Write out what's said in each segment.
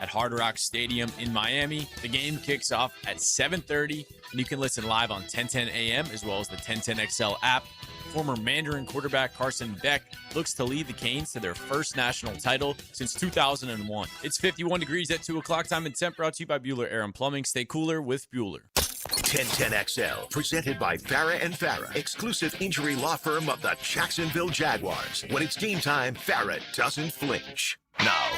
at Hard Rock Stadium in Miami. The game kicks off at 7:30, and you can listen live on 1010 AM as well as the 1010XL app. Former Mandarin quarterback Carson Beck looks to lead the Canes to their first national title since 2001. It's 51 degrees at 2 o'clock time and temp, brought to you by Bueller Air and Plumbing. Stay cooler with Bueller. 1010XL, presented by Farrah and Farrah, exclusive injury law firm of the Jacksonville Jaguars. When it's game time, Farrah doesn't flinch. Now,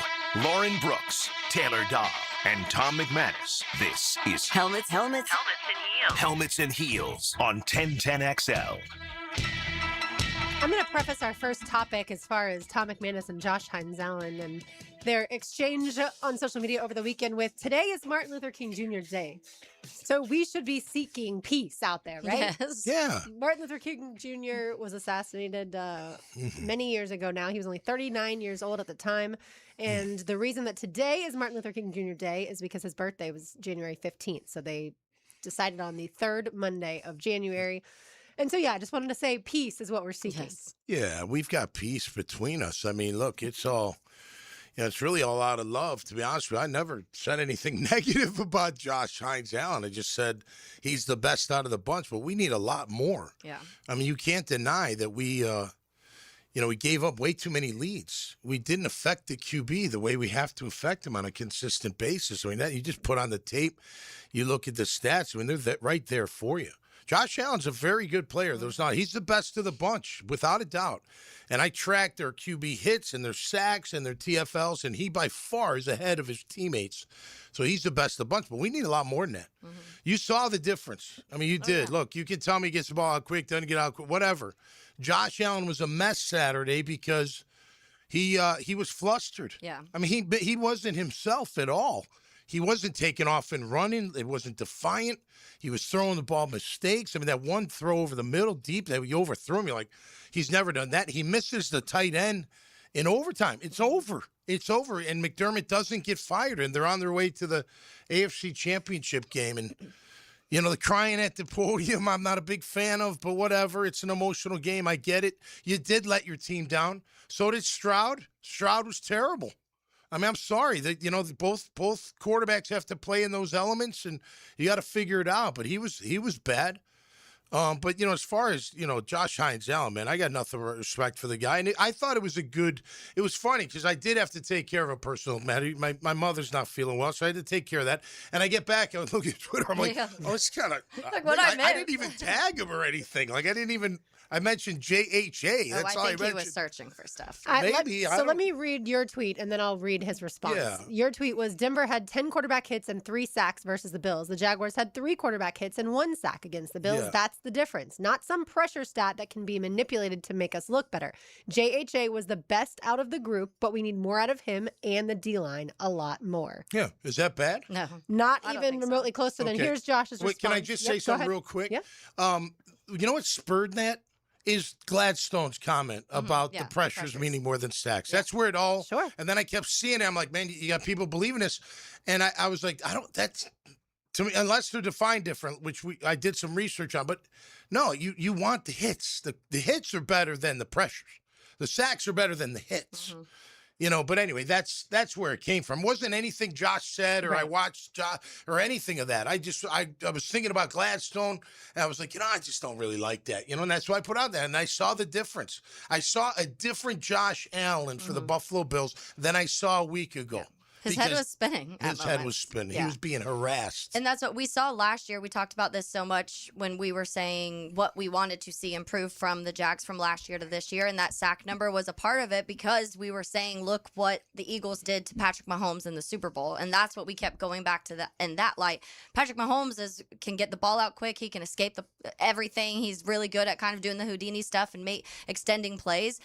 Lauren Brooks, Taylor Dahl, and Tom McManus. This is Helmets and Heels. Helmets and Heels on 1010XL. I'm going to preface our first topic as far as Tom McManus and Josh Hines-Allen and their exchange on social media over the weekend with today is Martin Luther King Jr. Day. So we should be seeking peace out there, right? Yes. Yeah. Martin Luther King Jr. was assassinated many years ago now. He was only 39 years old at the time. And the reason that today is Martin Luther King Jr. Day is because his birthday was January 15th. So they decided on the third Monday of January. And so, yeah, I just wanted to say peace is what we're seeking. Yes. Yeah, we've got peace between us. I mean, look, it's all, it's really all out of love, to be honest with you. I never said anything negative about Josh Hines-Allen. I just said he's the best out of the bunch, but we need a lot more. Yeah. I mean, you can't deny that we gave up way too many leads. We didn't affect the QB the way we have to affect him on a consistent basis. I mean, that you just put on the tape, you look at the stats, I mean, they're right there for you. Josh Allen's a very good player. He's the best of the bunch, without a doubt. And I track their QB hits and their sacks and their TFLs, and he by far is ahead of his teammates. So he's the best of the bunch, but we need a lot more than that. Mm-hmm. You saw the difference. I mean, you did. Yeah. Look, you can tell me he gets the ball out quick, doesn't get out quick, whatever. Josh Allen was a mess Saturday because he was flustered. Yeah. I mean, he wasn't himself at all. He wasn't taking off and running. It wasn't defiant. He was throwing the ball mistakes. I mean, that one throw over the middle deep that you overthrew him, you're like, he's never done that. He misses the tight end in overtime. It's over. It's over. And McDermott doesn't get fired, and they're on their way to the AFC Championship game. And, the crying at the podium, I'm not a big fan of, but whatever. It's an emotional game. I get it. You did let your team down. So did Stroud. Stroud was terrible. I mean, I'm sorry that both quarterbacks have to play in those elements, and you got to figure it out. But he was bad. But as far as Josh Hines-Allen, man, I got nothing but respect for the guy, and I thought it was it was funny because I did have to take care of a personal matter. My mother's not feeling well, so I had to take care of that. And I get back, I look at Twitter, I'm like, oh, it's kind of like what I didn't even tag him or anything. Like I mentioned JHA. That's all I think he was searching for stuff. Maybe. Let me read your tweet, and then I'll read his response. Yeah. Your tweet was, Denver had 10 quarterback hits and 3 sacks versus the Bills. The Jaguars had 3 quarterback hits and 1 sack against the Bills. Yeah. That's the difference. Not some pressure stat that can be manipulated to make us look better. JHA was the best out of the group, but we need more out of him and the D-line, a lot more. Yeah. Is that bad? No. Not even remotely close. So then here's Josh's response. Can I just say something real quick? Yeah. You know what spurred that? Is Gladstone's comment about the pressures meaning more than sacks. That's where it all. Sure. And then I kept seeing it. I'm like, man, you got people believing this. And I was like, that's, to me, unless they're defined different, which I did some research on. But no, you want the hits. The hits are better than the pressures. The sacks are better than the hits. Mm-hmm. But anyway, that's where it came from. It wasn't anything Josh said or I watched Josh or anything of that. I was thinking about Gladstone, and I was like, I just don't really like that. And that's why I put out that. And I saw the difference. I saw a different Josh Allen for the Buffalo Bills than I saw a week ago. Yeah. His head was spinning. His head was spinning. Yeah. He was being harassed. And that's what we saw last year. We talked about this so much when we were saying what we wanted to see improve from the Jags from last year to this year. And that sack number was a part of it because we were saying, look what the Eagles did to Patrick Mahomes in the Super Bowl. And that's what we kept going back to in that light. Patrick Mahomes can get the ball out quick. He can escape everything. He's really good at kind of doing the Houdini stuff and extending plays.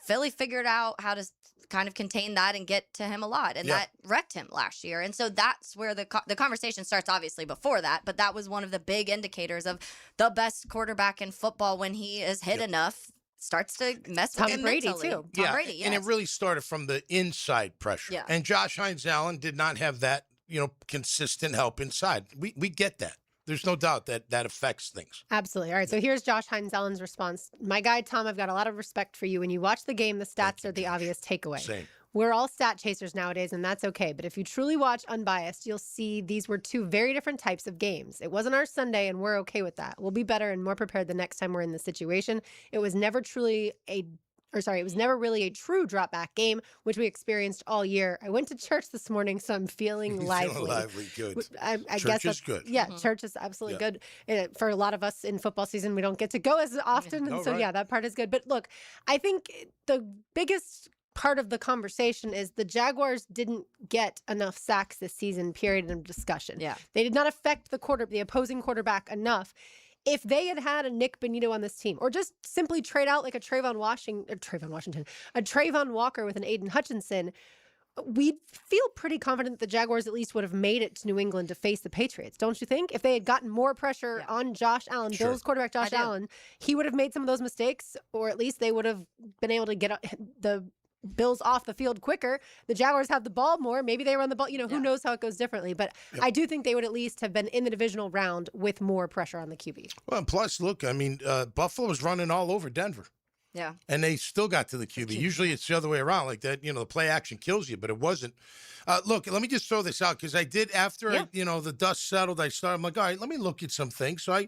Philly figured out how to kind of contain that and get to him a lot, and that wrecked him last year. And so that's where the conversation starts, obviously before that, but that was one of the big indicators of the best quarterback in football when he is hit enough. Starts to mess with Tom Brady, mentally. too. Tom Brady, yes. And it really started from the inside pressure. Yeah. And Josh Hines-Allen did not have that, consistent help inside. We get that. There's no doubt that affects things. Absolutely. All right, so here's Josh Hines-Allen's response. My guy, Tom, I've got a lot of respect for you. When you watch the game, the stats are the obvious takeaway. Same. We're all stat chasers nowadays, and that's okay. But if you truly watch unbiased, you'll see these were two very different types of games. It wasn't our Sunday, and we're okay with that. We'll be better and more prepared the next time we're in this situation. It was never it was never really a true drop back game, which we experienced all year. I went to church this morning, so I'm feeling lively. Feeling lively, good. I Church guess is good. Yeah, church is absolutely good. For a lot of us in football season, we don't get to go as often. And so, that part is good. But look, I think the biggest part of the conversation is the Jaguars didn't get enough sacks this season, period, in discussion. Yeah. They did not affect the opposing quarterback enough. If they had had a Nick Bonito on this team, or just simply trade out like a Trayvon Walker with an Aiden Hutchinson, we'd feel pretty confident that the Jaguars at least would have made it to New England to face the Patriots, don't you think? If they had gotten more pressure on Josh Allen, Bills quarterback Josh Allen, he would have made some of those mistakes, or at least they would have been able to get the Bills off the field quicker. The Jaguars have the ball more. Maybe they run the ball. Who knows how it goes differently. But I do think they would at least have been in the divisional round with more pressure on the QB. Well, and plus, look, I mean, Buffalo was running all over Denver. Yeah. And they still got to the QB. Usually it's the other way around like that. The play action kills you, but it wasn't. Look, let me just throw this out because I did after, the dust settled, I'm like, all right, let me look at some things. So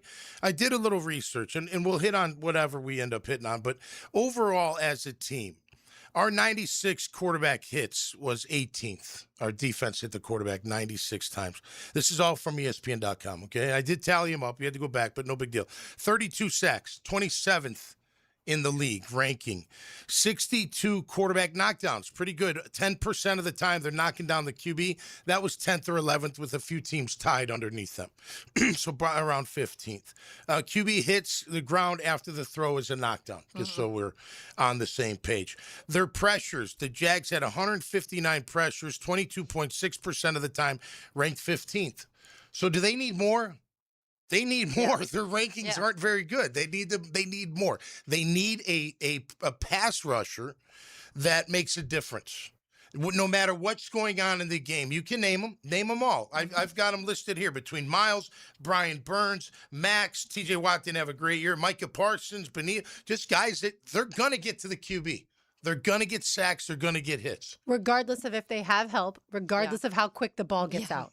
I did a little research, and we'll hit on whatever we end up hitting on. But overall, as a team, our 96 quarterback hits was 18th. Our defense hit the quarterback 96 times. This is all from ESPN.com, okay? I did tally them up. We had to go back, but no big deal. 32 sacks, 27th in the league ranking. 62 quarterback knockdowns, pretty good. 10% of the time they're knocking down the QB. That was 10th or 11th with a few teams tied underneath them. So around 15th. QB hits the ground after the throw is a knockdown, just so we're on the same page. Their pressures, the Jags had 159 pressures, 22.6% of the time, ranked 15th. So do they need more? They need more. Yeah. Their rankings aren't very good. They need more. They need a pass rusher that makes a difference. No matter what's going on in the game, you can name them. Name them all. I've got them listed here between Miles, Brian Burns, Max, T.J. Watt didn't have a great year, Micah Parsons, Bonilla, just guys that they're gonna get to the QB. They're gonna get sacks. They're gonna get hits, regardless of if they have help. Regardless of how quick the ball gets out.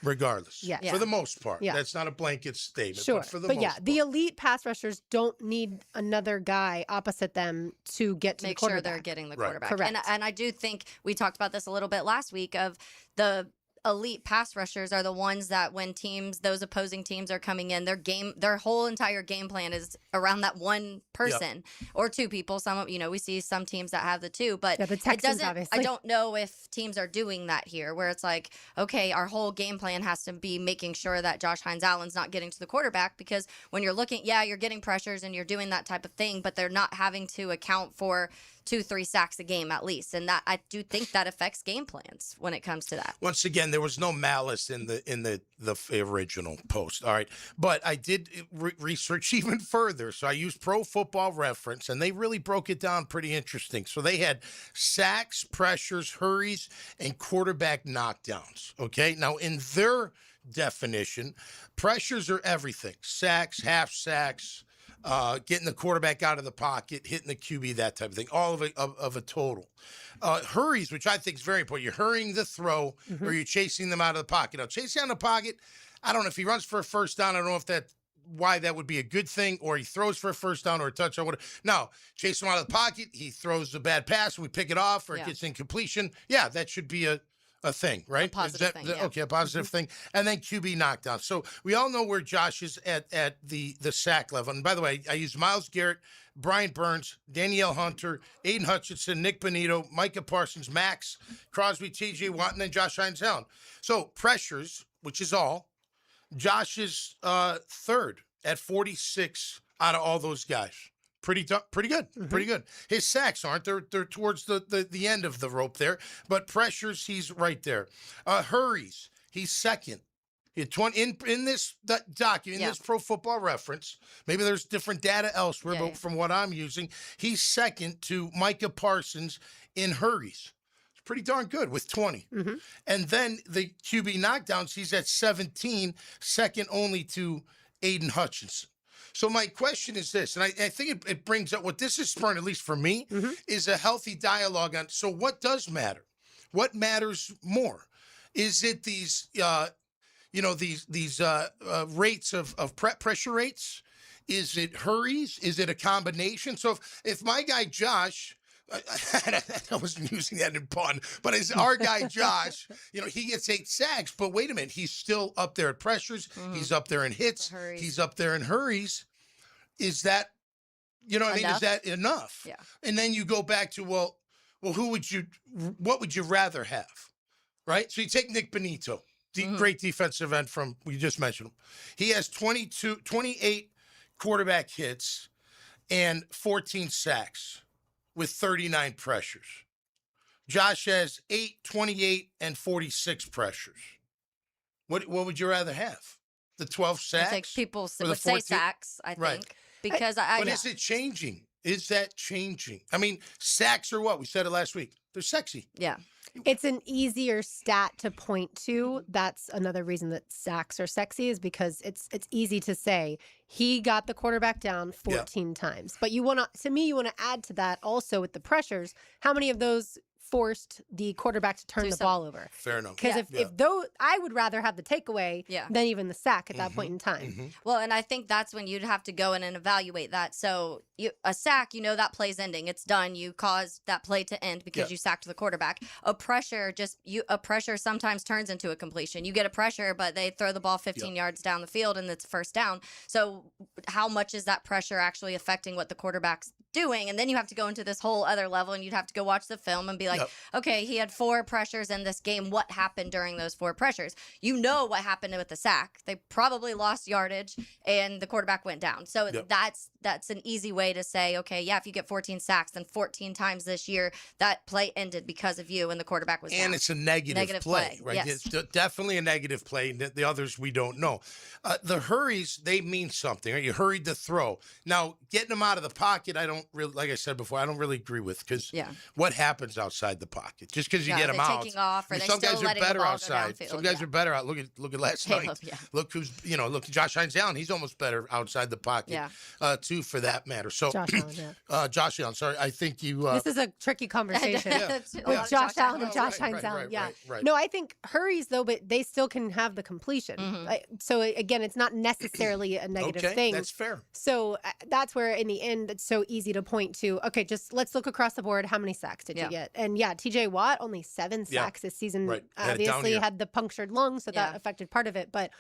Regardless, for the most part. That's not a blanket statement. Sure, but for the most part. The elite pass rushers don't need another guy opposite them to get to the quarterback. Make sure they're getting the quarterback. Correct. And I do think we talked about this a little bit last week of the elite pass rushers are the ones that when those opposing teams are coming in, their whole entire game plan is around that one person or two people. Some, we see some teams that have the two, but the Texans, obviously. I don't know if teams are doing that here where it's like, okay, our whole game plan has to be making sure that Josh Hines-Allen's not getting to the quarterback, because when you're looking, you're getting pressures and you're doing that type of thing, but they're not having to account for 2-3 sacks a game at least, and that I do think that affects game plans when it comes to that. Once again, there was no malice in the original post. All right, but I did research even further. So I used Pro Football Reference, and they really broke it down pretty interesting. So they had sacks, pressures, hurries, and quarterback knockdowns. Okay, now in their definition, pressures are everything: sacks, half sacks. Getting the quarterback out of the pocket, hitting the QB, that type of thing, all of a total. Hurries, which I think is very important. You're hurrying the throw or you're chasing them out of the pocket. Now, chasing out of the pocket, I don't know if he runs for a first down. I don't know if why that would be a good thing, or he throws for a first down or a touchdown. No, chase him out of the pocket. He throws a bad pass. We pick it off or it gets incompletion. Yeah, that should be a thing, right? A positive thing, Okay, a positive thing. And then QB knockdown. So we all know where Josh is at the sack level. And by the way, I used Myles Garrett, Brian Burns, Danielle Hunter, Aiden Hutchinson, Nick Bonito, Micah Parsons, Max, Crosby, T.J. Watt, and then Josh Hines-Allen. So pressures, which is all, Josh is third at 46 out of all those guys. Pretty good. Pretty good. His sacks aren't. They're towards the end of the rope there. But pressures, he's right there. Hurries, he's second. He had 20 in this document, in this Pro Football Reference. Maybe there's different data elsewhere, but from what I'm using, he's second to Micah Parsons in hurries. It's pretty darn good with 20. And then the QB knockdowns, he's at 17, second only to Aiden Hutchinson. So my question is this, and I think it brings up what this is spurring, at least for me, is a healthy dialogue on. So what does matter? What matters more? Is it these, these rates of pressure rates? Is it hurries? Is it a combination? So if my guy Josh, I wasn't using that in pun, but as our guy Josh, he gets 8 sacks, but wait a minute, he's still up there at pressures. He's up there in hits. He's up there in hurries. Is that, is that enough? Yeah. And then you go back to, what would you rather have? Right? So you take Nick Benito, great defensive end we just mentioned him. He has 28 quarterback hits and 14 sacks with 39 pressures. Josh has 8, 28, and 46 pressures. What would you rather have? The 12 sacks? I think people or would say sacks, I think. Right. Because But is it changing? Is that changing? I mean, sacks are what? We said it last week. They're sexy. Yeah. It's an easier stat to point to. That's another reason that sacks are sexy, is because it's easy to say he got the quarterback down 14 times. But you want to add to that also with the pressures, how many of those forced the quarterback to turn the ball over? Fair enough. Because if those, I would rather have the takeaway than even the sack at that point in time. Well, and I think that's when you'd have to go in and evaluate that. So a sack, that play's ending. It's done. You caused that play to end because you sacked the quarterback. A pressure sometimes turns into a completion. You get a pressure, but they throw the ball 15 yards down the field and it's first down. So how much is that pressure actually affecting what the quarterback's doing? And then you have to go into this whole other level and you'd have to go watch the film and be like, okay, he had 4 pressures in this game. What happened during those 4 pressures? What happened with the sack. They probably lost yardage and the quarterback went down. So that's an easy way to say, okay, if you get 14 sacks, then 14 times this year that play ended because of you and the quarterback was down. And it's a negative play, right? Yes. It's definitely a negative play. The others we don't know. The hurries, they mean something. Right? You hurried the throw. Now, getting them out of the pocket, I don't really, like I said before, I don't really agree with, because what happens outside the pocket? Just because you get them out. Taking off, or some guys are better outside. Some guys are better out. Look at last night. Look who's, look at Josh Hines-Allen. He's almost better outside the pocket, too, for that matter. So Josh Allen, sorry, I think you. This is a tricky conversation with Josh Allen and Josh Hines-Allen. Right. No, I think hurries though, but they still can have the completion. So again, it's not necessarily a negative thing. That's fair. So that's where, in the end, it's so easy to point to. Okay, just let's look across the board. How many sacks did you get? And T.J. Watt only 7 sacks this season. Right. Obviously had the punctured lung, so that affected part of it, but.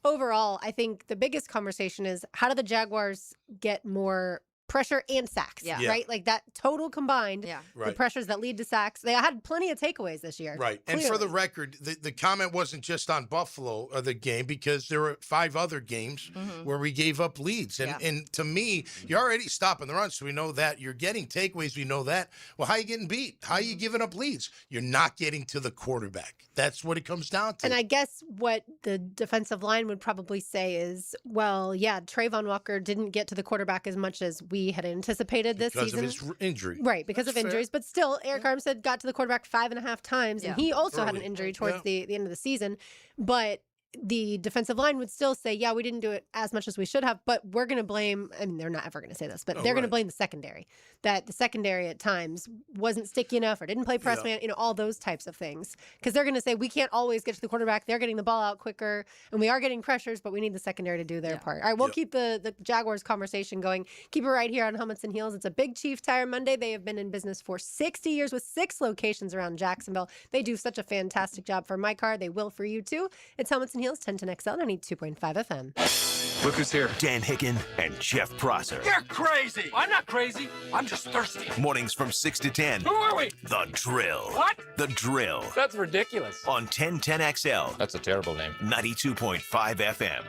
Overall, I think the biggest conversation is, how do the Jaguars get more pressure and sacks, right? Like that total combined, the pressures that lead to sacks. They had plenty of takeaways this year. Right. Clearly. And for the record, the comment wasn't just on Buffalo, the game, because there were 5 other games where we gave up leads. And to me, you're already stopping the run, so we know that. You're getting takeaways, we know that. Well, how are you getting beat? How are you giving up leads? You're not getting to the quarterback. That's what it comes down to. And I guess what the defensive line would probably say is, well, Trayvon Walker didn't get to the quarterback as much as we had anticipated this season. Because of his injury. Right, because of injuries. But still, Eric Armstead got to the quarterback 5.5 times, and he also had an injury towards the end of the season. But the defensive line would still say, we didn't do it as much as we should have, but we're going to blame, I mean, they're not ever going to say this, but they're going to blame the secondary, that the secondary at times wasn't sticky enough or didn't play press man, all those types of things. Because they're going to say, we can't always get to the quarterback. They're getting the ball out quicker, and we are getting pressures, but we need the secondary to do their part. All right, we'll keep the Jaguars conversation going. Keep it right here on Helmets and Heels. It's a Big Chief Tire Monday. They have been in business for 60 years with 6 locations around Jacksonville. They do such a fantastic job for my car. They will for you too. It's Helmets and Heels, 1010XL, 92.5 FM. Look who's here. Dan Hicken and Jeff Prosser. You're crazy. I'm not crazy. I'm just thirsty. Mornings from 6 to 10. Who are we? The Drill. What? The Drill. That's ridiculous. On 1010XL. That's a terrible name. 92.5 FM.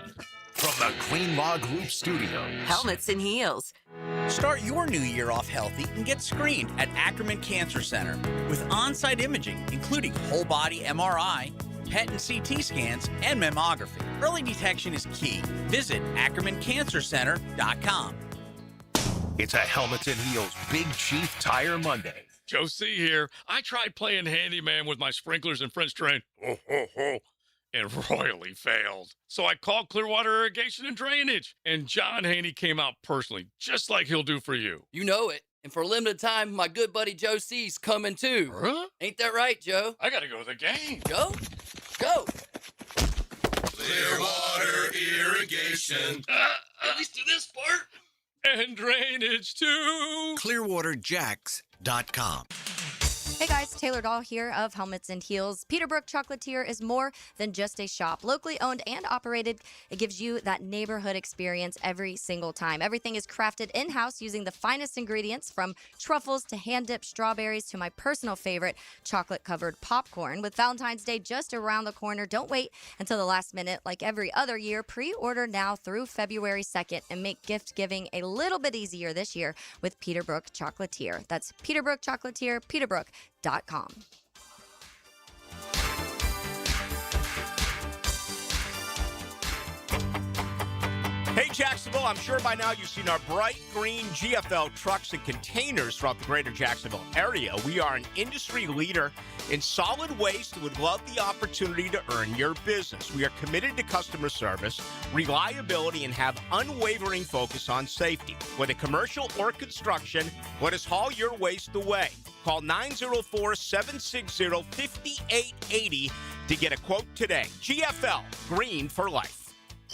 From the Queen Law Group Studios. Helmets and Heels. Start your new year off healthy and get screened at Ackerman Cancer Center with on-site imaging, including whole body MRI, PET and CT scans, and mammography. Early detection is key. Visit AckermanCancerCenter.com. It's a Helmets and Heels Big Chief Tire Monday. Joe C. here. I tried playing handyman with my sprinklers and French drain. Ho, ho, ho. and royally failed. So I called Clearwater Irrigation and Drainage, and John Haney came out personally, just like he'll do for you. You know it. And for a limited time, my good buddy Joe C's coming too. Huh? Ain't that right, Joe? I gotta go to the game. Go. Go. Clearwater Irrigation. At least do this part. And drainage too. ClearwaterJacks.com. Hey guys, Taylor Dahl here of Helmets and Heels. Peterbrook Chocolatier is more than just a shop. Locally owned and operated, it gives you that neighborhood experience every single time. Everything is crafted in-house using the finest ingredients, from truffles to hand-dipped strawberries to my personal favorite, chocolate-covered popcorn. With Valentine's Day just around the corner, don't wait until the last minute. Like every other year, pre-order now through February 2nd and make gift giving a little bit easier this year with Peterbrook Chocolatier. That's Peterbrook Chocolatier, Peterbrook.com. Hey, Jacksonville, I'm sure by now you've seen our bright green GFL trucks and containers throughout the greater Jacksonville area. We are an industry leader in solid waste and would love the opportunity to earn your business. We are committed to customer service, reliability, and have unwavering focus on safety. Whether commercial or construction, let us haul your waste away. Call 904-760-5880 to get a quote today. GFL, green for life.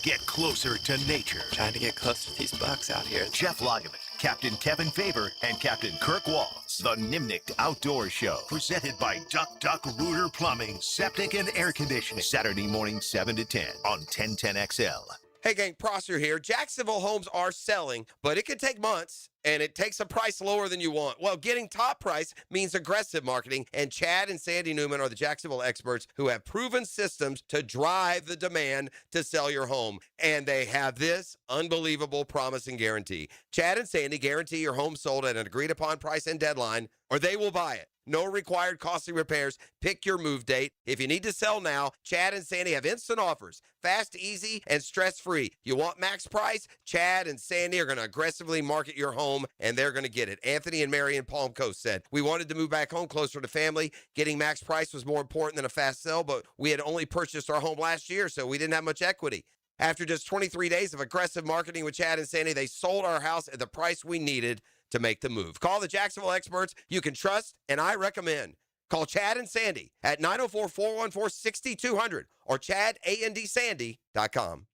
Get closer to nature. Trying to get close to these bucks out here. Jeff Lageman, Captain Kevin Faber, and Captain Kirk Walls. The Nimnicht Outdoor Show. Presented by Duck Duck Rooter Plumbing, Septic and Air Conditioning. Saturday morning 7 to 10 on 1010XL. Hey gang, Prosser here. Jacksonville homes are selling, but it can take months, and it takes a price lower than you want. Well, getting top price means aggressive marketing, and Chad and Sandy Newman are the Jacksonville experts who have proven systems to drive the demand to sell your home. And they have this unbelievable promise and guarantee. Chad and Sandy guarantee your home sold at an agreed-upon price and deadline, or they will buy it. No required costly repairs. Pick your move date. If you need to sell now, Chad and Sandy have instant offers. Fast, easy, and stress-free. You want max price? Chad and Sandy are going to aggressively market your home, and they're going to get it. Anthony and Mary in Palm Coast said, we wanted to move back home closer to family. Getting max price was more important than a fast sell, but we had only purchased our home last year, so we didn't have much equity. After just 23 days of aggressive marketing with Chad and Sandy, they sold our house at the price we needed to make the move. Call the Jacksonville experts you can trust, and I recommend. Call Chad and Sandy at 904-414-6200 or ChadAndSandy.com.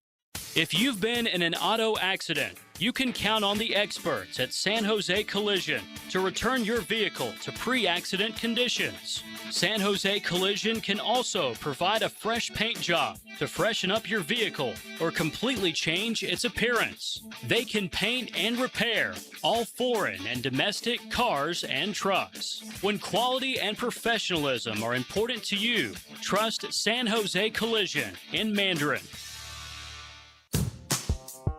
If you've been in an auto accident, you can count on the experts at San Jose Collision to return your vehicle to pre-accident conditions. San Jose Collision can also provide a fresh paint job to freshen up your vehicle or completely change its appearance. They can paint and repair all foreign and domestic cars and trucks. When quality and professionalism are important to you, trust San Jose Collision in Mandarin.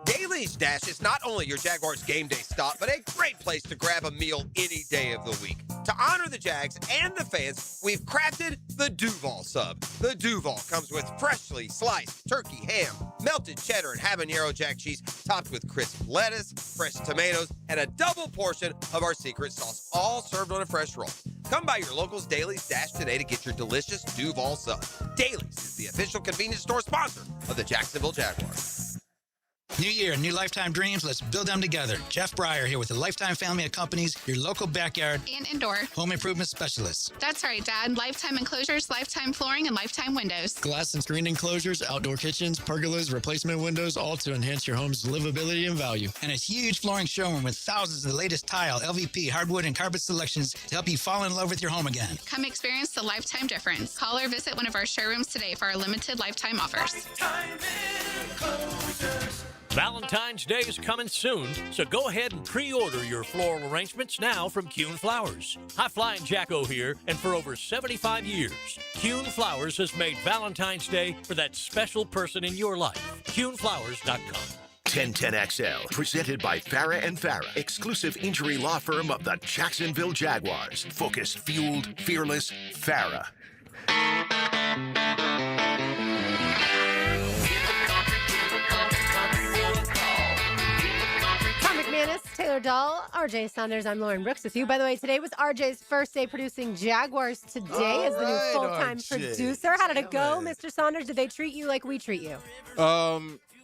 Daly's Dash is not only your Jaguars game day stop, but a great place to grab a meal any day of the week. To honor the Jags and the fans, we've crafted the Duval Sub. The Duval comes with freshly sliced turkey, ham, melted cheddar, and habanero jack cheese, topped with crisp lettuce, fresh tomatoes, and a double portion of our secret sauce, all served on a fresh roll. Come by your local's Daly's Dash today to get your delicious Duval Sub. Daly's is the official convenience store sponsor of the Jacksonville Jaguars. New year, new lifetime dreams. Let's build them together. Jeff Breyer here with the Lifetime family of companies, your local backyard and indoor home improvement specialists. That's right, Dad. Lifetime enclosures, lifetime flooring, and lifetime windows. Glass and screen enclosures, outdoor kitchens, pergolas, replacement windows, all to enhance your home's livability and value. And a huge flooring showroom with thousands of the latest tile, LVP, hardwood, and carpet selections to help you fall in love with your home again. Come experience the Lifetime difference. Call or visit one of our showrooms today for our limited lifetime offers. Lifetime enclosures. Valentine's Day is coming soon, so go ahead and pre-order your floral arrangements now from Kuhn Flowers. Hi, Flying Jacko here, and for over 75 years, Kuhn Flowers has made Valentine's Day for that special person in your life. KuhnFlowers.com. 1010XL, presented by Farah and Farah, exclusive injury law firm of the Jacksonville Jaguars. Focus, fueled, fearless, Farah. Taylor Baller Doll, RJ Saunders. I'm Lauren Brooks with you. By the way, today was RJ's first day producing Jaguars Today as the new full-time producer. How did it go, Mr. Saunders? Did they treat you like we treat you?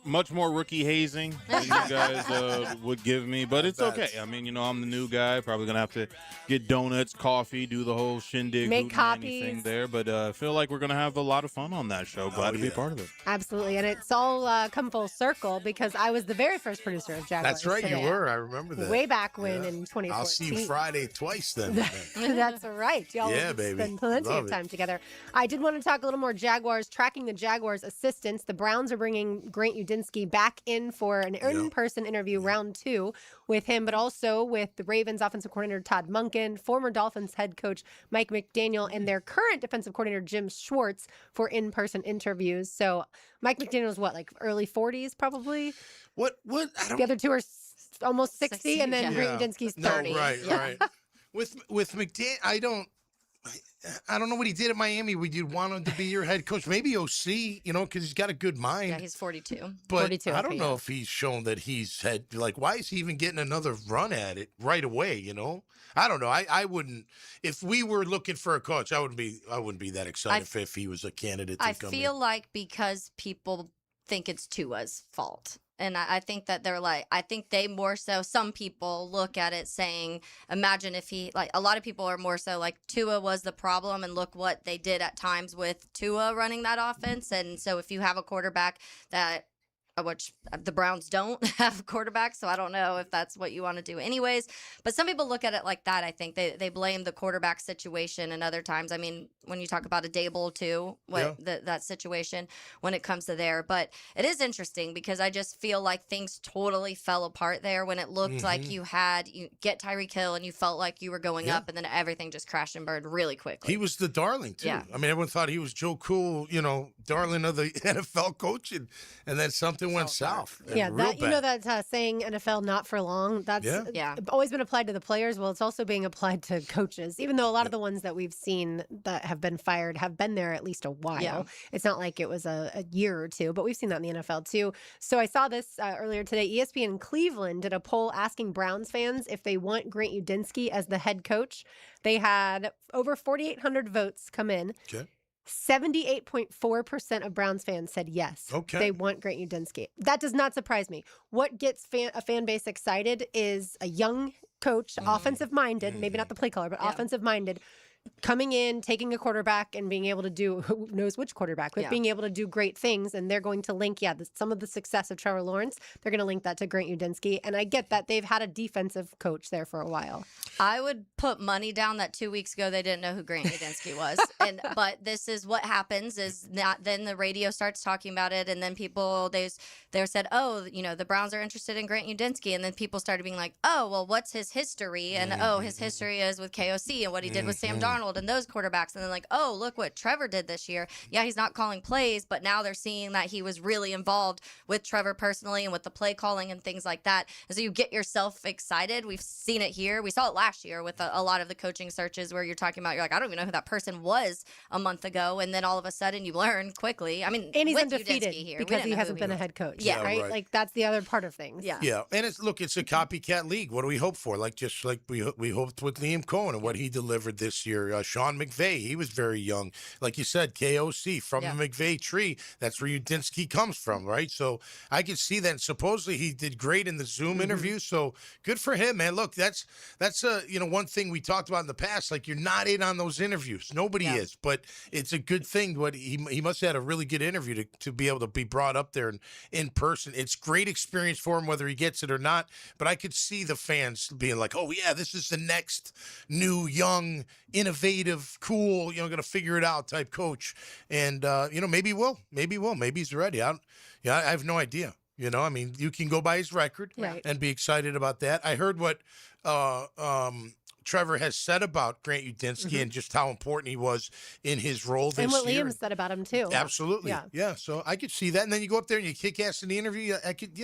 Much more rookie hazing than you guys would give me, but it's okay. I mean, I'm the new guy. Probably going to have to get donuts, coffee, do the whole shindig, make copies thing there. But I feel like we're going to have a lot of fun on that show. Glad to be a part of it. Absolutely. And it's all come full circle because I was the very first producer of Jaguars. That's right. Today. You were. I remember that. Way back when in 2014. I'll see you Friday twice then. That's right. Y'all baby. spend plenty of time together. I did want to talk a little more Jaguars, tracking the Jaguars assistants. The Browns are bringing Grant Udinski back in for an in-person interview, round 2, with him, but also with the Ravens offensive coordinator Todd Monken, former Dolphins head coach Mike McDaniel, and their current defensive coordinator Jim Schwartz for in-person interviews. So Mike McDaniel's like early 40s probably? What? The other two are almost 60, and then Grant Udinski's 30. No, right. With McDaniel, I don't know what he did at Miami. Would you want him to be your head coach? Maybe OC, because he's got a good mind. Yeah, he's 42. But 42, I don't know if he's shown that he's had, why is he even getting another run at it right away, I don't know. I wouldn't, if we were looking for a coach, I wouldn't be that excited if he was a candidate to come in. I feel like because people think it's Tua's fault. And I think that I think they more so, some people look at it saying, imagine if he, a lot of people are more so like Tua was the problem and look what they did at times with Tua running that offense. And so if you have a quarterback that, which the Browns don't have a quarterback, so I don't know if that's what you want to do anyways. But some people look at it like that. I think they blame the quarterback situation, and other times, I mean, when you talk about a Dable too, that situation when it comes to there. But it is interesting because I just feel like things totally fell apart there when it looked like you get Tyreek Hill and you felt like you were going up, and then everything just crashed and burned really quickly. He was the darling too. Yeah. I mean, everyone thought he was Joe Cool, darling of the NFL coaching, and then something went south. Yeah, that saying NFL not for long, that's always been applied to the players. Well, it's also being applied to coaches, even though a lot of the ones that we've seen that have been fired have been there at least a while. Yeah. It's not like it was a year or two, but we've seen that in the NFL too. So I saw this earlier today. ESPN Cleveland did a poll asking Browns fans if they want Grant Udinski as the head coach. They had over 4,800 votes come in. Okay. 78.4% of Browns fans said yes. Okay. They want Grant Udinski. That does not surprise me. What gets a fan base excited is a young coach, offensive-minded, maybe not the play caller, but offensive-minded, coming in, taking a quarterback and being able to do, who knows which quarterback, but being able to do great things. And they're going to link, some of the success of Trevor Lawrence, they're going to link that to Grant Udinski. And I get that they've had a defensive coach there for a while. I would put money down that 2 weeks ago they didn't know who Grant Udinski was. But this is what happens is then the radio starts talking about it, and then people they said, oh, the Browns are interested in Grant Udinski, and then people started being like, oh, well, what's his history? And his history is with KOC and what he did with Sam Darnold and those quarterbacks. And then oh, look what Trevor did this year. Yeah, he's not calling plays, but now they're seeing that he was really involved with Trevor personally and with the play calling and things like that. And so you get yourself excited. We've seen it here. We saw it last year with a lot of the coaching searches where you're talking about, you're like, I don't even know who that person was a month ago. And then all of a sudden you learn quickly. I mean, and he's with undefeated here, because he hasn't been a head coach. Yeah, right? Like that's the other part of things. Yeah. And it's a copycat league. What do we hope for? Just like we hoped with Liam Cohen and what he delivered this year. Sean McVay, he was very young. Like you said, KOC from the McVay tree. That's where Udinski comes from, right? So I could see that. And supposedly he did great in the Zoom interview. So good for him, man. Look, that's one thing we talked about in the past. Like you're not in on those interviews. Nobody is, but it's a good thing. What he must have had a really good interview to be able to be brought up there in person. It's great experience for him, whether he gets it or not. But I could see the fans being like, oh yeah, this is the next new, young, innovative, cool, going to figure it out type coach. And, maybe he will. Maybe he's ready. I have no idea. I mean, you can go by his record and be excited about that. I heard what Trevor has said about Grant Udinski and just how important he was in his role this year. And what Liam said about him, too. Absolutely. Yeah. So I could see that. And then you go up there and you kick ass in the interview. I could,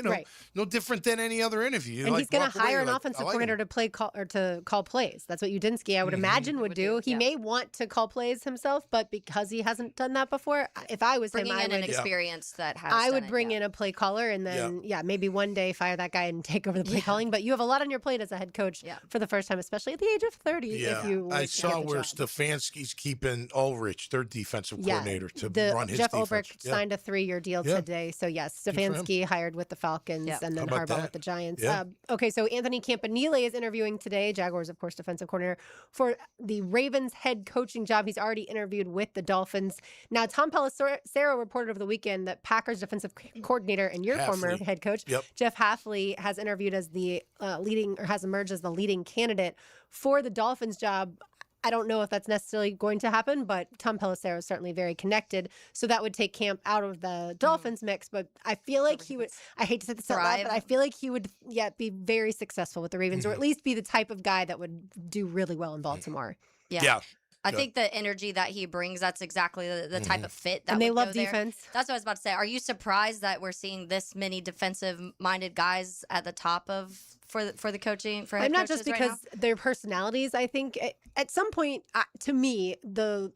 no different than any other interview. And he's going to hire an offensive coordinator to call plays. That's what Udinski, I would imagine, would do. He may want to call plays himself, but because he hasn't done that before, if I was bringing him, in an experience that has I would bring in a play caller and then, maybe one day fire that guy and take over the play calling. But you have a lot on your plate as a head coach for the first time, especially at the age of 30. Yeah. If you I saw where Stefanski's keeping Ulrich, their defensive coordinator, to run his Jeff defense. Ulbrich signed a 3-year deal today. So, yes, Stefanski hired with the Falcons and then Harbaugh with the Giants. Okay, so Anthony Campanile is interviewing today, Jaguars, of course, defensive coordinator, for the Ravens head coaching job. He's already interviewed with the Dolphins. Now, Tom Pelissero reported over the weekend that Packers defensive coordinator and your former head coach, Jeff Hafley, has interviewed as the has emerged as the leading candidate for the Dolphins job. I don't know if that's necessarily going to happen, but Tom Pelissero is certainly very connected. So that would take Camp out of the Dolphins mix. But I feel like he would, I hate to say this out loud, but I feel like he would be very successful with the Ravens, or at least be the type of guy that would do really well in Baltimore. Yeah. I think the energy that he brings, that's exactly the type of fit that and they would love go there. defense. That's what I was about to say. Are you surprised that we're seeing this many defensive-minded guys at the top of for the coaching for head I'm not coaches just because their personalities. I think at some point, to me, the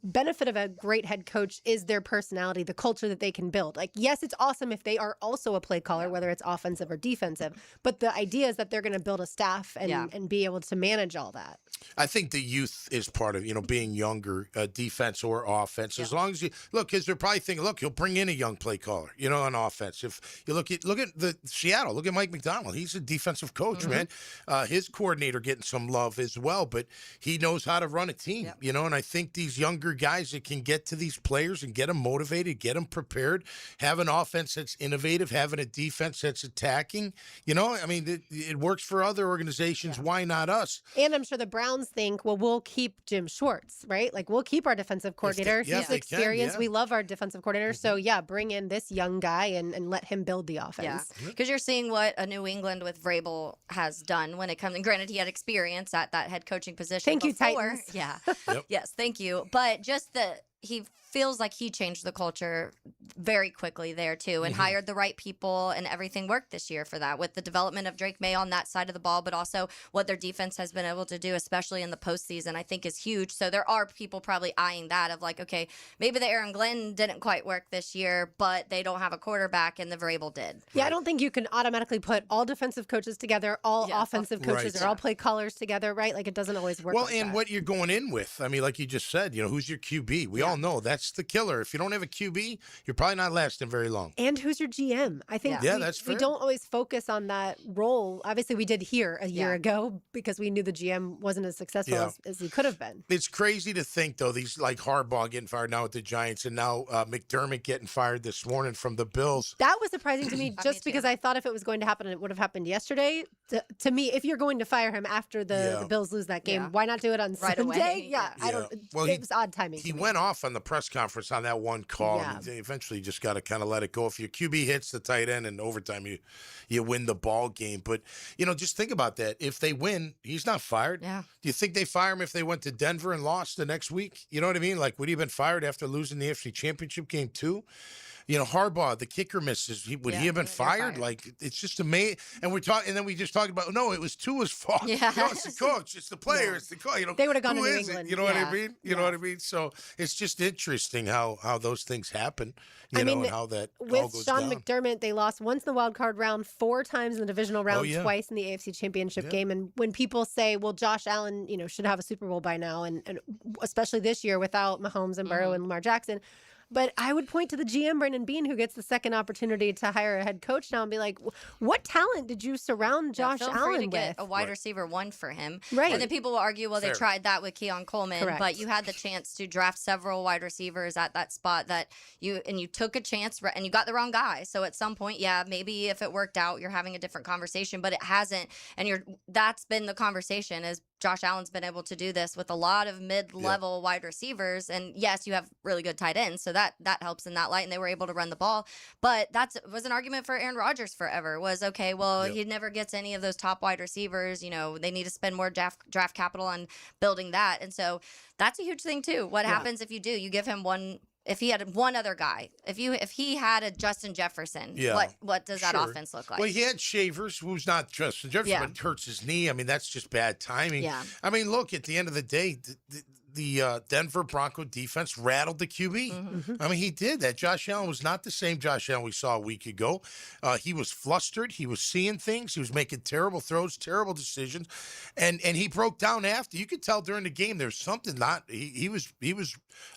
benefit of a great head coach is their personality, the culture that they can build. Like, yes, it's awesome if they are also a play caller, whether it's offensive or defensive. But the idea is that they're going to build a staff and be able to manage all that. I think the youth is part of, being younger, defense or offense. As long as you look, because they're probably thinking, look, he'll bring in a young play caller, on offense. If you look at the Seattle, look at Mike McDonald. He's a defensive coach, man. His coordinator getting some love as well, but he knows how to run a team, and I think these younger guys that can get to these players and get them motivated, get them prepared, have an offense that's innovative, having a defense that's attacking, it works for other organizations. Why not us? And I'm sure the Browns think, well, we'll keep Jim Schwartz, right? Like, we'll keep our defensive coordinator. He's experienced. We love our defensive coordinator. So, bring in this young guy and let him build the offense. Yeah, because you're seeing what a New England with Vrabel has done when it comes. And granted, he had experience at that head coaching position. Thank you, before. Titans. Yeah. Yes, thank you. But just he feels like he changed the culture very quickly there too, and hired the right people, and everything worked this year for that, with the development of Drake May on that side of the ball, but also what their defense has been able to do, especially in the postseason, I think is huge. So there are people probably eyeing that of like, okay, maybe the Aaron Glenn didn't quite work this year, but they don't have a quarterback, and the Vrabel did. Yeah, I don't think you can automatically put all defensive coaches together, all offensive coaches, or all play callers together, right? Like, it doesn't always work. Well, like and that. what you're going in with, like you just said, who's your QB? We all know that's the killer. If you don't have a QB, you're probably not lasting very long. And who's your GM? I think that's fair. We don't always focus on that role. Obviously, we did here a year ago because we knew the GM wasn't as successful as he could have been. It's crazy to think, though, these like Harbaugh getting fired now with the Giants, and now McDermott getting fired this morning from the Bills. That was surprising to me, just because I thought if it was going to happen, it would have happened yesterday. To me, if you're going to fire him after the Bills lose that game, why not do it on Sunday? Away. I don't. Well, it was odd timing. He went off on the press conference on that one call. And they eventually just got to kind of let it go. If your QB hits the tight end in overtime, you win the ball game. But just think about that. If they win, he's not fired. Yeah. Do you think they fire him if they went to Denver and lost the next week? You know what I mean? Like, would he have been fired after losing the AFC Championship game too? Harbaugh, the kicker misses. Would he have been fired? Like, it's just amazing. And then we just talked about, no, it was Tua's fault. Yeah. It's the coach, it's the player, it's the coach. They would have gone to who New is it? England. You know what I mean? You know what I mean? So it's just interesting how those things happen. And how that all with goes Sean down. McDermott, they lost once in the wild card round, 4 times in the divisional round, twice in the AFC Championship game. And when people say, well, Josh Allen, should have a Super Bowl by now, and especially this year without Mahomes and Burrow and Lamar Jackson. But I would point to the GM, Brandon Beane, who gets the second opportunity to hire a head coach now, and be like, what talent did you surround Josh feel Allen free to get with? a wide receiver one for him. Right. And then people will argue, well, they tried that with Keon Coleman. Correct. But you had the chance to draft several wide receivers at that spot that you took a chance, and you got the wrong guy. So at some point, maybe if it worked out, you're having a different conversation, but it hasn't. And that's been the conversation is Josh Allen's been able to do this with a lot of mid-level wide receivers. And yes, you have really good tight ends, so that helps in that light, and they were able to run the ball. But that was an argument for Aaron Rodgers forever, was, okay, well, he never gets any of those top wide receivers. You know, they need to spend more draft capital on building that. And so that's a huge thing too. What happens if you do? You give him one. If he had one other guy, if he had a Justin Jefferson, what does that offense look like? Well, he had Shavers, who's not Justin Jefferson, but hurts his knee. I mean, that's just bad timing. Yeah. I mean, look, at the end of the day, the Denver Bronco defense rattled the QB. I mean, he did that. Josh Allen was not the same Josh Allen we saw a week ago. He was flustered. He was seeing things. He was making terrible throws, terrible decisions, and he broke down after. You could tell during the game there's something not. He was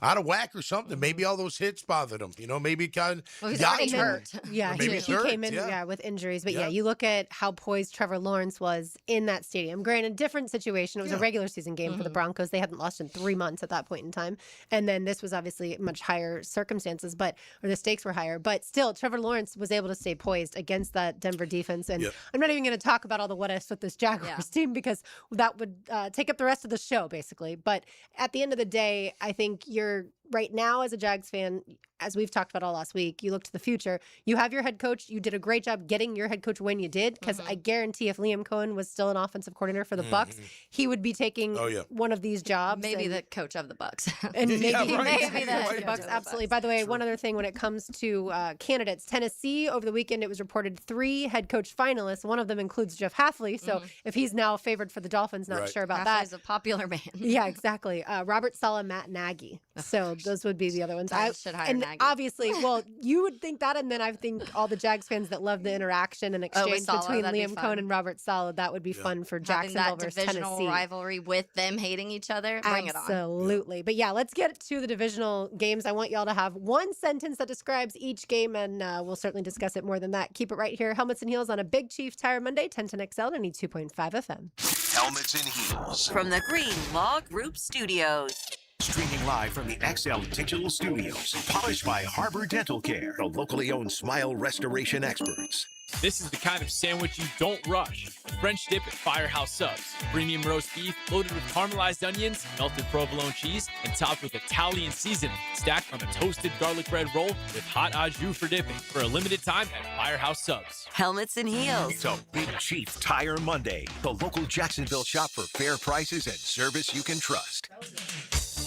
out of whack or something. Maybe all those hits bothered him. You know, maybe kind of he's already hurt. Yeah, he came in with injuries. But you look at how poised Trevor Lawrence was in that stadium. Granted, different situation. It was a regular season game for the Broncos. They hadn't lost in 3 months at that point in time. And then this was obviously much higher circumstances, or the stakes were higher. But still, Trevor Lawrence was able to stay poised against that Denver defense. And I'm not even going to talk about all the what ifs with this Jaguars team, because that would take up the rest of the show, basically. But at the end of the day, I think you're right now, as a Jags fan, as we've talked about all last week, you look to the future. You have your head coach. You did a great job getting your head coach when you did, because I guarantee if Liam Cohen was still an offensive coordinator for the Bucs, he would be taking one of these jobs. Maybe the coach of the Bucs. And maybe the Bucs. Absolutely. By the way, one other thing when it comes to candidates, Tennessee, over the weekend, it was reported 3 head coach finalists. One of them includes Jeff Halfley. So if he's now favored for the Dolphins, not sure about that. Halfley's a popular man. Yeah, exactly. Robert Saleh, Matt Nagy. So those would be the other ones. I should hire Nagy. Obviously, well, you would think that, and then I think all the Jags fans that love the interaction and exchange between Liam Cohen and Robert Saleh, that would be fun for Jacksonville versus Tennessee. Having that divisional rivalry with them hating each other, bring it on. Absolutely. But yeah, let's get to the divisional games. I want y'all to have one sentence that describes each game, and we'll certainly discuss it more than that. Keep it right here. Helmets and Heels on a Big Chief Tire Monday, 1010XL, 92.5 FM. Helmets and Heels. From the Green Law Group Studios. Streaming live from the XL Digital Studios. Polished by Harbor Dental Care, the locally owned smile restoration experts. This is the kind of sandwich you don't rush. French dip at Firehouse Subs. Premium roast beef loaded with caramelized onions, melted provolone cheese, and topped with Italian seasoning. Stacked on a toasted garlic bread roll with hot au jus for dipping. For a limited time at Firehouse Subs. Helmets and Heels. It's a Big Chief Tire Monday. The local Jacksonville shop for fair prices and service you can trust.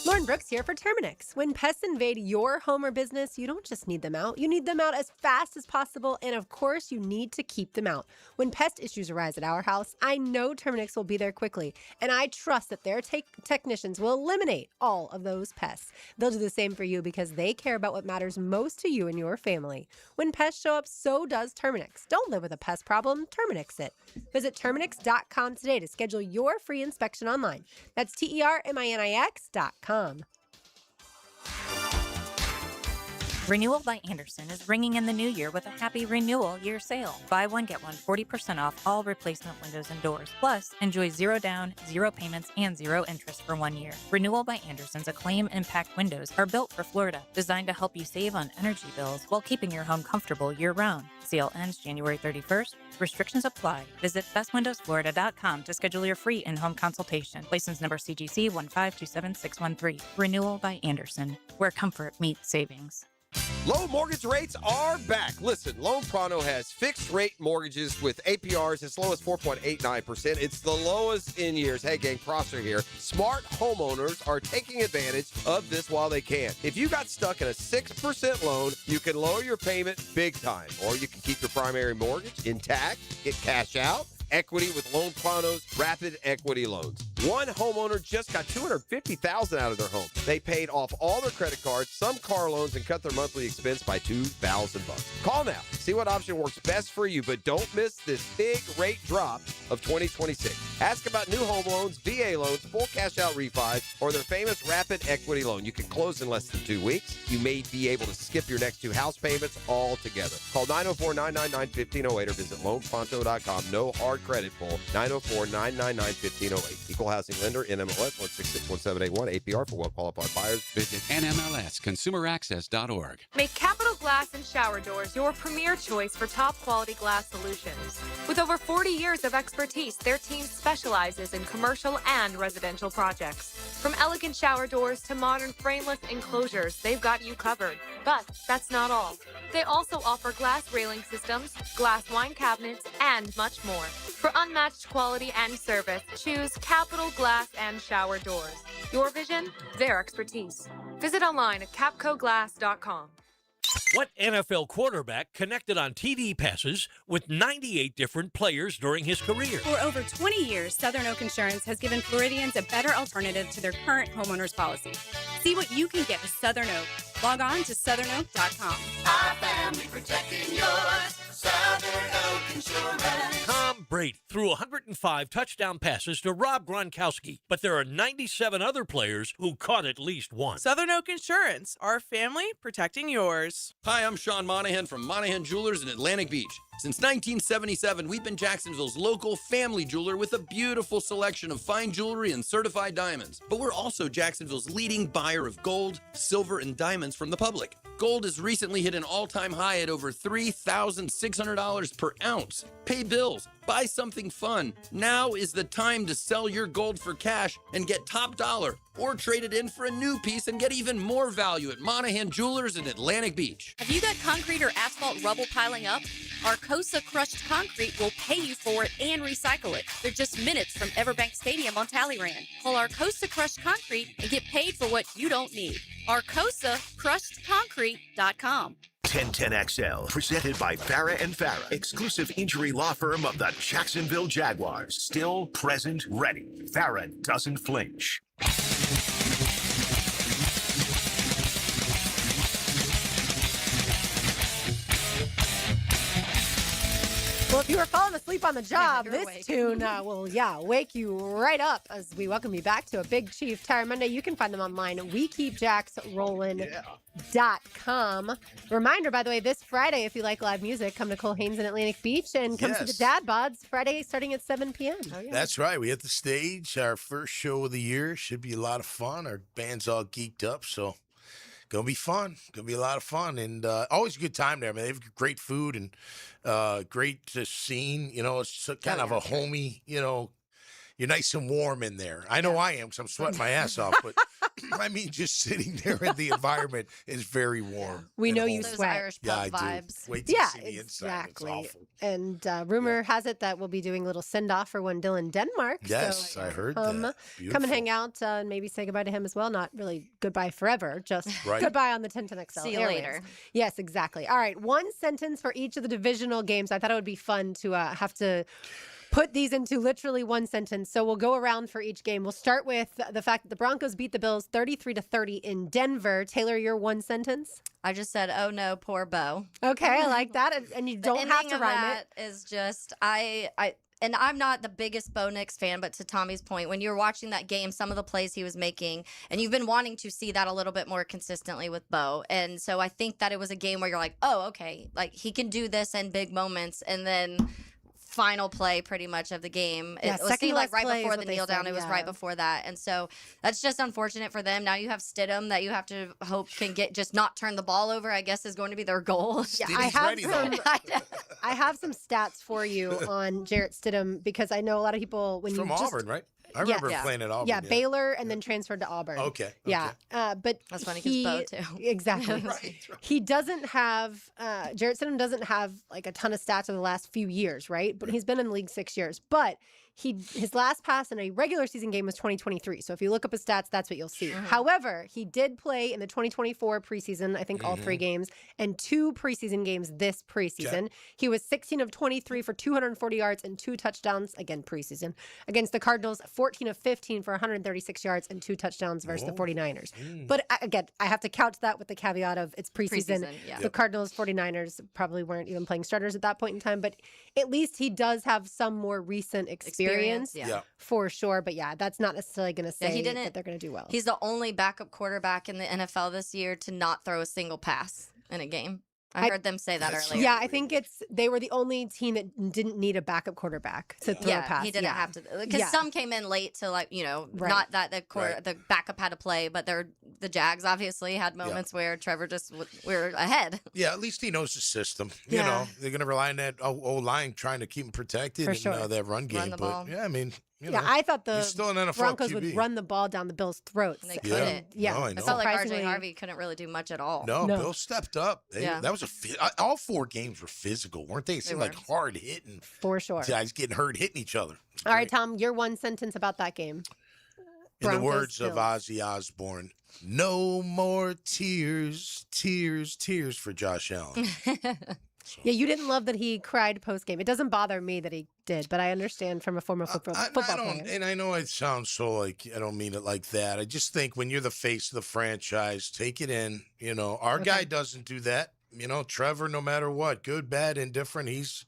Lauren Brooks here for Terminix. When pests invade your home or business, you don't just need them out. You need them out as fast as possible, and of course, you need to keep them out. When pest issues arise at our house, I know Terminix will be there quickly, and I trust that their technicians will eliminate all of those pests. They'll do the same for you because they care about what matters most to you and your family. When pests show up, so does Terminix. Don't live with a pest problem, Terminix it. Visit Terminix.com today to schedule your free inspection online. That's TERMINIX.com. Renewal by Andersen is ringing in the new year with a happy renewal year sale. Buy one, get one 40% off all replacement windows and doors. Plus, enjoy 0 down, 0 payments, and 0 interest for 1 year. Renewal by Andersen's Acclaim Impact windows are built for Florida, designed to help you save on energy bills while keeping your home comfortable year-round. Sale ends January 31st. Restrictions apply. Visit bestwindowsflorida.com to schedule your free in-home consultation. License number CGC 1527613. Renewal by Andersen, where comfort meets savings. Low mortgage rates are back. Listen, Loan Pronto has fixed rate mortgages with APRs as low as 4.89%. It's the lowest in years. Hey, gang, Prosser here. Smart homeowners are taking advantage of this while they can. If you got stuck in a 6% loan, you can lower your payment big time, or you can keep your primary mortgage intact, get cash out. Equity with Loan Pronto's rapid equity loans. One homeowner just got $250,000 out of their home. They paid off all their credit cards, some car loans, and cut their monthly expense by $2,000. Call now. See what option works best for you, but don't miss this big rate drop of 2026. Ask about new home loans, VA loans, full cash out refis, or their famous rapid equity loan. You can close in less than 2 weeks. You may be able to skip your next 2 house payments altogether. Call 904-999-1508 or visit loanpronto.com. No hard credit pull. 904-999-1508. Equal housing lender, NMLS 1661781, APR for well-qualified buyers. Visit NMLSConsumerAccess.org. Make Capital Glass and Shower Doors your premier choice for top-quality glass solutions. With over 40 years of expertise, their team specializes in commercial and residential projects. From elegant shower doors to modern frameless enclosures, they've got you covered. But that's not all. They also offer glass railing systems, glass wine cabinets, and much more. For unmatched quality and service, choose Capital Glass and Shower Doors. Your vision, their expertise. Visit online at capcoglass.com. What NFL quarterback connected on TV passes with 98 different players during his career? For over 20 years, Southern Oak Insurance has given Floridians a better alternative to their current homeowner's policy. See what you can get with Southern Oak. Log on to southernoak.com. Our family protecting yours. Southern Oak Insurance. Tom Brady threw 105 touchdown passes to Rob Gronkowski, but there are 97 other players who caught at least one. Southern Oak Insurance, our family protecting yours. Hi, I'm Sean Monahan from Monahan Jewelers in Atlantic Beach. Since 1977, we've been Jacksonville's local family jeweler with a beautiful selection of fine jewelry and certified diamonds. But we're also Jacksonville's leading buyer of gold, silver, and diamonds from the public. Gold has recently hit an all-time high at over $3,600 per ounce. Pay bills, buy something fun. Now is the time to sell your gold for cash and get top dollar, or trade it in for a new piece and get even more value at Monahan Jewelers in Atlantic Beach. Have you got concrete or asphalt rubble piling up? Arcosa Crushed Concrete will pay you for it and recycle it. They're just minutes from Everbank Stadium on Talleyrand. Call Arcosa Crushed Concrete and get paid for what you don't need. ArcosaCrushedConcrete.com. 1010XL, presented by Farah and Farah, exclusive injury law firm of the Jacksonville Jaguars. Still present, ready. Farah doesn't flinch. Well, if you were falling asleep on the job, you're this awake. tune will, wake you right up as we welcome you back to a Big Chief Tire Monday. You can find them online at WeKeepJacksRollin.com. Reminder, by the way, this Friday, if you like live music, come to Cole Haynes in Atlantic Beach and come to the Dad Bods Friday starting at 7 p.m. Oh, yeah. That's right. We hit the stage. Our first show of the year. Should be a lot of fun. Our band's all geeked up, so gonna be fun. Gonna be a lot of fun, and always a good time there. I mean, they have great food and great scene. You know, it's kind of a homey. You know, you're nice and warm in there. I know I am because I'm sweating my ass off, but I mean, just sitting there in the environment is very warm. We know you Those sweat. Irish pub vibes. Wait till you see the inside. It's awful. And rumor has it that we'll be doing a little send-off for one Dylan Denmark. Yes, so I heard come that. and hang out and maybe say goodbye to him as well. Not really goodbye forever, just Right. goodbye on the 1010XL. See you airwaves. later. Yes, exactly. All right, one sentence for each of the divisional games. I thought it would be fun to have to put these into literally one sentence. So we'll go around for each game. We'll start with the fact that the Broncos beat the Bills 33-30 in Denver. Taylor, your one sentence? I just said, oh no, poor Bo. Okay, I like that. And you don't have to rhyme it. Is just and I'm not the biggest Bo Nix fan, but to Tommy's point, when you were watching that game, some of the plays he was making, and you've been wanting to see that a little bit more consistently with Bo. And so I think that it was a game where you're like, oh, okay, like he can do this in big moments, and then final play pretty much of the game. Yeah, it was second seen to like last right play is before what the they kneel down. said, It was yeah. right before that. And so that's just unfortunate for them. Now you have Stidham that you have to hope can get just not turn the ball over, I guess is going to be their goal. Yeah, I have some stats for you on Jarrett Stidham because I know a lot of people when From you just Auburn, right? I remember him playing at Auburn. Yeah, Baylor and then transferred to Auburn. Okay. Yeah, but that's funny he because Bo too. Exactly. He doesn't have Jarrett Stidham doesn't have like a ton of stats over the last few years, right? But he's been in the league 6 years. But his last pass in a regular season game was 2023. So if you look up his stats, that's what you'll see. However, he did play in the 2024 preseason, I think all 3 games, and 2 preseason games this preseason. He was 16 of 23 for 240 yards and 2 touchdowns, again preseason, against the Cardinals, 14 of 15 for 136 yards and 2 touchdowns versus the 49ers. But again, I have to couch that with the caveat of it's preseason. Yeah. The Cardinals, 49ers probably weren't even playing starters at that point in time, but at least he does have some more recent experience. For sure. But yeah, that's not necessarily going to say that they're going to do well. He's the only backup quarterback in the NFL this year to not throw a single pass in a game. I heard them say that earlier. Yeah, I think they were the only team that didn't need a backup quarterback to throw a pass. He didn't have to, because some came in late to not that the backup had to play, but the Jags obviously had moments where Trevor just we're ahead. Yeah, at least he knows the system. You know, they're going to rely on that O-line trying to keep him protected and that run game. The ball. Yeah, I mean, I thought the still an NFL Broncos QB. would run the ball down the Bills' throats. And they couldn't. No, I It know. felt like R.J. Harvey couldn't really do much at all. No, Bill stepped up. That was all 4 games were physical, weren't they? It seemed like hard hitting. For sure. Guys getting hurt, hitting each other. All right, Tom, your one sentence about that game. In the words of Ozzy Osbourne, no more tears, tears, tears for Josh Allen. Yeah, you didn't love that he cried post-game. It doesn't bother me that he did, but I understand from a former football player. And I know it sounds so like I don't mean it like that. I just think when you're the face of the franchise, take it in. Our guy doesn't do that. Trevor, no matter what, good, bad, indifferent, he's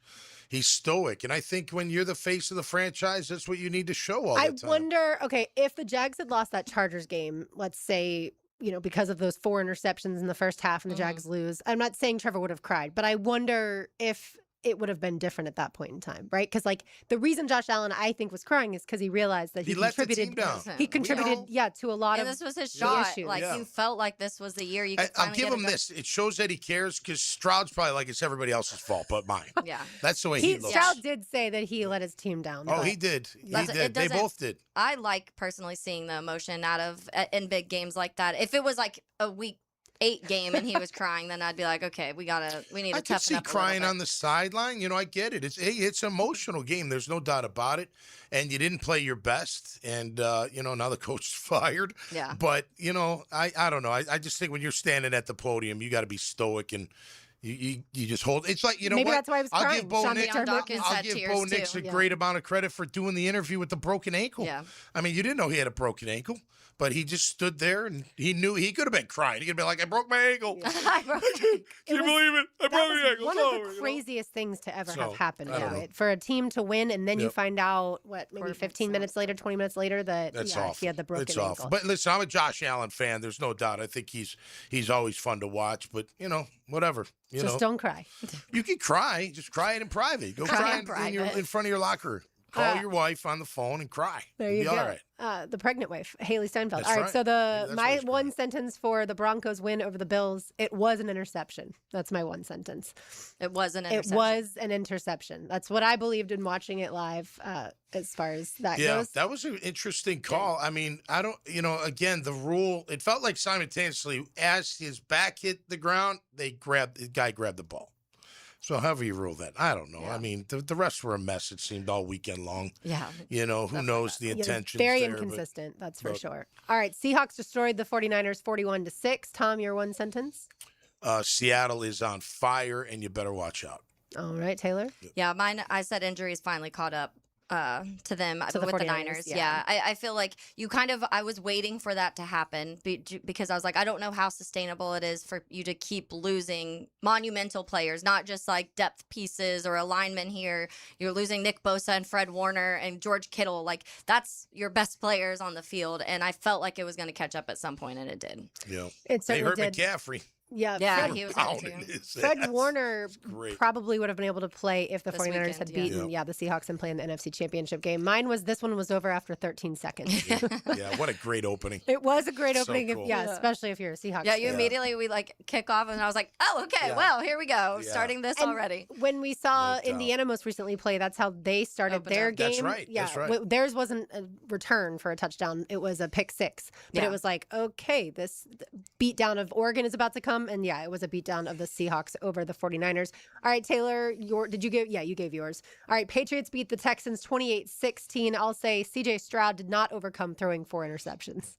stoic. And I think when you're the face of the franchise, that's what you need to show all the time. I wonder, if the Jags had lost that Chargers game, let's say, because of those 4 interceptions in the first half and the Jags lose, I'm not saying Trevor would have cried, but I wonder if it would have been different at that point in time, right? Because the reason Josh Allen, I think, was crying is because he realized that he contributed. Let the team down. He contributed, to a lot of this was his shot. issues. You felt like this was the year you could I'll give him this. It shows that he cares because Stroud's probably like it's everybody else's fault but mine. Yeah. That's the way he looks. Stroud did say that he let his team down. Oh, he did. They both did. I like personally seeing the emotion in big games like that. If it was like a week 8 game and he was crying, then I'd be like, okay, we need to toughen up. I could see crying on the sideline. I get it. It's an emotional game. There's no doubt about it. And you didn't play your best. And now the coach is fired. Yeah. But I don't know. I just think when you're standing at the podium, you got to be stoic and. You just hold. It's like maybe that's why I was crying. I'll give Bo Nix a great amount of credit for doing the interview with the broken ankle. Yeah. I mean, you didn't know he had a broken ankle, but he just stood there and he knew he could have been crying. He could have been like, "I broke my ankle." Can you believe it? I broke my ankle. One of the craziest things to ever have happened. For a team to win, and then you find out maybe 15 minutes later, 20 minutes later that he had the broken ankle. Awful. But listen, I'm a Josh Allen fan. There's no doubt. I think he's always fun to watch. But whatever. Just don't cry. You can cry. Just cry it in private. Go cry in front of your locker. Call your wife on the phone and cry. There you go. All right. The pregnant wife, Haley Steinfeld. That's all right. right. So my one sentence for the Broncos win over the Bills, it was an interception. That's my one sentence. It was an interception. It was an interception. That's what I believed in watching it live. As far as that goes. Yeah, that was an interesting call. I mean, I don't, again, the rule. It felt like simultaneously as his back hit the ground, the guy grabbed the ball. So however you rule that, I don't know. Yeah. I mean, the refs were a mess, it seemed, all weekend long. Yeah. Who knows the intentions very there, inconsistent, that's for sure. All right, Seahawks destroyed the 49ers 41-6. Tom, your one sentence? Seattle is on fire, and you better watch out. All right, Taylor? Yeah, mine, I said injuries finally caught up to them with the Niners. Yeah. I feel like I was waiting for that to happen because I was like, I don't know how sustainable it is for you to keep losing monumental players, not just like depth pieces or a lineman here. You're losing Nick Bosa and Fred Warner and George Kittle. Like, that's your best players on the field. And I felt like it was going to catch up at some point, and it did. Yeah. It certainly hurt did. McCaffrey. Yeah, he was Fred Warner probably would have been able to play if the 49ers had beaten the Seahawks and played in the NFC Championship game. This one was over after 13 seconds. Yeah, what a great opening. It was a great opening, cool. Especially if you're a Seahawks fan. Immediately we kick off and I was like, oh, okay, well, here we go. Yeah. Starting this and already. When we saw Indiana most recently play, that's how they started their game. That's right. Yeah, that's right. Theirs wasn't a return for a touchdown. It was a pick six. But it was like, okay, this beatdown of Oregon is about to come. And it was a beatdown of the Seahawks over the 49ers. All right, Taylor, you gave yours. All right, Patriots beat the Texans 28-16. I'll say CJ Stroud did not overcome throwing 4 interceptions.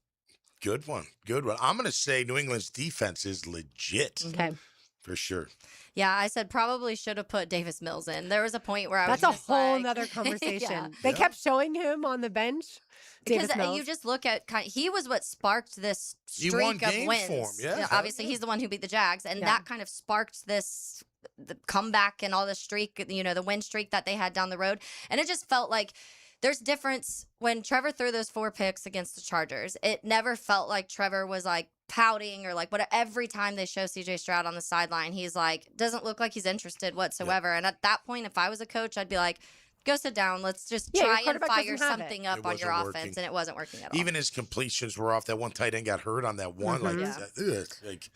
Good one. I'm going to say New England's defense is legit. Okay. For sure. Yeah, I said probably should have put Davis Mills in. There was a point where I was That's just a whole like, nother conversation. They kept showing him on the bench. Because you just look at he was what sparked this streak of wins. For him. Yeah, obviously, he's the one who beat the Jags, and that kind of sparked the comeback and all the streak, the win streak that they had down the road. And it just felt like there's difference when Trevor threw those 4 picks against the Chargers. It never felt like Trevor was like pouting or like whatever. Every time they show CJ Stroud on the sideline, he's like, doesn't look like he's interested whatsoever. And at that point, if I was a coach, I'd be like, go sit down. Let's just try and fire something up on your offense. And it wasn't working at all. Even his completions were off. That one tight end got hurt on that one.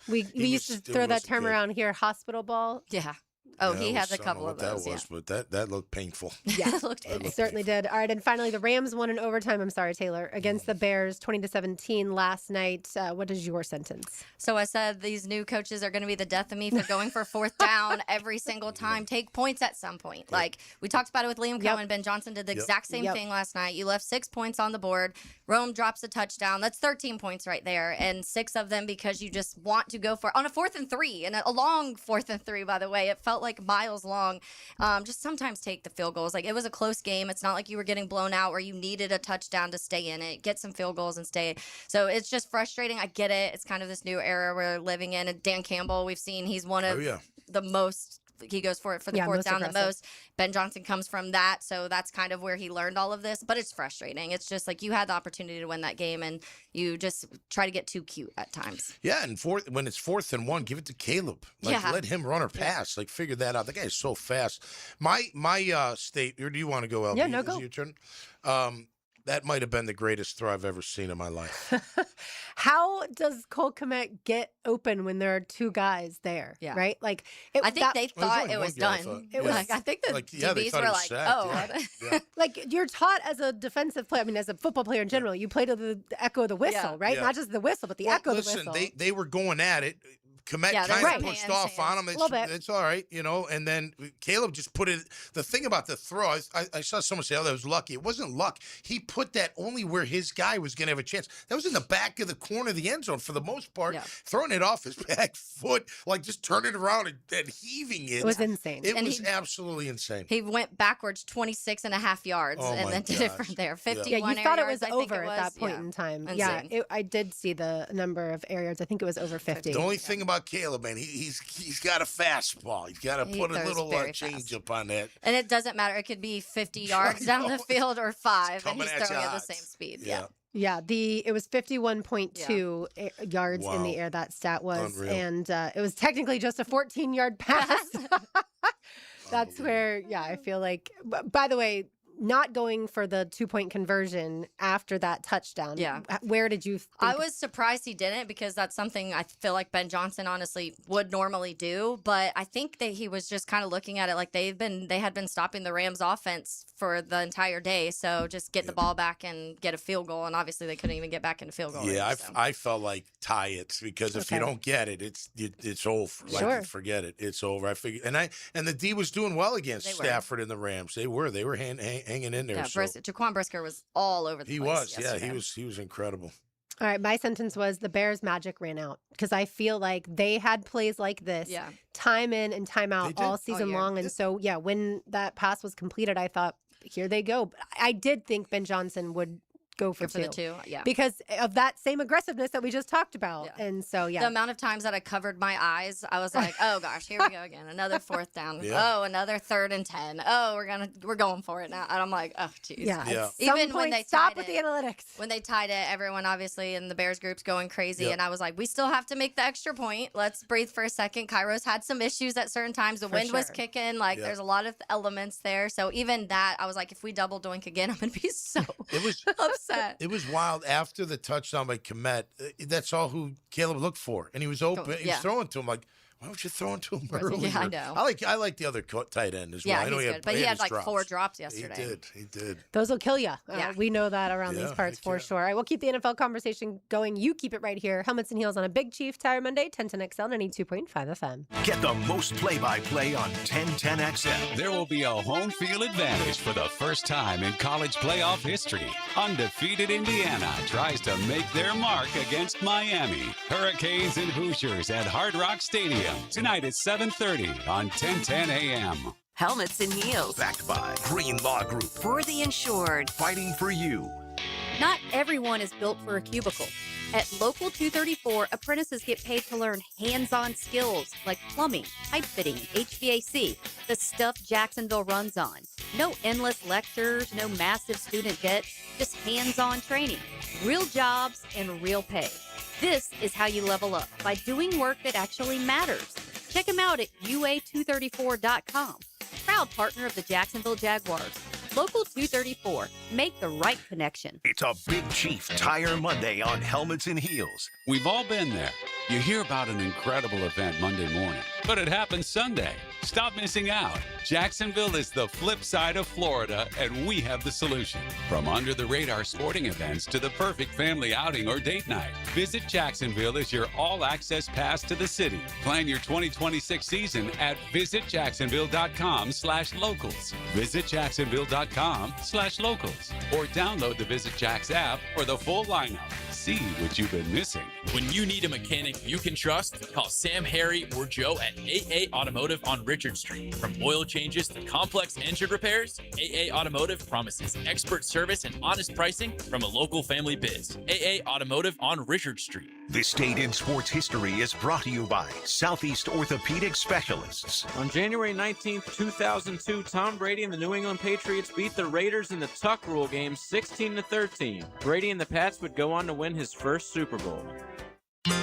We used to throw that term around here, hospital ball. Yeah. Oh, he has a couple of those. But that looked painful. Yeah, it certainly did. All right, and finally, the Rams won in overtime. I'm sorry, Taylor, against the Bears, 20-17 last night. What is your sentence? So I said these new coaches are going to be the death of me for going for 4th down every single time. Take points at some point. Like we talked about it with Liam Cohen. Ben Johnson did the exact same thing last night. You left 6 points on the board. Rome drops a touchdown. That's 13 points right there, and 6 of them because you just want to go for it on a 4th and 3, and a long 4th and 3. By the way, it felt like miles long. Just sometimes take the field goals. Like it was a close game. It's not like you were getting blown out where you needed a touchdown to stay in it. Get some field goals and stay. So it's just frustrating. I get it. It's kind of this new era we're living in. And Dan Campbell, we've seen he's one of the most. He goes for it for the 4th down the most. Ben Johnson comes from that, so that's kind of where he learned all of this. But it's frustrating. It's just like you had the opportunity to win that game, and you just try to get too cute at times. Yeah, and when it's 4th and 1, give it to Caleb. Like let him run or pass. Like figure that out. The guy is so fast. My state. Or do you want to go, LB? Yeah, no, go. Your turn. That might have been the greatest throw I've ever seen in my life. How does Cole Kmet get open when there are 2 guys there? Yeah. Right? Like I think they thought it was done. It was. I think the DBs were like, "Oh." Like you're taught as a defensive player. I mean, as a football player in general, you play to the echo of the whistle, right? Not just the whistle, but the echo of the whistle. Listen, they were going at it. Komet kind of pushed off on him. It's all right, you know. And then Caleb just put it. The thing about the throw, I saw someone say, "Oh, that was lucky." It wasn't luck. He put that only where his guy was going to have a chance. That was in the back of the corner of the end zone for the most part. Throwing it off his back foot, like just turning around and heaving it. It was insane. It was absolutely insane. He went backwards 26.5 yards and then did it from there. 51 Yeah, you thought it was yards, over at that point in time. Insane. Yeah, I did see the number of air yards. I think it was over 50. The only thing about Caleb, man, he's got a fastball. He's got to put a little change up on that. And it doesn't matter. It could be 50 yards down the field or 5, and he's throwing at the same speed. Yeah, it was 51.2 yards in the air, that stat was. Unreal. And it was technically just a 14-yard pass. That's where, I feel like, by the way, not going for the 2-point conversion after that touchdown. Yeah. Where did you think? I was surprised he didn't because that's something I feel like Ben Johnson honestly would normally do. But I think that he was just kind of looking at it like they had been stopping the Rams offense for the entire day. So just get the ball back and get a field goal. And obviously they couldn't even get back into field goal. Yeah, range, I felt like tie it because if you don't get it, it's over. Like forget it. It's over. I figured, and the D was doing well against Stafford and the Rams. They were hanging in there. Yeah, Jaquan Brisker was all over the place. Yesterday. He was incredible. All right, my sentence was the Bears' magic ran out because I feel like they had plays like this time in and time out all season long. And so, when that pass was completed, I thought, here they go. But I did think Ben Johnson would go for the 2, because of that same aggressiveness that we just talked about. And so, the amount of times that I covered my eyes, I was like, oh gosh, here we go again, another 4th down. Oh, another 3rd and 10. Oh, we're going for it now. And I'm like, oh geez. Even when they stop with the analytics, when they tied it, everyone obviously in the Bears group's going crazy, and I was like, we still have to make the extra point. Let's breathe for a second. Kairos had some issues at certain times. The wind was kicking. Like there's a lot of elements there. So even that, I was like, if we double doink again, I'm gonna be so upset. It was wild after the touchdown by Komet. That's all who Caleb looked for, and he was open. He was throwing to him like, why don't you throw it to him earlier? Yeah, I know. I like the other tight end as well. Yeah, I know he's good, but he had like drops. 4 drops yesterday. He did. Those will kill you. We know that around these parts for sure. All right, we'll keep the NFL conversation going. You keep it right here. Helmets and Heels on a Big Chief Tire Monday, 1010XL 92.5 FM. Get the most play-by-play on 1010XL. There will be a home field advantage for the first time in college playoff history. Undefeated Indiana tries to make their mark against Miami. Hurricanes and Hoosiers at Hard Rock Stadium tonight at 7:30 on 1010 AM. Helmets and Heels. Backed by Green Law Group. For the insured. Fighting for you. Not everyone is built for a cubicle. At Local 234, apprentices get paid to learn hands-on skills like plumbing, pipe fitting, HVAC, the stuff Jacksonville runs on. No endless lectures, no massive student debt, just hands-on training, real jobs, and real pay. This is how you level up, by doing work that actually matters. Check them out at UA234.com. Proud partner of the Jacksonville Jaguars. Local 234. Make the right connection. It's a Big Chief Tire Monday on Helmets and Heels. We've all been there. You hear about an incredible event Monday morning, but it happens Sunday. Stop missing out. Jacksonville is the flip side of Florida, and we have the solution. From under-the-radar sporting events to the perfect family outing or date night, Visit Jacksonville is your all-access pass to the city. Plan your 2026 season at visitjacksonville.com/locals. visitjacksonville.com/locals. Or download the Visit Jax app for the full lineup. See what you've been missing. When you need a mechanic you can trust, call Sam, Harry, or Joe at AA Automotive on Richard Street. From oil changes to complex engine repairs, AA Automotive promises expert service and honest pricing from a local family biz. AA Automotive on Richard Street. This date in sports history is brought to you by Southeast Orthopedic Specialists. On January 19th, 2002, Tom Brady and the New England Patriots beat the Raiders in the Tuck Rule game 16-13. Brady and the Pats would go on to win his first Super Bowl.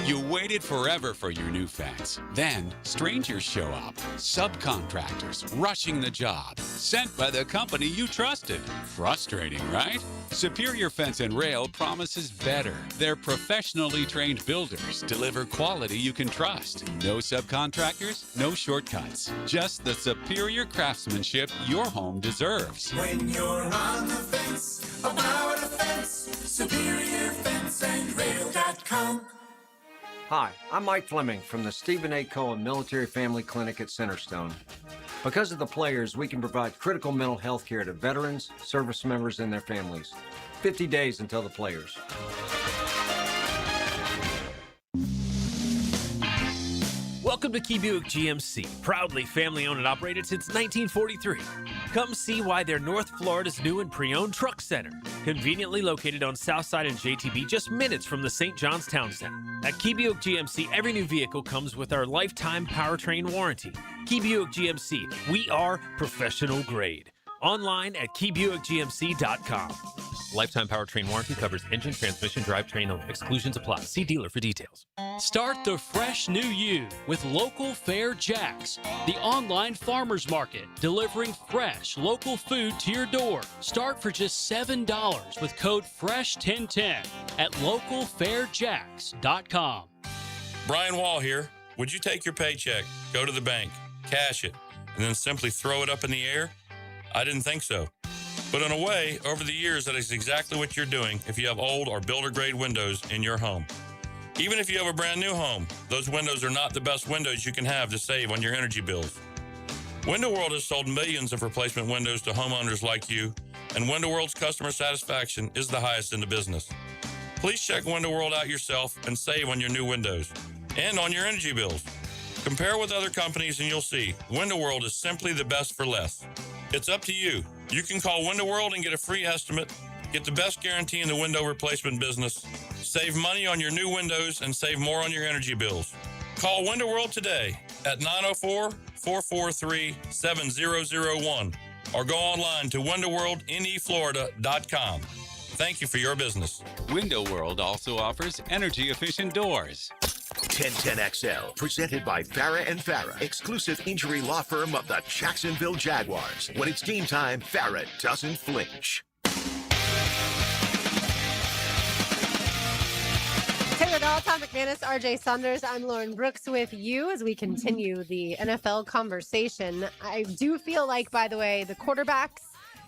You waited forever for your new fence. Then, strangers show up. Subcontractors rushing the job. Sent by the company you trusted. Frustrating, right? Superior Fence and Rail promises better. Their professionally trained builders deliver quality you can trust. No subcontractors, no shortcuts. Just the superior craftsmanship your home deserves. When you're on the fence, about a fence, superiorfenceandrail.com. Hi, I'm Mike Fleming from the Stephen A. Cohen Military Family Clinic at Centerstone. Because of the players, we can provide critical mental health care to veterans, service members, and their families. 50 days until the players. Welcome to Key Buick GMC, proudly family-owned and operated since 1943. Come see why they're North Florida's new and pre-owned truck center, conveniently located on Southside and JTB, just minutes from the St. John's Town Center. At Key Buick GMC, every new vehicle comes with our lifetime powertrain warranty. Key Buick GMC, we are professional grade. Online at keybuickgmc.com. Lifetime powertrain warranty covers engine, transmission, drivetrain only. Exclusions apply. See dealer for details. Start the fresh new you with Local Fair Jacks, the online farmers market, delivering fresh local food to your door. Start for just $7 with code FRESH1010 at localfairjacks.com. Brian Wall here. Would you take your paycheck, go to the bank, cash it, and then simply throw it up in the air? I didn't think so. But in a way, over the years, that is exactly what you're doing if you have old or builder-grade windows in your home. Even if you have a brand new home, those windows are not the best windows you can have to save on your energy bills. Window World has sold millions of replacement windows to homeowners like you, and Window World's customer satisfaction is the highest in the business. Please check Window World out yourself and save on your new windows and on your energy bills. Compare with other companies and you'll see Window World is simply the best for less. It's up to you. You can call Window World and get a free estimate, get the best guarantee in the window replacement business, save money on your new windows, and save more on your energy bills. Call Window World today at 904-443-7001 or go online to windowworldneflorida.com. Thank you for your business. Window World also offers energy-efficient doors. 1010XL, presented by Farah and Farah, exclusive injury law firm of the Jacksonville Jaguars. When it's game time, Farah doesn't flinch. Taylor Dahl, Tom McManus, RJ Saunders. I'm Lauren Brooks with you as we continue the NFL conversation. I do feel like, by the way, the quarterbacks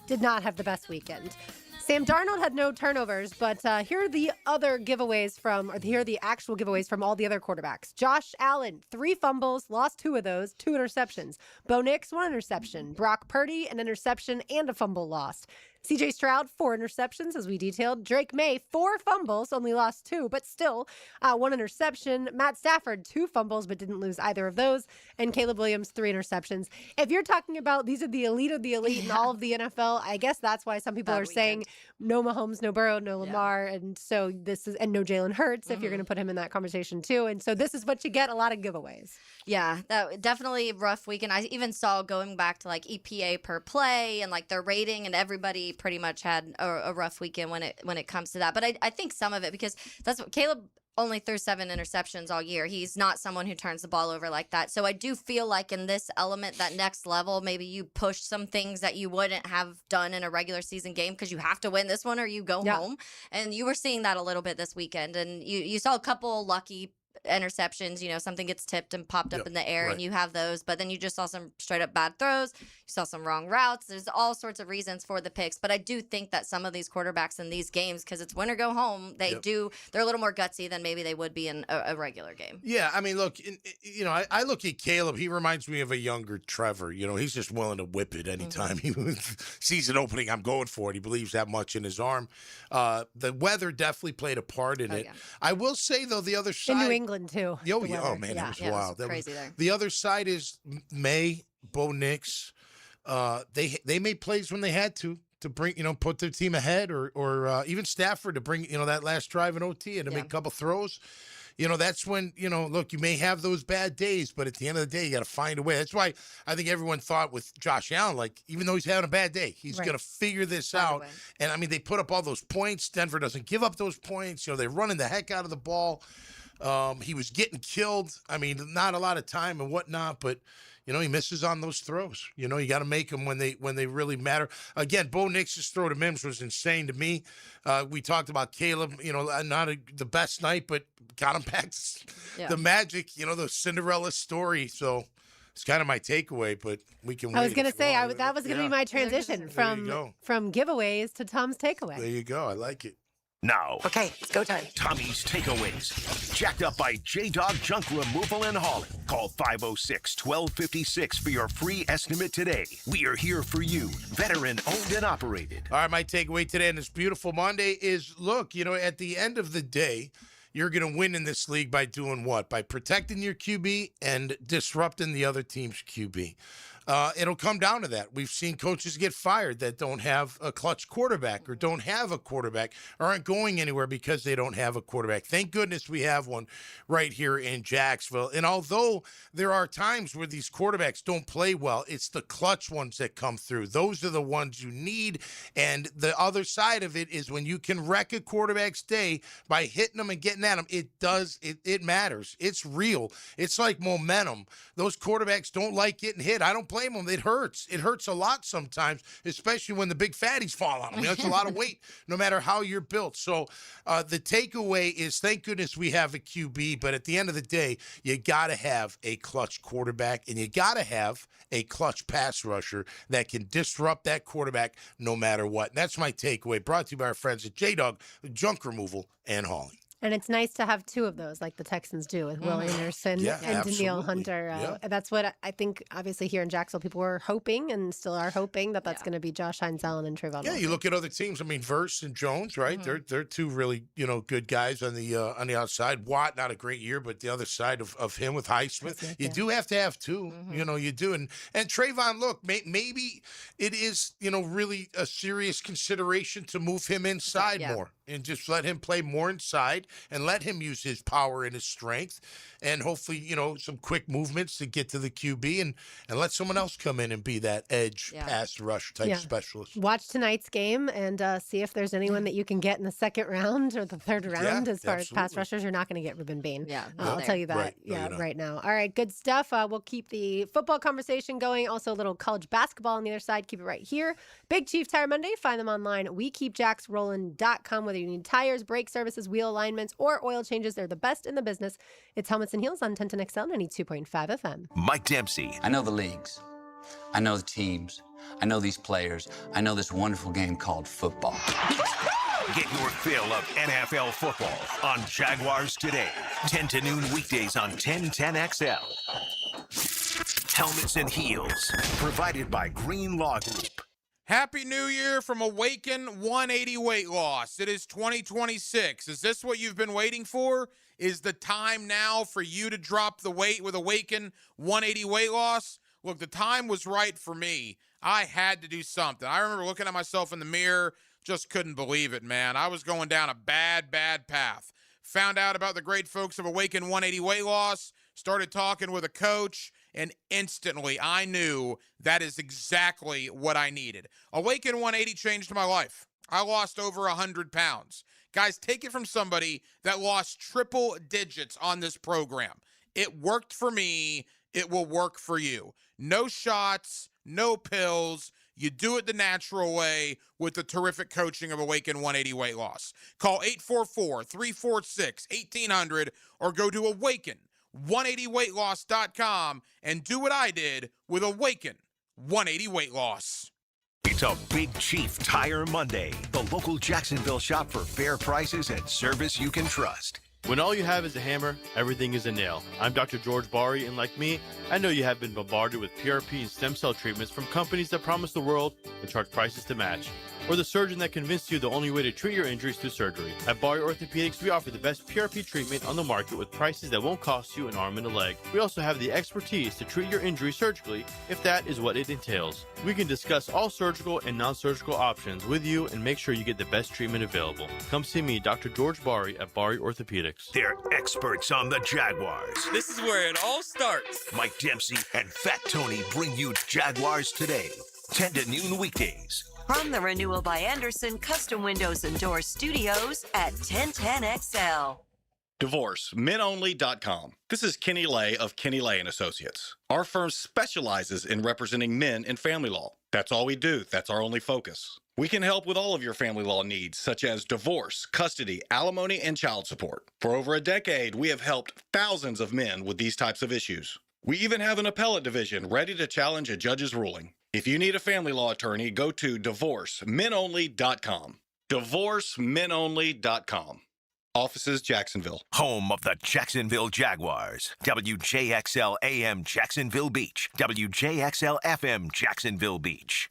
did not have the best weekend. Sam Darnold had no turnovers, but here are the other giveaways here are the actual giveaways from all the other quarterbacks. Josh Allen, 3 fumbles, lost 2 of those, 2 interceptions. Bo Nix, 1 interception. Brock Purdy, an interception and a fumble lost. CJ Stroud, 4 interceptions, as we detailed. Drake May, 4 fumbles, only lost 2, but still 1 interception. Matt Stafford, 2 fumbles, but didn't lose either of those. And Caleb Williams, 3 interceptions. If you're talking about these are the elite of the elite in all of the NFL, I guess that's why some people are saying no Mahomes, no Burrow, no Lamar, and so this is, and no Jalen Hurts, if you're going to put him in that conversation too. And so this is what you get, a lot of giveaways. Yeah, that definitely a rough weekend. I even saw going back to like EPA per play and like their rating, and everybody pretty much had a rough weekend when it comes to that. But I think some of it, because that's what Caleb only threw 7 interceptions all year. He's not someone who turns the ball over like that. So I do feel like in this element, that next level, maybe you push some things that you wouldn't have done in a regular season game because you have to win this one or you go home. And you were seeing that a little bit this weekend. And you saw a couple lucky interceptions, something gets tipped and popped up in the air, and you have those, but then you just saw some straight up bad throws, you saw some wrong routes. There's all sorts of reasons for the picks, but I do think that some of these quarterbacks in these games, because it's win or go home, they're a little more gutsy than maybe they would be in a regular game. Yeah, I mean, look, I look at Caleb. He reminds me of a younger Trevor. He's just willing to whip it anytime he sees an opening. I'm going for it. He believes that much in his arm. The weather definitely played a part in it. Yeah. I will say, though, the other side. In New England, too. Oh, man, that was wild. That was crazy there. The other side is May, Bo Nix. They made plays when they had to bring, put their team ahead, or even Stafford to bring, that last drive in OT and to make a couple throws. That's when, look, you may have those bad days, but at the end of the day, you got to find a way. That's why I think everyone thought with Josh Allen, like, even though he's having a bad day, he's going to figure this out. And, I mean, they put up all those points. Denver doesn't give up those points. They're running the heck out of the ball. He was getting killed. I mean, not a lot of time and whatnot, but he misses on those throws. You got to make them when they really matter. Again, Bo Nix's throw to Mims was insane to me. We talked about Caleb, not the best night, but got him back to the magic, the Cinderella story. So it's kind of my takeaway, but we can. I was going to say that was going to be my transition from giveaways to Tom's takeaway. There you go. I like it. Now, okay, it's go time. Tommy's Takeaways. Jacked up by J-Dog Junk Removal and Hauling. Call 506-1256 for your free estimate today. We are here for you. Veteran owned and operated. All right, my takeaway today on this beautiful Monday is, look, at the end of the day, you're going to win in this league by doing what? By protecting your QB and disrupting the other team's QB. It'll come down to that. We've seen coaches get fired that don't have a clutch quarterback or don't have a quarterback or aren't going anywhere because they don't have a quarterback. Thank goodness we have one right here in Jacksonville. And although there are times where these quarterbacks don't play well, it's the clutch ones that come through. Those are the ones you need. And the other side of it is when you can wreck a quarterback's day by hitting them and getting at them, it matters. It's real. It's like momentum. Those quarterbacks don't like getting hit. I don't blame them. It hurts. It hurts a lot sometimes, especially when the big fatties fall on them. That's a lot of weight, no matter how you're built. So the takeaway is, thank goodness we have a QB, but at the end of the day, you got to have a clutch quarterback, and you got to have a clutch pass rusher that can disrupt that quarterback no matter what. And that's my takeaway, brought to you by our friends at J-Dog Junk Removal and Hauling. And it's nice to have 2 of those, like the Texans do with Will Anderson and Danielle Hunter. That's what I think, obviously, here in Jacksonville, people were hoping and still are hoping that's going to be Josh Hines-Allen and Trayvon. Yeah, you look at other teams. I mean, Verse and Jones, right? They're 2 really, good guys on the outside. Watt, not a great year, but the other side of him with Highsmith. You do have to have 2. You do. And Trayvon, look, maybe it is, really a serious consideration to move him inside more. And just let him play more inside and let him use his power and his strength and hopefully, some quick movements to get to the QB and let someone else come in and be that edge pass rush type specialist. Watch tonight's game and see if there's anyone that you can get in the second round or the third round as far as pass rushers. You're not going to get Ruben Bain. I'll tell you that right now. All right, good stuff. We'll keep the football conversation going. Also a little college basketball on the other side. Keep it right here. Big Chief Tire Monday. Find them online at WeKeepJacksRollin.com. Whether you need tires, brake services, wheel alignments, or oil changes, they're the best in the business. It's Helmets and Heels on 1010XL 92.5 FM. Mike Dempsey. I know the leagues. I know the teams. I know these players. I know this wonderful game called football. Get your fill of NFL football on Jaguars Today. 10 to noon weekdays on 1010XL. Helmets and Heels. Provided by Green Law Group. Happy New Year from Awaken 180 Weight Loss. It is 2026. Is this what you've been waiting for? Is the time now for you to drop the weight with Awaken 180 Weight Loss? Look, the time was right for me. I had to do something. I remember looking at myself in the mirror, just couldn't believe it, man. I was going down a bad path. Found out about the great folks of Awaken 180 Weight Loss, started talking with a coach, and instantly I knew that is exactly what I needed. Awaken 180 changed my life. I lost over 100 pounds. Guys, take it from somebody that lost triple digits on this program. It worked for me. It will work for you. No shots, no pills. You do it the natural way with the terrific coaching of Awaken 180 Weight Loss. Call 844-346-1800 or go to Awaken180weightloss.com and do what I did with Awaken 180 Weight Loss. It's a Big Chief Tire Monday. The local Jacksonville shop for fair prices and service you can trust. When all you have is a hammer, everything is a nail. I'm Dr. George Bari, and like me, I know you have been bombarded with PRP and stem cell treatments from companies that promise the world and charge prices to match. Or the surgeon that convinced you the only way to treat your injuries through surgery. At Bari Orthopedics, we offer the best PRP treatment on the market with prices that won't cost you an arm and a leg. We also have the expertise to treat your injury surgically, if that is what it entails. We can discuss all surgical and non-surgical options with you and make sure you get the best treatment available. Come see me, Dr. George Bari at Bari Orthopedics. They're experts on the Jaguars. This is where it all starts. Mike Dempsey and Fat Tony bring you Jaguars Today, 10 to noon weekdays. From the Renewal by Anderson Custom Windows and Doors Studios at 1010XL. DivorceMenOnly.com. This is Kenny Lay of Kenny Lay & Associates. Our firm specializes in representing men in family law. That's all we do. That's our only focus. We can help with all of your family law needs, such as divorce, custody, alimony, and child support. For over a decade, we have helped thousands of men with these types of issues. We even have an appellate division ready to challenge a judge's ruling. If you need a family law attorney, go to DivorceMenOnly.com. DivorceMenOnly.com. Offices, Jacksonville. Home of the Jacksonville Jaguars. WJXL AM Jacksonville Beach. WJXL FM Jacksonville Beach.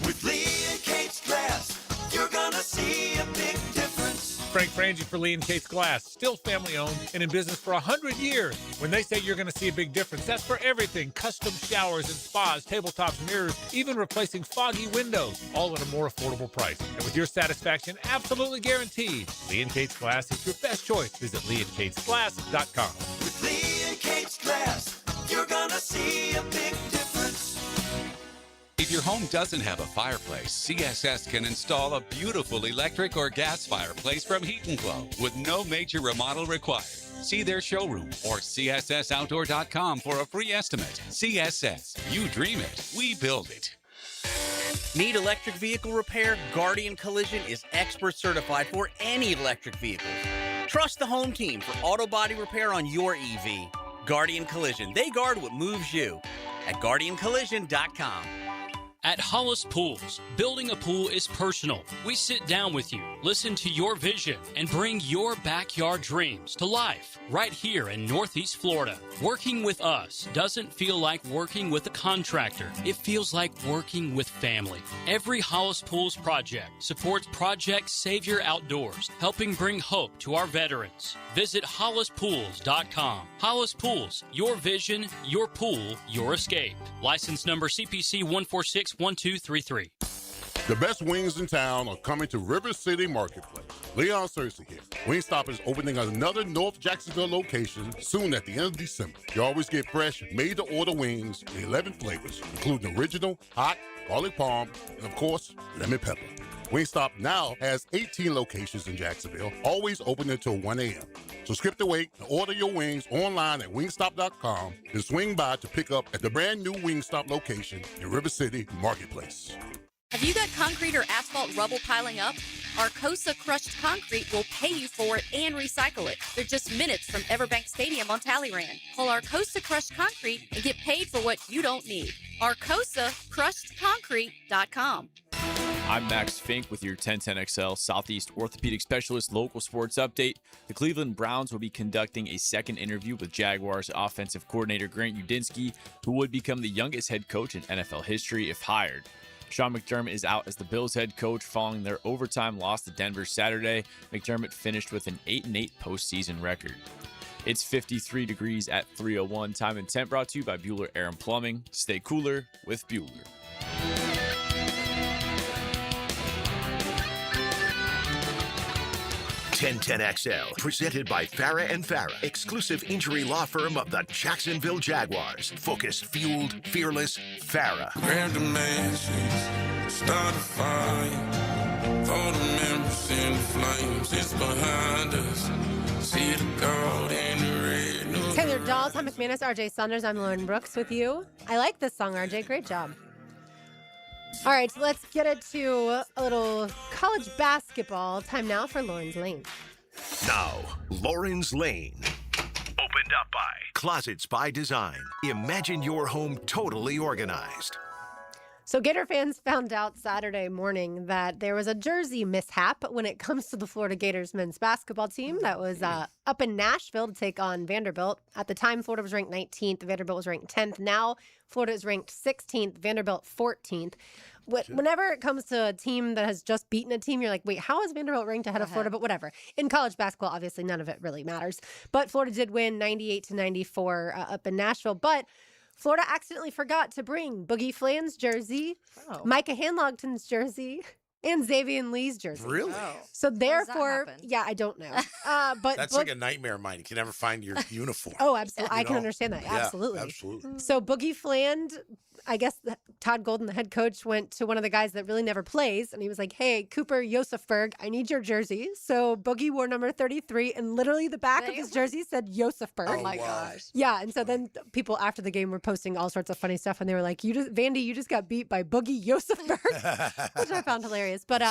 With Lee and Kate's Glass, you're gonna see a big difference. Frank Frangie for Lee and Kate's Glass, still family owned and in business for 100 years. When they say you're going to see a big difference, that's for everything. Custom showers and spas, tabletops, mirrors, even replacing foggy windows, all at a more affordable price. And with your satisfaction absolutely guaranteed, Lee and Kate's Glass is your best choice. Visit leeandkatesglass.com. With Lee and Kate's Glass, you're gonna see a big difference. If your home doesn't have a fireplace, CSS can install a beautiful electric or gas fireplace from Heat & Glow with no major remodel required. See their showroom or CSSOutdoor.com for a free estimate. CSS, you dream it, we build it. Need electric vehicle repair? Guardian Collision is expert certified for any electric vehicle. Trust the home team for auto body repair on your EV. Guardian Collision, they guard what moves you. At GuardianCollision.com. At Hollis Pools, building a pool is personal. We sit down with you, listen to your vision, and bring your backyard dreams to life right here in Northeast Florida. Working with us doesn't feel like working with a contractor. It feels like working with family. Every Hollis Pools project supports Project Savior Outdoors, helping bring hope to our veterans. Visit HollisPools.com. Hollis Pools, your vision, your pool, your escape. License number CPC 1461233. The best wings in town are coming to River City Marketplace. Leon Searcy here. Wingstop is opening another North Jacksonville location soon at the end of December. You always get fresh, made-to-order wings in 11 flavors, including original, hot, garlic parm, and of course, lemon pepper. Wingstop now has 18 locations in Jacksonville, always open until 1 a.m. So skip the wait and order your wings online at wingstop.com and swing by to pick up at the brand new Wingstop location in River City Marketplace. Have you got concrete or asphalt rubble piling up? Arcosa Crushed Concrete will pay you for it and recycle it. They're just minutes from Everbank Stadium on Talleyrand. Call Arcosa Crushed Concrete and get paid for what you don't need. ArcosaCrushedConcrete.com. I'm Max Fink with your 1010XL Southeast Orthopedic Specialist local sports update. The Cleveland Browns will be conducting a second interview with Jaguars offensive coordinator Grant Udinski, who would become the youngest head coach in NFL history if hired. Sean McDermott is out as the Bills head coach following their overtime loss to Denver Saturday. McDermott finished with an 8-8 postseason record. It's 53 degrees at 3:01. Time and temp brought to you by Bueller Air and Plumbing. Stay cooler with Bueller. XL, presented by Farah and Farah, exclusive injury law firm of the Jacksonville Jaguars. Focused, fueled, fearless, Farah. Grab the matches, start a fire. For the members in the flames, it's behind us. See the gold in the red. Taylor Dahl, Tom McManus, RJ Saunders. I'm Lauren Brooks with you. I like this song, RJ. Great job. All right, so let's get into a little college basketball. Time now for Lauren's Lane. Now, Lauren's Lane. Opened up by Closets by Design. Imagine your home totally organized. So Gator fans found out Saturday morning that there was a jersey mishap when it comes to the Florida Gators men's basketball team that was up in Nashville to take on Vanderbilt. At the time, Florida was ranked 19th. Vanderbilt was ranked 10th. Now, Florida is ranked 16th. Vanderbilt 14th. Whenever it comes to a team that has just beaten a team, you're like, wait, how is Vanderbilt ranked ahead of Florida? But whatever. In college basketball, obviously, none of it really matters. But Florida did win 98-94 up in Nashville. But Florida accidentally forgot to bring Boogie Fland's jersey, Micah Hanlogton's jersey, and Xavier Lee's jersey. Really? So therefore, yeah, I don't know. But That's like a nightmare of mine. You can never find your uniform. Oh, absolutely. I can know? understand that. Yeah, Absolutely. absolutely. So Boogie Fland, I guess Todd Golden, the head coach, went to one of the guys that really never plays, and he was like, hey, Cooper Josefberg, I need your jersey. So Boogie wore number 33, and literally the back of his jersey said Josefberg. Oh, my gosh. Yeah, and so then people after the game were posting all sorts of funny stuff, and they were like, Vandy, you just got beat by Boogie Josefberg, which I found hilarious. But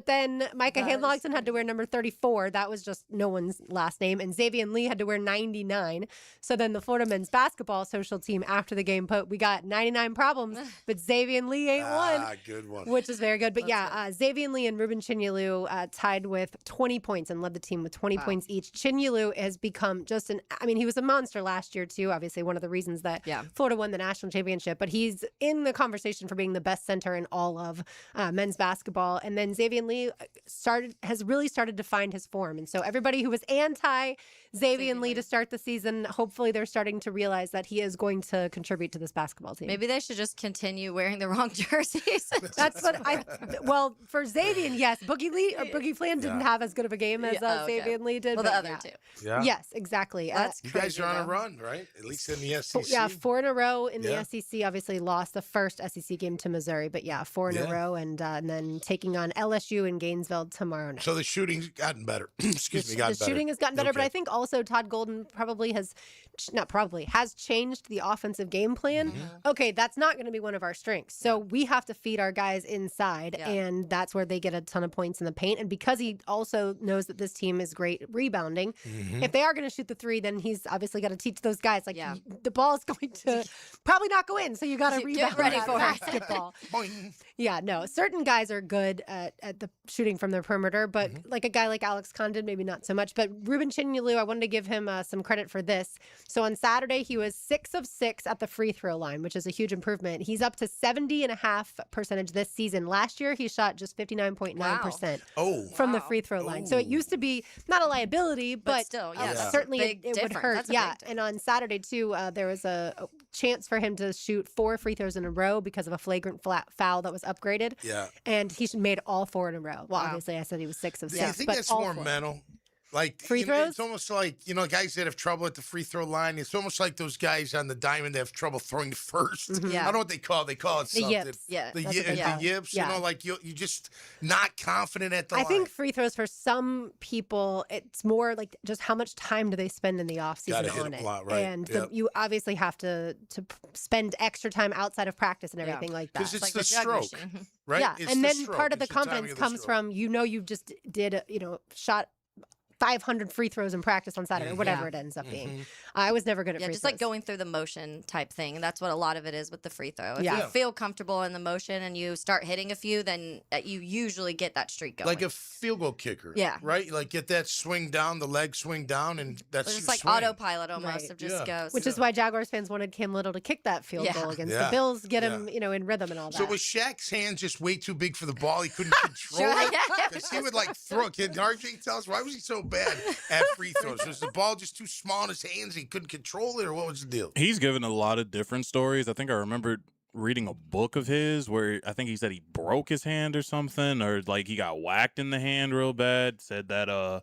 then Micah Hanlogton had to wear number 34. That was just no one's last name. And Xavier Lee had to wear 99. So then the Florida men's basketball social team after the game put, we got 99 problems, but Xavier Lee ain't one. Good one. Which is very good. But Xavier Lee and Ruben Chinyelu tied with 20 points and led the team with 20 points each. Chinyelu has become just he was a monster last year too. Obviously one of the reasons that Florida won the national championship, but he's in the conversation for being the best center in all of men's basketball. And then Xavier Lee has really started to find his form. And so everybody who was anti Xavier Lee to start the season, hopefully they're starting to realize that he is going to contribute to this basketball team. Maybe they should just continue wearing the wrong jerseys. That's what for Xavier, yes, Boogie Fland didn't have as good of a game as Xavier Lee did. Well, the other two. Yeah. Yes, exactly. That's you guys are on a run, right? At least in the SEC. Yeah, 4 in a row in the SEC. Obviously lost the first SEC game to Missouri, but 4 in a row, and then taking on LSU in Gainesville tomorrow night. So the shooting's gotten better. Excuse me, The shooting has gotten better, but I think also Todd Golden has changed the offensive game plan. Okay, that's not going to be one of our strengths. So we have to feed our guys inside, and that's where they get a ton of points in the paint. And because he also knows that this team is great rebounding, if they are going to shoot the three, then he's obviously got to teach those guys, like, the ball is going to probably not go in, so you got to rebound ready that for it. basketball. Yeah, no, certain guys are good at the shooting from the perimeter, but like a guy like Alex Condon, maybe not so much. But Ruben Chinyelu, I wanted to give him some credit for this. So on Saturday, he was 6 of 6 at the free throw line, which is a huge improvement. He's up to 70.5% this season. Last year, he shot just 59.9% from the free throw line. So it used to be not a liability, but still, certainly it would hurt. And on Saturday, too, there was a chance for him to shoot 4 free throws in a row because of a flagrant foul that was upgraded. Yeah. And he made all 4 in a row. Well, obviously, I said he was 6 of 6. Yeah, I think that's more mental. Like free throws? It's almost like, guys that have trouble at the free throw line. It's almost like those guys on the diamond that have trouble throwing the first. I don't know what they call it. They call it something. Yips. The yips. Like you're just not confident at the line. I think free throws for some people, it's more like just how much time do they spend in the offseason on it. And you obviously have to spend extra time outside of practice and everything like that. Because it's the stroke, right? Yeah, It's and the then stroke. part of the It's the timing confidence of the comes stroke. from, you just did, shot 500 free throws in practice on Saturday, or whatever it ends up being. I was never good at free just throws. like going through the motion type thing. That's what a lot of it is with the free throw. If Yeah. you feel comfortable in the motion and you start hitting a few, then you usually get that streak going. Like a field goal kicker. Yeah. Right? Like get that swing down, the leg swing down, and that's it's your like swing. autopilot almost Right. of just goes. Which is why Jaguars fans wanted Cam Little to kick that field goal against the Bills, get him, in rhythm and all that. So was Shaq's hand just way too big for the ball? He couldn't control Sure. it? Because he would like throw. Can RJ tell us why was he so bad at free throws? Was the ball just too small in his hands? He couldn't control it, or what was the deal? He's given a lot of different stories. I think I remembered reading a book of his where I think he said he broke his hand or something, or like he got whacked in the hand real bad. Said that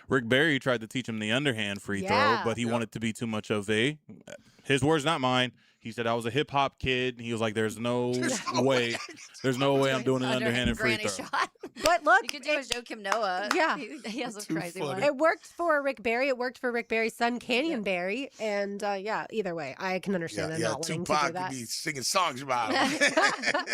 Rick Barry tried to teach him the underhand free throw, but he wanted to be too much of his words, not mine. He said, I was a hip hop kid. He was like, there's no way I'm doing an underhanded free granny throw. shot. But look, you could do a Joakim Noah. Yeah. He has a crazy one. It worked for Rick Barry. It worked for Rick Barry's son, Canyon Barry. And either way, I can understand them not wanting to do Tupac that. could be singing songs about him.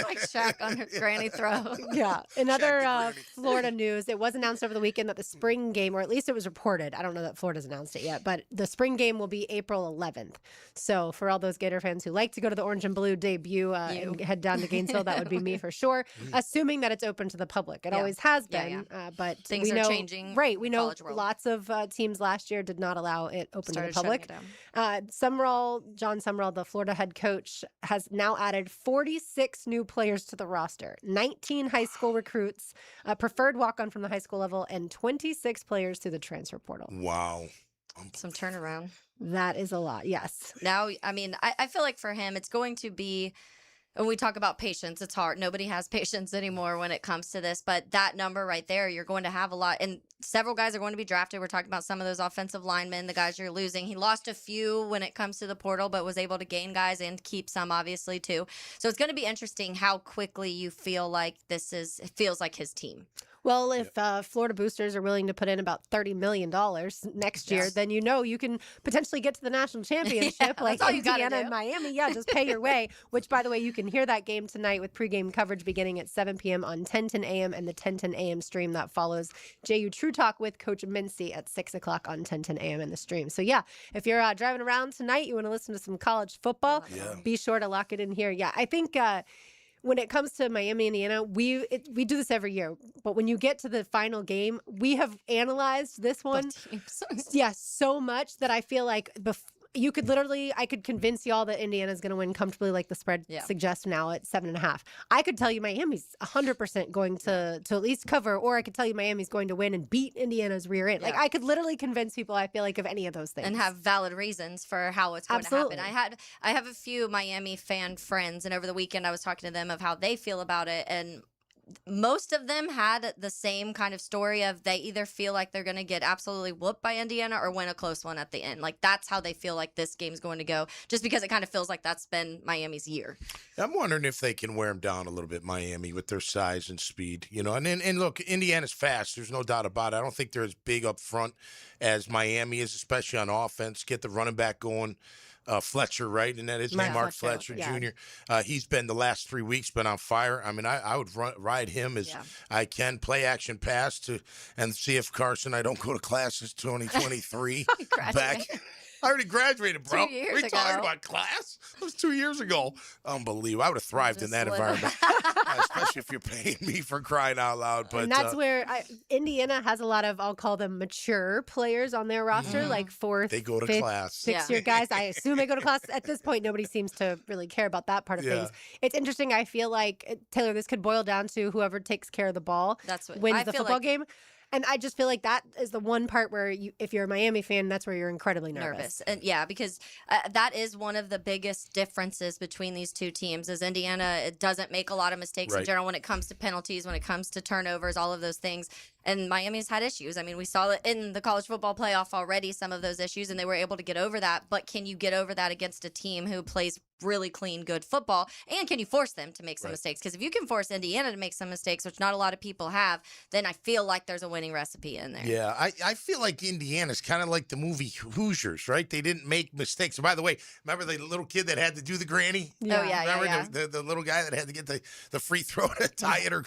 Like Shaq on his granny throw. Yeah. In other Florida news, it was announced over the weekend that the spring game, or at least it was reported, I don't know that Florida's announced it yet, but the spring game will be April 11th. So for all those Gator fans who like to go to the Orange and Blue debut and head down to Gainesville, that would be me for sure, assuming that it's open to the public. It always has been, but Things we are know, changing. Right. We know college world. lots of teams last year did not allow it open Started to the public. shutting John Sumrall, the Florida head coach, has now added 46 new players to the roster, 19 high school recruits, a preferred walk-on from the high school level, and 26 players through the transfer portal. Wow. Some turnaround. That is a lot, yes. Now, I mean, I feel like for him, it's going to be, when we talk about patience, it's hard. Nobody has patience anymore when it comes to this. But that number right there, you're going to have a lot. And several guys are going to be drafted. We're talking about some of those offensive linemen, the guys you're losing. He lost a few when it comes to the portal, but was able to gain guys and keep some, obviously, too. So it's going to be interesting how quickly you feel like it feels like his team. Well, if Florida boosters are willing to put in about $30 million next year, then you can potentially get to the national championship like Indiana and Miami. Yeah, just pay your way, which, by the way, you can hear that game tonight with pregame coverage beginning at 7 p.m. on 1010 a.m. and the 1010 a.m. stream that follows JU True Talk with Coach Mincy at 6 o'clock on 1010 a.m. in the stream. So, yeah, if you're driving around tonight, you want to listen to some college football, be sure to lock it in here. Yeah, I think when it comes to Miami, Indiana, we do this every year. But when you get to the final game, we have analyzed this one, so much that I feel like I could convince y'all that Indiana's going to win comfortably, like the spread suggests now at 7.5. I could tell you Miami's 100% going to at least cover, or I could tell you Miami's going to win and beat Indiana's rear end. Like I could literally convince people, I feel like, of any of those things. And have valid reasons for how it's going to happen. I have a few Miami fan friends, and over the weekend I was talking to them of how they feel about it, and most of them had the same kind of story of they either feel like they're going to get absolutely whooped by Indiana or win a close one at the end. Like that's how they feel like this game's going to go, just because it kind of feels like that's been Miami's year. I'm wondering if they can wear them down a little bit, Miami, with their size and speed. And look, Indiana's fast. There's no doubt about it. I don't think they're as big up front as Miami is, especially on offense. Get the running back going. Fletcher, right? And that is Mark Fletcher Jr. He's been the last 3 weeks been on fire. I mean, I would ride him as I can, play action pass and see if Carson, I don't go to classes 2023 back. I already graduated, bro. 2 years What are you talking about, class? That was 2 years ago. Unbelievable. I would have thrived in that environment, especially if you're paying me for crying out loud. But and that's where Indiana has a lot of, I'll call them mature players on their roster, like fourth, they go to fifth, class. sixth-year guys. I assume they go to class. At this point, nobody seems to really care about that part of things. It's interesting. I feel like, Taylor, this could boil down to whoever takes care of the ball wins the football game. And I just feel like that is the one part where if you're a Miami fan, that's where you're incredibly nervous. And because that is one of the biggest differences between these two teams is Indiana, it doesn't make a lot of mistakes in general when it comes to penalties, when it comes to turnovers, all of those things. And Miami's had issues. I mean, we saw it in the college football playoff already, some of those issues, and they were able to get over that. But can you get over that against a team who plays really clean, good football? And can you force them to make some mistakes? Because if you can force Indiana to make some mistakes, which not a lot of people have, then I feel like there's a winning recipe in there. Yeah, I feel like Indiana's kind of like the movie Hoosiers, right? They didn't make mistakes. And by the way, remember the little kid that had to do the granny? Yeah. Oh, yeah, remember the little guy that had to get the free throw to tie it or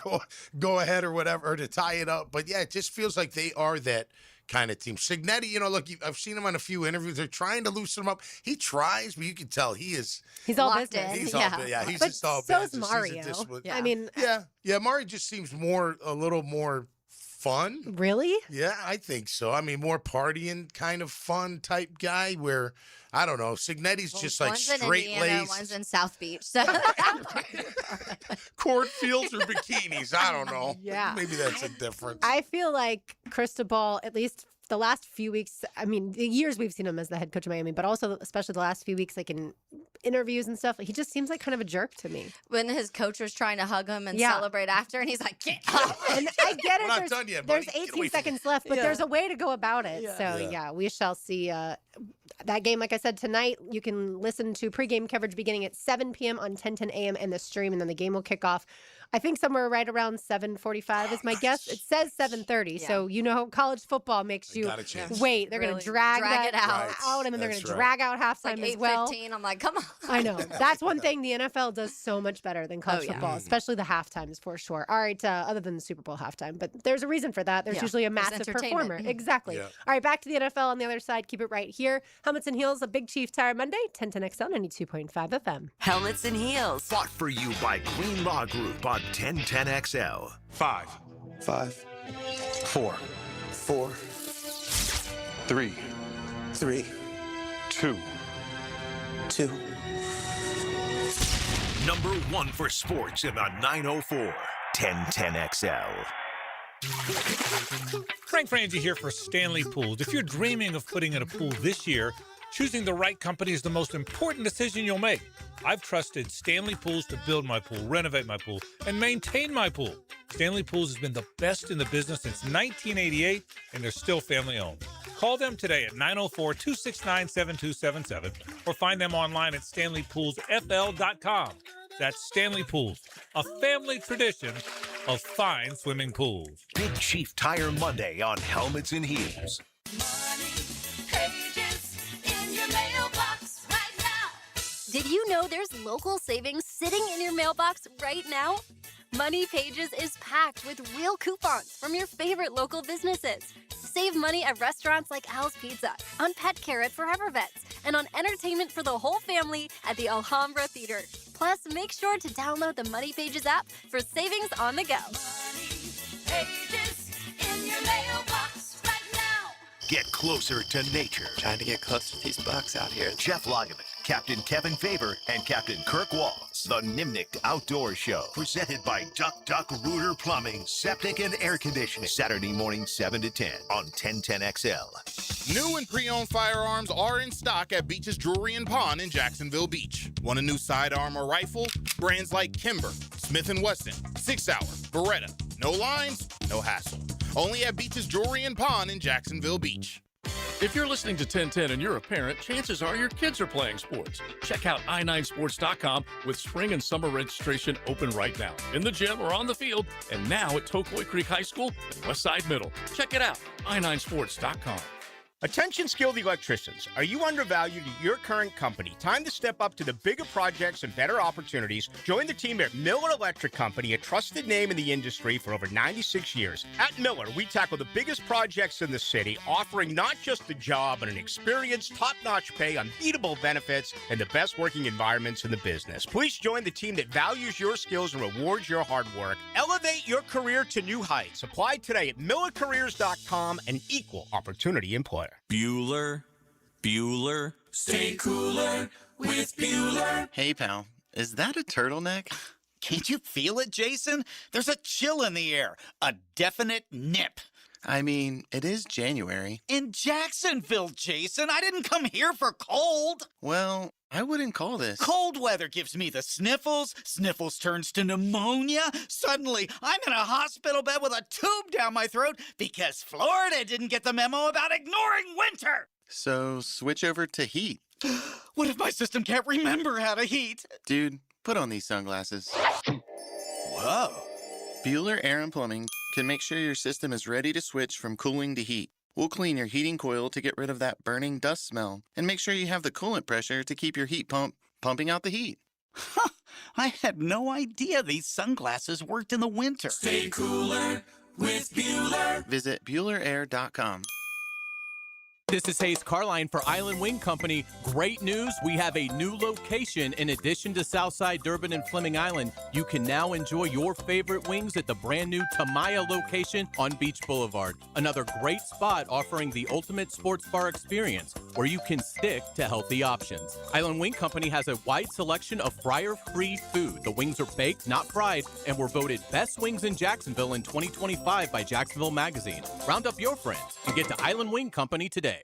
go ahead or whatever, or to tie it up. But yeah, it just feels like they are that kind of team. Signetti, look, I've seen him on a few interviews. They're trying to loosen him up. He tries, but you can tell he's all locked business. in. He's all he's But just all so's business. Mario. Yeah. I mean, yeah. Mario just seems a little more fun. Really? Yeah, I think so. I mean, more partying kind of fun type guy. Where I don't know, Signetti's just like one's in straight Indiana, laced. one's in South Beach. So. Cornfields or bikinis. I don't know. Yeah. Maybe that's a difference. I feel like Cristobal, at least the last few weeks, I mean, the years we've seen him as the head coach of Miami, but also especially the last few weeks, like in interviews and stuff, he just seems like kind of a jerk to me. When his coach was trying to hug him and celebrate after, and he's like, get up. And I get it. We're not done yet, there's buddy. Get 18 away from seconds left, but there's a way to go about it. Yeah. So, Yeah. we shall see that game. Like I said, tonight, you can listen to pregame coverage beginning at 7 p.m. on 1010 a.m. and the stream, and then the game will kick off, I think, somewhere right around 7:45 is my guess. It says 7:30, so college football makes you wait. They're going to drag it that out. and then they're going to drag out halftime Like as well. 8:15. I'm like, come on. I know. That's one thing the NFL does so much better than college yeah. football, especially the halftimes for sure. All right, other than the Super Bowl halftime, but there's a reason for that. There's Yeah. usually a There's massive entertainment. performer. Exactly. Yeah. All right, back to the NFL on the other side. Keep it right here. Helmets and Heels, a Big Chief Tire Monday, 1010XL 92.5 FM. Helmets and Heels. Bought for you by Green Law Group on 1010XL. 5, 4, 3, 2. Number 1 for sports in the 904. 1010XL. Frank Frangie here for Stanley Pools. If you're dreaming of putting in a pool this year, choosing the right company is the most important decision you'll make. I've trusted Stanley Pools to build my pool, renovate my pool, and maintain my pool. Stanley Pools has been the best in the business since 1988, and they're still family-owned. Call them today at 904-269-7277 or find them online at stanleypoolsfl.com. That's Stanley Pools, a family tradition of fine swimming pools. Big Chief Tire Monday on Helmets and Heels. Did you know there's local savings sitting in your mailbox right now? Money Pages is packed with real coupons from your favorite local businesses. Save money at restaurants like Al's Pizza, on pet care at Forever Vets, and on entertainment for the whole family at the Alhambra Theater. Plus, make sure to download the Money Pages app for savings on the go. Pages in your mailbox right now. Get closer to nature. Trying to get close to these bucks out here. Jeff Lageman, Captain Kevin Faber, and Captain Kirk Walls. The Nimnicht Outdoor Show. Presented by Duck Duck Rooter Plumbing, Septic and Air Conditioning. Saturday morning, 7 to 10 on 1010XL. New and pre-owned firearms are in stock at Beach's Jewelry and Pawn in Jacksonville Beach. Want a new sidearm or rifle? Brands like Kimber, Smith & Wesson, 6 Hour, Beretta. No lines, no hassle. Only at Beach's Jewelry and Pawn in Jacksonville Beach. If you're listening to 1010 and you're a parent, chances are your kids are playing sports. Check out i9sports.com with spring and summer registration open right now. In the gym or on the field, and now at Tocoi Creek High School and Westside Middle. Check it out, i9sports.com. Attention skilled electricians. Are you undervalued at your current company? Time to step up to the bigger projects and better opportunities. Join the team at Miller Electric Company, a trusted name in the industry for over 96 years. At Miller, we tackle the biggest projects in the city, offering not just the job, but an experienced, top-notch pay, unbeatable benefits, and the best working environments in the business. Please join the team that values your skills and rewards your hard work. Elevate your career to new heights. Apply today at millercareers.com, an equal opportunity employer. Bueller. Stay cooler with Bueller. Hey, pal, is that a turtleneck? Can't you feel it, Jason? There's a chill in the air, a definite nip. I mean, it is January. In Jacksonville, Jason, I didn't come here for cold. Well, I wouldn't call this. Cold weather gives me the sniffles. Sniffles turns to pneumonia. Suddenly, I'm in a hospital bed with a tube down my throat because Florida didn't get the memo about ignoring winter. So, switch over to heat. What if my system can't remember how to heat? Dude, put on these sunglasses. Whoa. Bueller Air and Plumbing can make sure your system is ready to switch from cooling to heat. We'll clean your heating coil to get rid of that burning dust smell and make sure you have the coolant pressure to keep your heat pump pumping out the heat. I had no idea these sunglasses worked in the winter. Stay cooler with Bueller. Visit BuellerAir.com. This is Hayes Carline for Island Wing Company. Great news, we have a new location. In addition to Southside, Durban, and Fleming Island, you can now enjoy your favorite wings at the brand new Tamaya location on Beach Boulevard. Another great spot offering the ultimate sports bar experience where you can stick to healthy options. Island Wing Company has a wide selection of fryer-free food. The wings are baked, not fried, and were voted best wings in Jacksonville in 2025 by Jacksonville Magazine. Round up your friends and get to Island Wing Company today.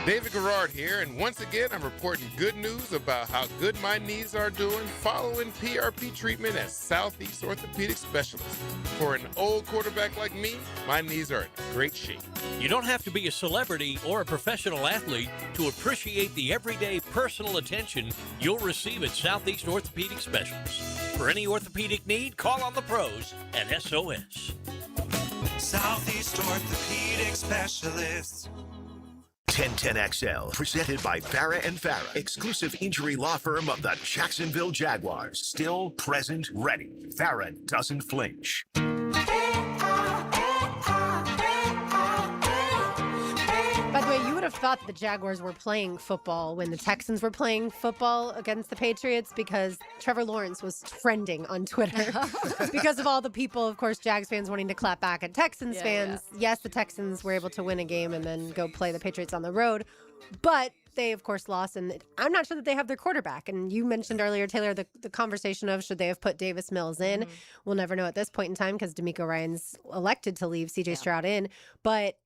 David Garrard here, and once again, I'm reporting good news about how good my knees are doing following PRP treatment at Southeast Orthopedic Specialist. For an old quarterback like me, my knees are in great shape. You don't have to be a celebrity or a professional athlete to appreciate the everyday personal attention you'll receive at Southeast Orthopedic Specialist. For any orthopedic need, call on the pros at SOS. Southeast Orthopedic Specialists. 1010XL, presented by Farah and Farah, exclusive injury law firm of the Jacksonville Jaguars. Still present, ready. Farah doesn't flinch. By the way, you would have thought the Jaguars were playing football when the Texans were playing football against the Patriots because Trevor Lawrence was trending on Twitter because of all the people, of course, Jags fans wanting to clap back at Texans fans. Yeah. Yes, the Texans were able to win a game and then go play the Patriots on the road, but they, of course, lost, and I'm not sure that they have their quarterback. And you mentioned earlier, Taylor, the conversation of should they have put Davis Mills in. Mm-hmm. We'll never know at this point in time because D'Amico Ryan's elected to leave C.J. Stroud in, but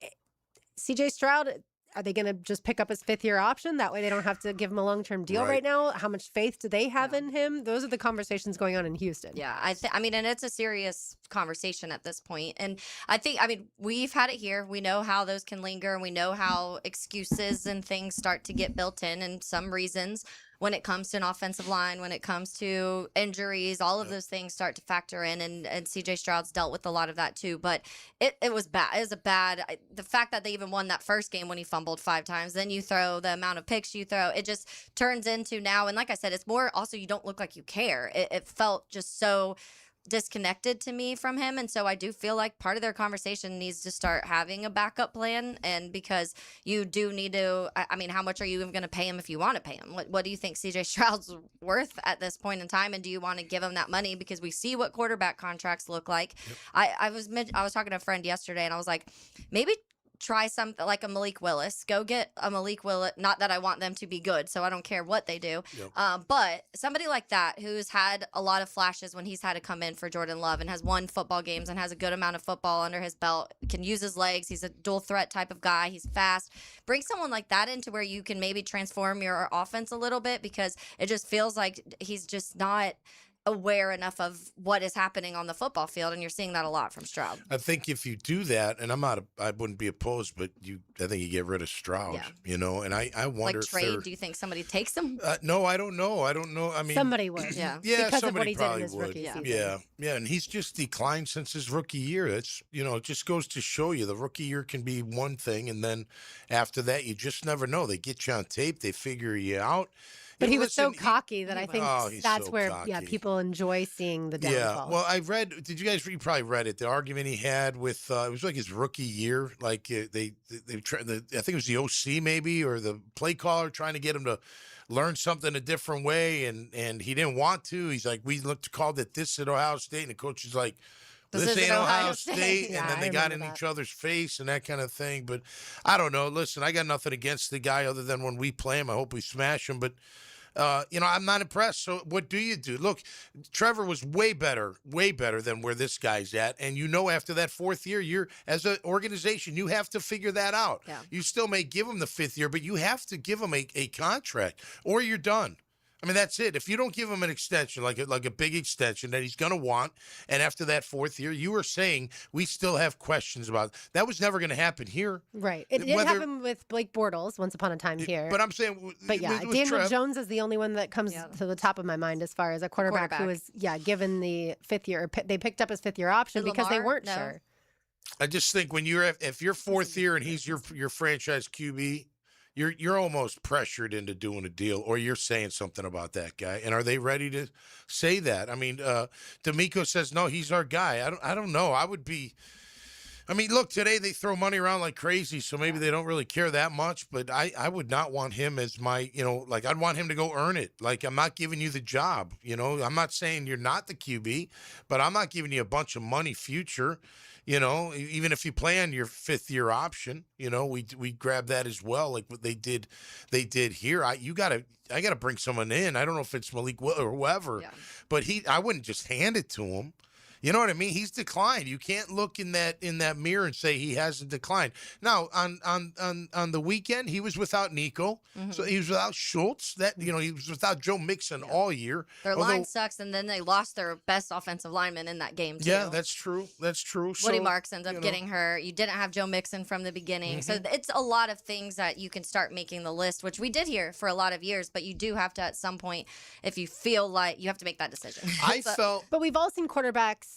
C.J. Stroud, are they going to just pick up his fifth-year option? That way they don't have to give him a long-term deal right now? How much faith do they have in him? Those are the conversations going on in Houston. Yeah, I mean, and it's a serious conversation at this point. And I mean, we've had it here. We know how those can linger, and we know how excuses and things start to get built in, and some reasons when it comes to an offensive line, when it comes to injuries, all of those things start to factor in, and CJ Stroud's dealt with a lot of that too. But it was bad. It was the fact that they even won that first game when he fumbled 5 times, then you throw the amount of picks you throw, it just turns into now, and like I said, it's more also you don't look like you care. It felt just so disconnected to me from him, and so I do feel like part of their conversation needs to start having a backup plan, and because you do need to, I mean, how much are you even going to pay him if you want to pay him? What do you think CJ Stroud's worth at this point in time, and do you want to give him that money? Because we see what quarterback contracts look like. Yep. I was talking to a friend yesterday, and I was like, maybe try something like a Malik Willis. Go get a Malik Willis. Not that I want them to be good, so I don't care what they do. Yep. But somebody like that who's had a lot of flashes when he's had to come in for Jordan Love and has won football games and has a good amount of football under his belt, can use his legs. He's a dual threat type of guy. He's fast. Bring someone like that into where you can maybe transform your offense a little bit, because it just feels like he's just not aware enough of what is happening on the football field, and you're seeing that a lot from Stroud. I think if you do that, and I wouldn't be opposed, but I think you get rid of Stroud, you know, and I wonder like trade, do you think somebody takes him? No, I don't know. I mean, somebody would. Yeah. Because of what he did in probably his would. rookie season. Yeah, and he's just declined since his rookie year. That's, you know, it just goes to show you the rookie year can be one thing, and then after that, you just never know. They get you on tape, they figure you out. But he was so cocky that I think that's so where cocky. people enjoy seeing the downfall. Yeah, well, you probably read it, the argument he had with, it was like his rookie year, like I think it was the OC maybe, or the play caller trying to get him to learn something a different way, and he didn't want to. He's like, we called it this at Ohio State, and the coach is like, this ain't Ohio State. And then they got in each other's face and that kind of thing. But I don't know. Listen, I got nothing against the guy other than when we play him, I hope we smash him. But, you know, I'm not impressed. So what do you do? Look, Trevor was way better than where this guy's at. And you know, after that 4th year, as an organization, you have to figure that out. Yeah. You still may give him the 5th year, but you have to give him a contract or you're done. I mean, that's it. If you don't give him an extension, like a big extension that he's going to want, and after that 4th year, you were saying we still have questions about it. That was never going to happen here. Right. It didn't happen with Blake Bortles once upon a time here. But I'm saying, but yeah, Daniel Jones is the only one that comes to the top of my mind as far as a quarterback who was given the 5th year. They picked up his 5th year option because they weren't sure. I just think when if you're 4th year and he's your franchise QB. You're almost pressured into doing a deal, or you're saying something about that guy. And are they ready to say that? I mean, D'Amico says no, he's our guy. I don't know. I would be. I mean, look, today they throw money around like crazy, so maybe they don't really care that much. But I would not want him as my, like I'd want him to go earn it. Like, I'm not giving you the job. I'm not saying you're not the QB, but I'm not giving you a bunch of money future. Even if you play on your 5th-year option, we grab that as well, like what they did here. I gotta bring someone in. I don't know if it's Malik or whoever, but I wouldn't just hand it to him. You know what I mean? He's declined. You can't look in that mirror and say he hasn't declined. Now, on the weekend, he was without Nico, so he was without Schultz. He was without Joe Mixon all year. Their line sucks, and then they lost their best offensive lineman in that game too. Yeah, that's true. That's true. Woody Marks ends up getting hurt. You didn't have Joe Mixon from the beginning, so it's a lot of things that you can start making the list, which we did here for a lot of years. But you do have to, at some point, if you feel like you have to make that decision. But we've all seen quarterbacks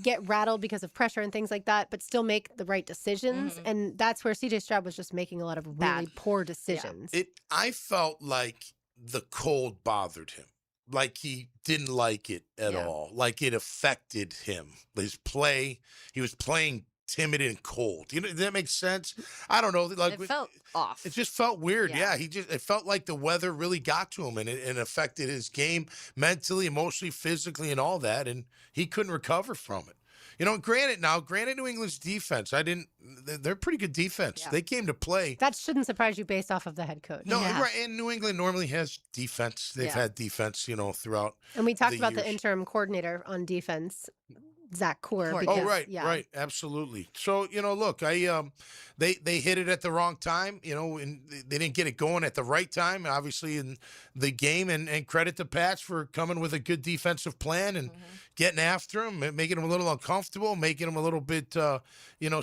get rattled because of pressure and things like that, but still make the right decisions. And that's where CJ Stroud was just making a lot of really poor decisions. I felt like the cold bothered him. Like he didn't like it at all. Like it affected him. His play, he was playing timid and cold. Does that make sense? I don't know. Like it felt off. It just felt weird. Yeah. It felt like the weather really got to him and it affected his game mentally, emotionally, physically, and all that. And he couldn't recover from it. Granted New England's defense, they're pretty good defense. Yeah. They came to play. That shouldn't surprise you based off of the head coach. No, right. And New England normally has defense. They've had defense, throughout. And we talked about years. the interim coordinator on defense, Zach Core. Right, absolutely. So look, they hit it at the wrong time, and they didn't get it going at the right time, obviously in the game, and credit to Pats for coming with a good defensive plan and getting after him, making him a little uncomfortable, making him a little bit,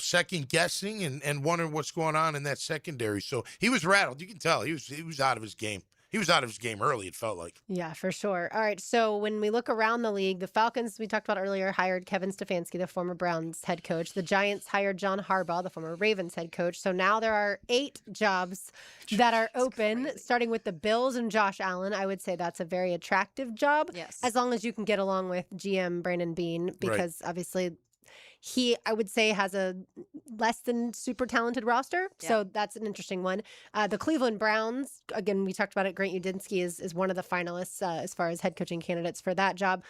second guessing and wondering what's going on in that secondary. So he was rattled. You can tell he was out of his game. He was out of his game early, it felt like. Yeah, for sure. All right, so when we look around the league, the Falcons, we talked about earlier, hired Kevin Stefanski, the former Browns head coach. The Giants hired John Harbaugh, the former Ravens head coach. So now there are 8 jobs that are open, starting with the Bills and Josh Allen. I would say that's a very attractive job, as long as you can get along with GM Brandon Beane, because obviously he, I would say, has a less than super talented roster. Yeah. So that's an interesting one. The Cleveland Browns, again, we talked about it. Grant Udinski is one of the finalists as far as head coaching candidates for that job.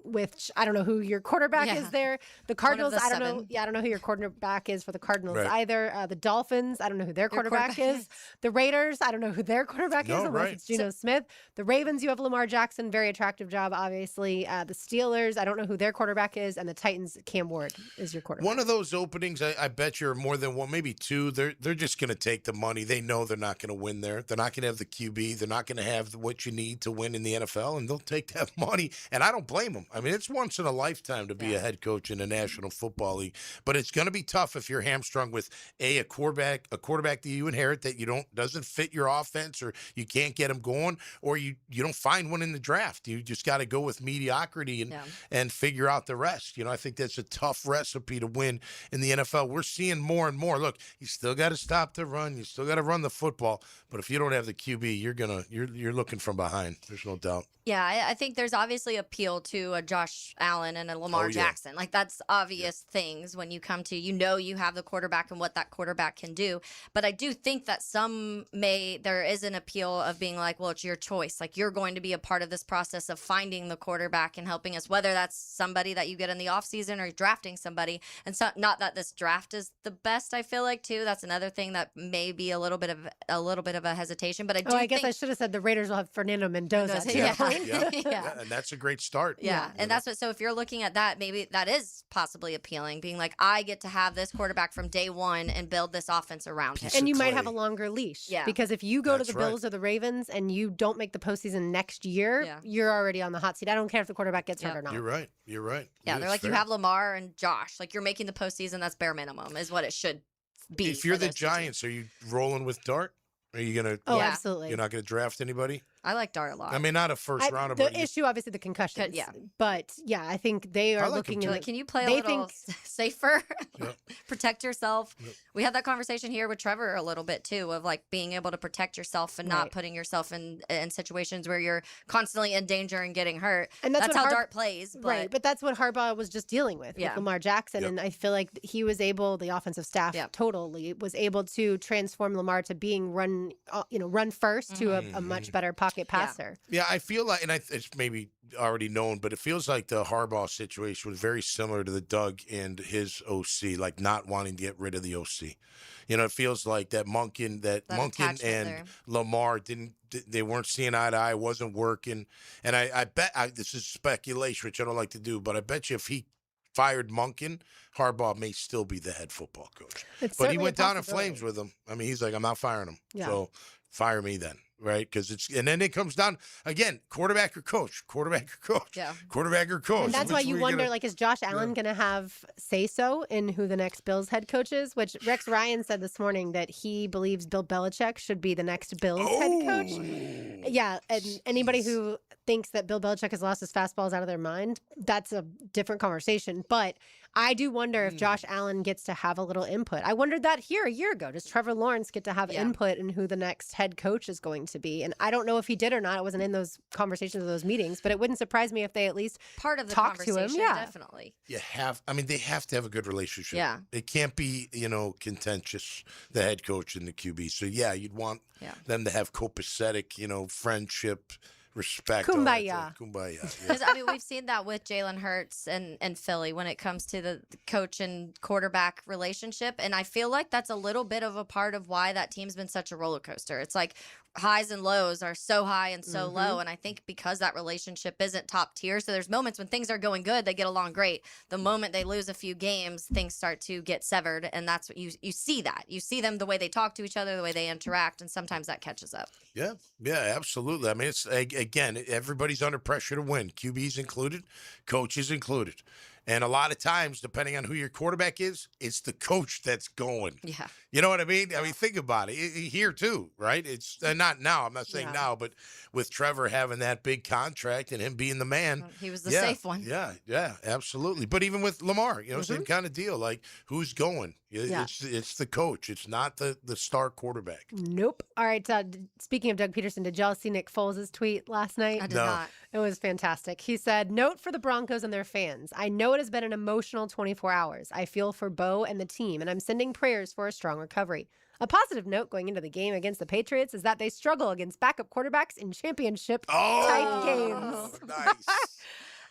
Which I don't know who your quarterback is there. The Cardinals, I don't know. Yeah, I don't know who your quarterback is for the Cardinals either. The Dolphins, I don't know who their quarterback is. The Raiders, I don't know who their quarterback is unless it's Geno Smith. The Ravens, you have Lamar Jackson, very attractive job, obviously. The Steelers, I don't know who their quarterback is, and the Titans, Cam Ward is your quarterback. One of those openings, I bet you are more than one, maybe 2. They're just going to take the money. They know they're not going to win there. They're not going to have the QB. They're not going to have what you need to win in the NFL, and they'll take that money. And I don't blame them. I mean, it's once in a lifetime to be a head coach in the National Football League, but it's going to be tough if you're hamstrung with a quarterback that you inherit that doesn't fit your offense, or you can't get him going, or you don't find one in the draft. You just got to go with mediocrity and figure out the rest. I think that's a tough recipe to win in the NFL. We're seeing more and more. Look, you still got to stop the run. You still got to run the football, but if you don't have the QB, you're looking from behind. There's no doubt. Yeah, I think there's obviously appeal to a Josh Allen and a Lamar Jackson. Like, that's obvious things when you come to, you have the quarterback and what that quarterback can do. But I do think that there is an appeal of being like, well, it's your choice. Like, you're going to be a part of this process of finding the quarterback and helping us, whether that's somebody that you get in the offseason or drafting somebody. And so, not that this draft is the best, I feel like, too. That's another thing that may be a little bit of a hesitation. But I guess I should have said the Raiders will have Fernando Mendoza. Yeah, and that's a great start. Yeah, and that's what. So if you're looking at that, maybe that is possibly appealing. Being like, I get to have this quarterback from day one and build this offense around him. And you might have a longer leash. Yeah, because if you go to the Bills or the Ravens and you don't make the postseason next year, you're already on the hot seat. I don't care if the quarterback gets hurt or not. You're right. Yeah, they're like, you have Lamar and Josh. Like, you're making the postseason. That's bare minimum, is what it should be. If you're the Giants, are you rolling with Dart? Are you gonna? Oh, absolutely. You're not gonna draft anybody? I like Dart a lot. I mean, not a first rounder, The but issue, obviously, the concussions. Yeah. But, yeah, I think they are I like looking him, in too. Can you play a they little think safer? Yep. Protect yourself. Yep. We had that conversation here with Trevor a little bit too, of like being able to protect yourself and not Right. putting yourself in situations where you're constantly in danger and getting hurt. And that's what how Dart plays. But Right, but that's what Harbaugh was just dealing with Yeah. Lamar Jackson, Yep. and I feel like he was able, the offensive staff totally was able to transform Lamar to being run first to a much better pocket passer. Yeah, I feel like, and it's maybe already known, but it feels like the Harbaugh situation was very similar to the Doug and his OC, like not wanting to get rid of the OC. You know, it feels like that Monken attachment and there. Lamar they weren't seeing eye to eye, wasn't working. And I bet, this is speculation, which I don't like to do, but I bet you if he fired Monken, Harbaugh may still be the head football coach. It's But he certainly a went down in possibility. flames with him. I mean, he's like, I'm not firing him. Yeah. So fire me then, right? And then it comes down, again, quarterback or coach, quarterback or coach, Yeah. quarterback or coach. And that's why Which you we're wonder, gonna- like, is Josh Allen going to have say-so in who the next Bills head coach is? Which Rex Ryan said this morning that he believes Bill Belichick should be the next Bills head coach. Yeah, and anybody who thinks that Bill Belichick has lost his fastballs out of their mind, that's a different conversation. But I do wonder if Josh Allen gets to have a little input. I wondered that here a year ago. Does Trevor Lawrence get to have input in who the next head coach is going to be? And I don't know if he did or not. I wasn't in those conversations or those meetings, but it wouldn't surprise me if they at least part of the talk to him. conversation, Yeah, definitely. they have to have a good relationship. Yeah. It can't be, contentious, the head coach and the QB. So, yeah, you'd want them to have copacetic, friendship, respect. all that Kumbaya. stuff. Kumbaya. Yeah. Because we've seen that with Jalen Hurts and Philly when it comes to the coach and quarterback relationship, and I feel like that's a little bit of a part of why that team's been such a roller coaster. It's like highs and lows are so high and so low, and I think because that relationship isn't top tier, so there's moments when things are going good, they get along great. The moment they lose a few games, things start to get severed, and that's what you see that. You see them the way they talk to each other, the way they interact, and sometimes that catches up. Yeah, absolutely. I mean, it's again, everybody's under pressure to win, QBs included, coaches included. And a lot of times, depending on who your quarterback is, it's the coach that's going. Yeah. You know what I mean? I mean, think about it. Here, too, right? It's not now. I'm not saying now, but with Trevor having that big contract and him being the man. He was the safe one. Yeah, absolutely. But even with Lamar, same kind of deal. Like, who's going? It's the coach. It's not the star quarterback. Nope. All right. Speaking of Doug Peterson, did y'all see Nick Foles' tweet last night? I did not. It was fantastic. He said, "Note for the Broncos and their fans. I know it has been an emotional 24 hours. I feel for Bo and the team, and I'm sending prayers for a strong recovery. A positive note going into the game against the Patriots is that they struggle against backup quarterbacks in championship-type games." Nice.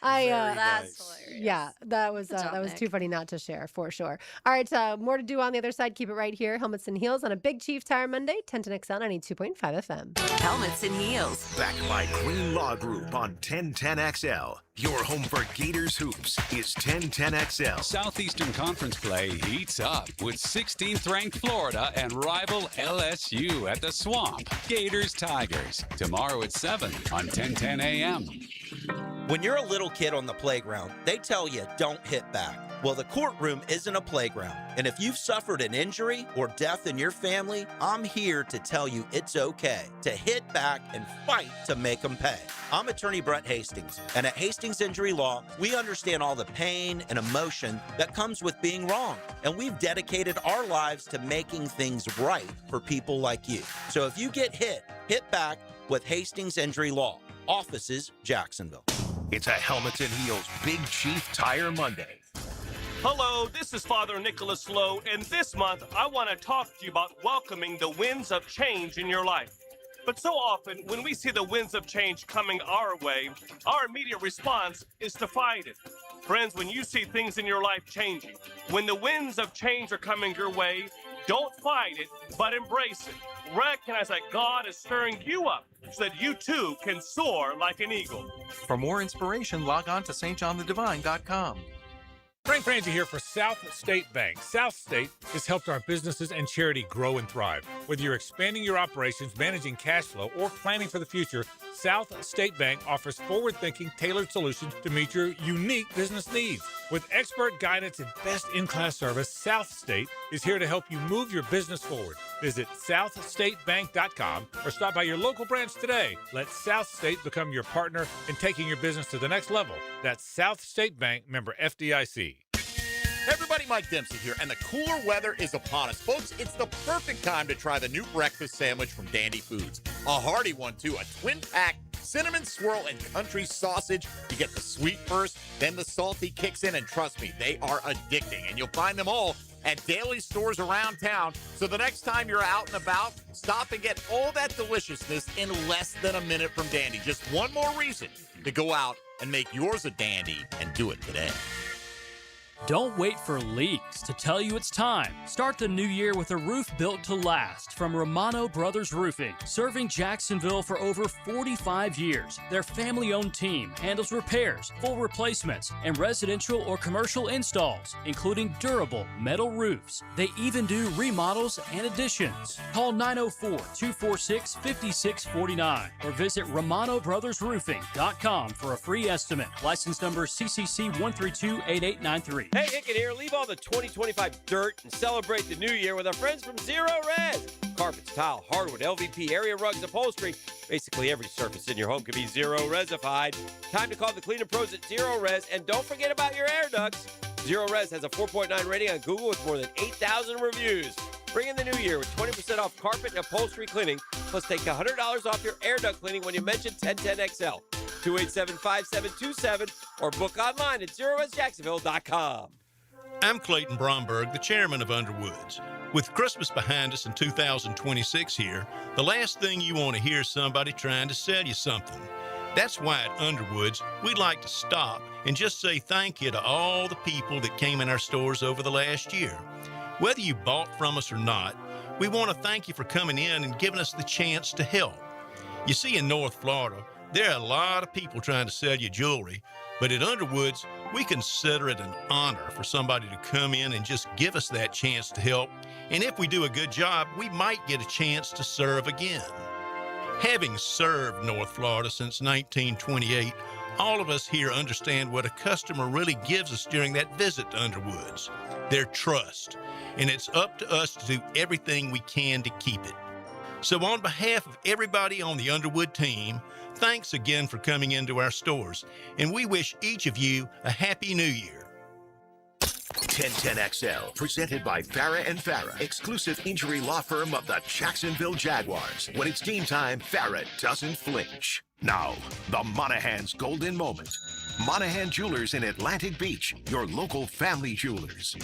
That's hilarious. Yeah, that was Good job, too funny not to share, for sure. All right, more to do on the other side. Keep it right here. Helmets and Heels on a Big Chief Tire Monday, 10 to XL 92.5 FM. Helmets and Heels. Backed by Green Law Group on 1010XL. Your home for Gators Hoops is 1010XL. Southeastern Conference play heats up with 16th ranked Florida and rival LSU at the Swamp. Gators Tigers tomorrow at 7 on 1010 AM. When you're a little kid on the playground, they tell you don't hit back. Well, the courtroom isn't a playground. And if you've suffered an injury or death in your family, I'm here to tell you it's okay to hit back and fight to make them pay. I'm attorney Brett Hastings, and at Hastings Injury Law, we understand all the pain and emotion that comes with being wrong. And we've dedicated our lives to making things right for people like you. So if you get hit back with Hastings Injury Law. Offices, Jacksonville. It's a Helmets and Heels Big Chief Tire Monday. Hello, this is Father Nicholas Lowe, and this month I want to talk to you about welcoming the winds of change in your life. But so often, when we see the winds of change coming our way, our immediate response is to fight it. Friends, when you see things in your life changing, when the winds of change are coming your way, don't fight it, but embrace it. Recognize that God is stirring you up so that you too can soar like an eagle. For more inspiration, log on to stjohnthedivine.com. Frank Frangie here for South State Bank. South State has helped our businesses and charity grow and thrive. Whether you're expanding your operations, managing cash flow, or planning for the future, South State Bank offers forward-thinking, tailored solutions to meet your unique business needs. With expert guidance and best-in-class service, South State is here to help you move your business forward. Visit southstatebank.com or stop by your local branch today. Let South State become your partner in taking your business to the next level. That's South State Bank, member FDIC. Hey everybody, Mike Dempsey here, and the cooler weather is upon us. Folks, it's the perfect time to try the new breakfast sandwich from Dandy Foods. A hearty one, too. A twin-pack cinnamon swirl and country sausage. You get the sweet first, then the salty kicks in, and trust me, they are addicting. And you'll find them all at daily stores around town. So the next time you're out and about, stop and get all that deliciousness in less than a minute from Dandy. Just one more reason to go out and make yours a Dandy, and do it today. Don't wait for leaks to tell you it's time. Start the new year with a roof built to last from Romano Brothers Roofing, serving Jacksonville for over 45 years. Their family-owned team handles repairs, full replacements, and residential or commercial installs, including durable metal roofs. They even do remodels and additions. Call 904-246-5649 or visit RomanoBrothersRoofing.com for a free estimate. License number CCC 1328893. Hey, Hickett here. Leave all the 2025 dirt and celebrate the new year with our friends from Zero Res. Carpets, tile, hardwood, LVP, area rugs, upholstery. Basically every surface in your home can be Zero Resified. Time to call the cleaning pros at Zero Res, and don't forget about your air ducts. Zero Res has a 4.9 rating on Google with more than 8,000 reviews. Bring in the new year with 20% off carpet and upholstery cleaning, plus take $100 off your air duct cleaning when you mention 1010XL. 287-5727 or book online at ZeroResJacksonville.com. I'm Clayton Bromberg, the chairman of Underwoods. With Christmas behind us in 2026 here, the last thing you want to hear is somebody trying to sell you something. That's why at Underwoods, we'd like to stop and just say thank you to all the people that came in our stores over the last year. Whether you bought from us or not, we want to thank you for coming in and giving us the chance to help. You see, in North Florida, there are a lot of people trying to sell you jewelry, but at Underwoods, we consider it an honor for somebody to come in and just give us that chance to help. And if we do a good job, we might get a chance to serve again. Having served North Florida since 1928, all of us here understand what a customer really gives us during that visit to Underwoods, their trust. And it's up to us to do everything we can to keep it. So on behalf of everybody on the Underwood team, thanks again for coming into our stores, and we wish each of you a Happy New Year. 1010XL, presented by Farah and Farah, exclusive injury law firm of the Jacksonville Jaguars. When it's game time, Farah doesn't flinch. Now, the Monahan's golden moment. Monahan Jewelers in Atlantic Beach, your local family jewelers.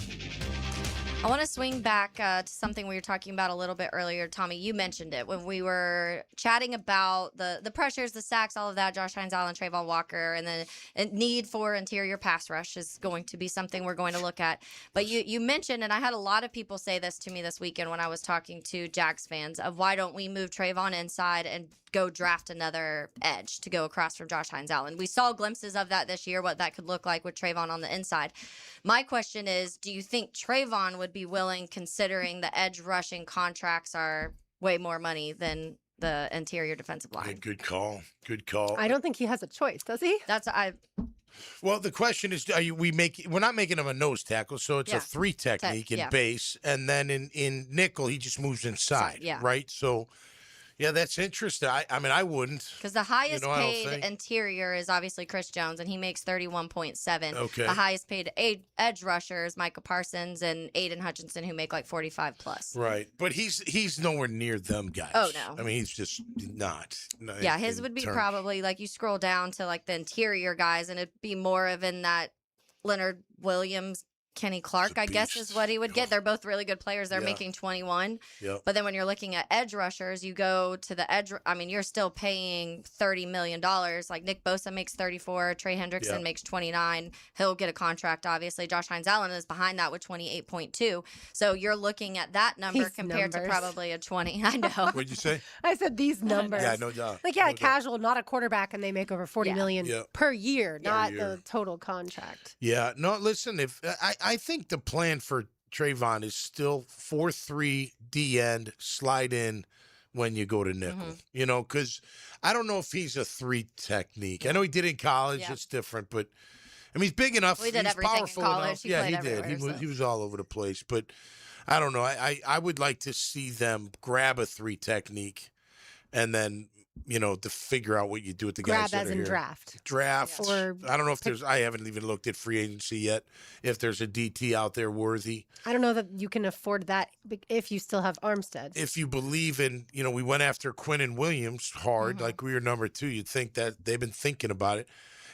I want to swing back to something we were talking about a little bit earlier. Tommy, you mentioned it when we were chatting about the pressures, the sacks, all of that. Josh Hines-Allen, Trayvon Walker, and the need for interior pass rush is going to be something we're going to look at. But you mentioned, and I had a lot of people say this to me this weekend when I was talking to Jags fans, of why don't we move Trayvon inside and go draft another edge to go across from Josh Hines-Allen. We saw glimpses of that this year, what that could look like with Trayvon on the inside. My question is, do you think Trayvon would be willing, considering the edge rushing contracts are way more money than the interior defensive line? Yeah, good call. Good call. I don't think he has a choice, does he? Well, the question is, we're not making him a nose tackle, so it's a three technique in base, and then in nickel he just moves inside, right? So. Yeah, that's interesting. I mean, I wouldn't. Because the highest paid interior is obviously Chris Jones, and he makes $31.7. Okay. The highest paid edge rusher is Micah Parsons and Aiden Hutchinson, who make like 45 plus. Right, but he's nowhere near them guys. Oh no. I mean, he's just not. Yeah, his would be probably like you scroll down to like the interior guys, and it'd be more of in that Leonard Williams. Kenny Clark, I guess, is what he would get. They're both really good players. They're making 21. Yep. But then when you're looking at edge rushers, you go to the edge. I mean, you're still paying $30 million. Like Nick Bosa makes 34. Trey Hendrickson makes 29. He'll get a contract, obviously. Josh Hines-Allen is behind that with 28.2. So you're looking at that number compared to probably a 20. I know. What'd you say? I said these numbers. Yeah, no doubt. Like, a casual, not a quarterback, and they make over $40 million per year, not the total contract. Yeah. No, listen, I think the plan for Trayvon is still 4-3 D end, slide in when you go to nickel, you know, because I don't know if he's a 3 technique. I know he did in college. It's different, but I mean, he's big enough. Well, he did he's everything in powerful college. enough. He Yeah, played he did. everywhere, He was all over the place, but I don't know. I would like to see them grab a 3 technique and then, you know, to figure out what you do with the guys Grab that as are in here. draft. Draft. Or I don't know if there's. I haven't even looked at free agency yet. If there's a DT out there worthy. I don't know that you can afford that if you still have Armstead. If you believe in, you know, we went after Quinn and Williams hard, like we were number 2. You'd think that they've been thinking about it.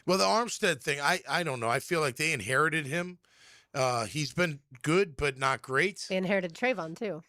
Well, the Armstead thing, I don't know. I feel like they inherited him. He's been good, but not great. They inherited Trayvon too.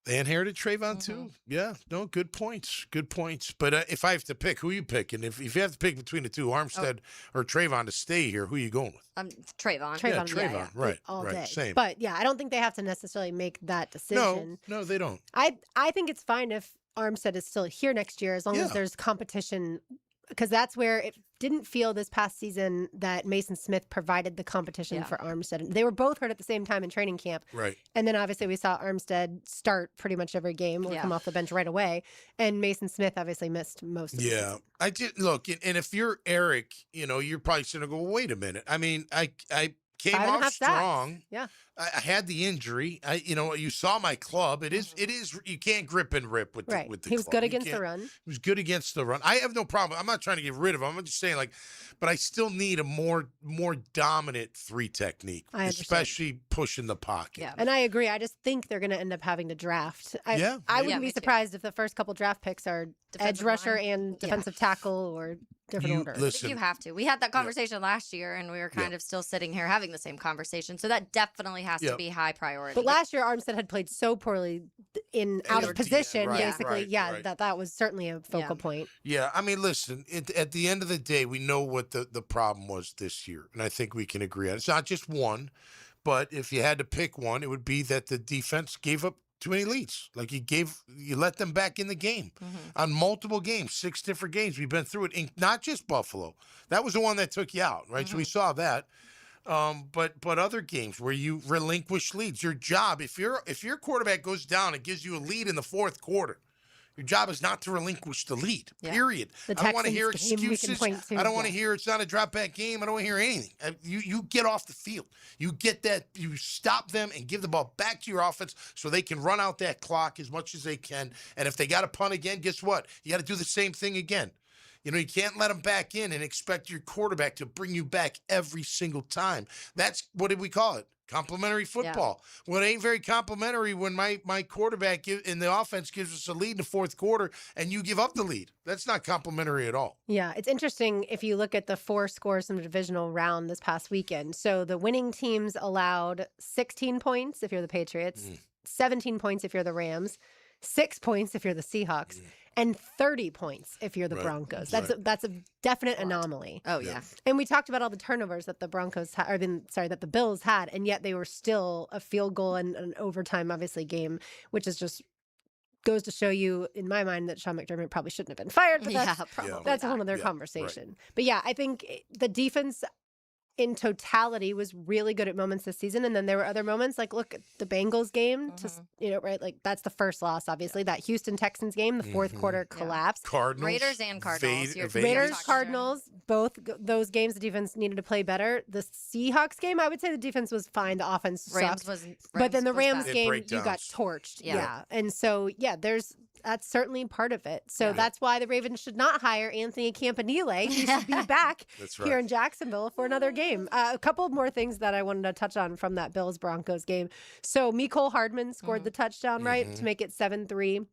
They inherited Trayvon too. Yeah, no, good points. Good points. But if I have to pick, who are you picking? If you have to pick between the two, Armstead or Trayvon to stay here, who are you going with? Trayvon. Yeah, Trayvon. Right. All right. day. Same. But yeah, I don't think they have to necessarily make that decision. No, they don't. I think it's fine if Armstead is still here next year as long as there's competition, because that's where it didn't feel this past season that Mason Smith provided the competition for Armstead. They were both hurt at the same time in training camp. Right. And then obviously we saw Armstead start pretty much every game or come off the bench right away. And Mason Smith obviously missed most of the season. I did look, and if you're Eric, you know, you're probably sitting there going, wait a minute. I mean, I came 5.5 off sacks. strong. Yeah. I had the injury. You saw my club. It is. You can't grip and rip with the with the He was club. good You against the can't- run. He was good against the run. I have no problem. I'm not trying to get rid of him. I'm just saying, like, but I still need a more dominant 3 technique, I understand. especially pushing the pocket. Yeah. And I agree. I just think they're going to end up having to draft. I wouldn't be surprised if the first couple draft picks are edge rusher and defensive tackle or different order. I think you have to. We had that conversation last year, and we were kind of still sitting here having the same conversation. So that definitely has to be high priority. But last year, Armstead had played so poorly out of position, basically. That was certainly a focal point. Yeah, I mean, listen, at the end of the day, we know what the problem was this year, and I think we can agree on it. It's not just one, but if you had to pick one, it would be that the defense gave up too many leads. Like you let them back in the game on multiple games, 6 different games. We've been through it, not just Buffalo. That was the one that took you out, right? So we saw that. But other games where you relinquish leads, your job, if your quarterback goes down and gives you a lead in the 4th quarter, your job is not to relinquish the lead. Period. I don't want to hear excuses. I don't want to hear it's not a drop back game. I don't want to hear anything. You get off the field. You get that. You stop them and give the ball back to your offense so they can run out that clock as much as they can. And if they got to punt again, guess what? You got to do the same thing again. You know, you can't let them back in and expect your quarterback to bring you back every single time. That's, what did we call it? Complimentary football. Well, it ain't very complimentary when my quarterback in the offense gives us a lead in the 4th quarter and you give up the lead. That's not complimentary at all. Yeah, it's interesting if you look at the 4 scores from the divisional round this past weekend. So the winning teams allowed 16 points if you're the Patriots, 17 points if you're the Rams, 6 points if you're the Seahawks, and 30 points if you're the Broncos. That's a definite anomaly. Oh yeah. And we talked about all the turnovers that the Broncos that the Bills had, and yet they were still a field goal and an overtime obviously game, which is just goes to show you, in my mind, that Sean McDermott probably shouldn't have been fired. But that's a whole other conversation. But yeah, I think the defense in totality was really good at moments this season, and then there were other moments like look at the Bengals game, like that's the first loss, obviously. That Houston Texans game, the 4th quarter collapse. Cardinals, Raiders and Cardinals. Raiders, Cardinals, both those games the defense needed to play better. The Seahawks game, I would say the defense was fine. The offense sucked. But then the Rams game, you got torched. Yeah. And so that's certainly part of it. So that's why the Ravens should not hire Anthony Campanile. He should be back here in Jacksonville for another game. A couple more things that I wanted to touch on from that Bills-Broncos game. So Mecole Hardman scored the touchdown, to make it 7-3.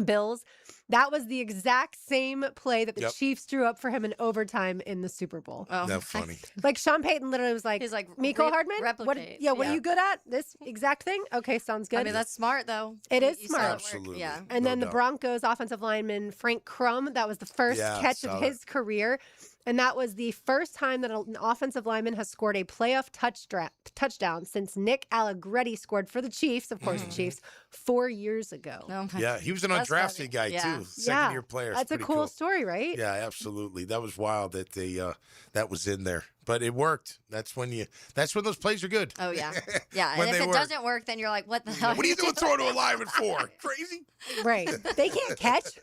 Bills. That was the exact same play that the Chiefs drew up for him in overtime in the Super Bowl. Oh, that's funny. Like Sean Payton literally was like, Mecole Hardman, replicate. What are you good at? This exact thing? Okay, sounds good. I mean, that's smart though. It is You smart. saw it work. Absolutely. Yeah. And then the Broncos offensive lineman Frank Crum, that was the first catch of his career. And that was the first time that an offensive lineman has scored a playoff touchdown since Nick Allegretti scored for the Chiefs, of course, the Chiefs, 4 years ago. Yeah, he was an undrafted guy too, second-year player. That's a cool story, right? Yeah, absolutely. That was wild that they that was in there. But it worked. That's when those plays are good. Oh, yeah. Yeah. When And if they it work. doesn't work, then you're like, what the hell? What are you doing throwing to a lineman for? Crazy? Right. They can't catch.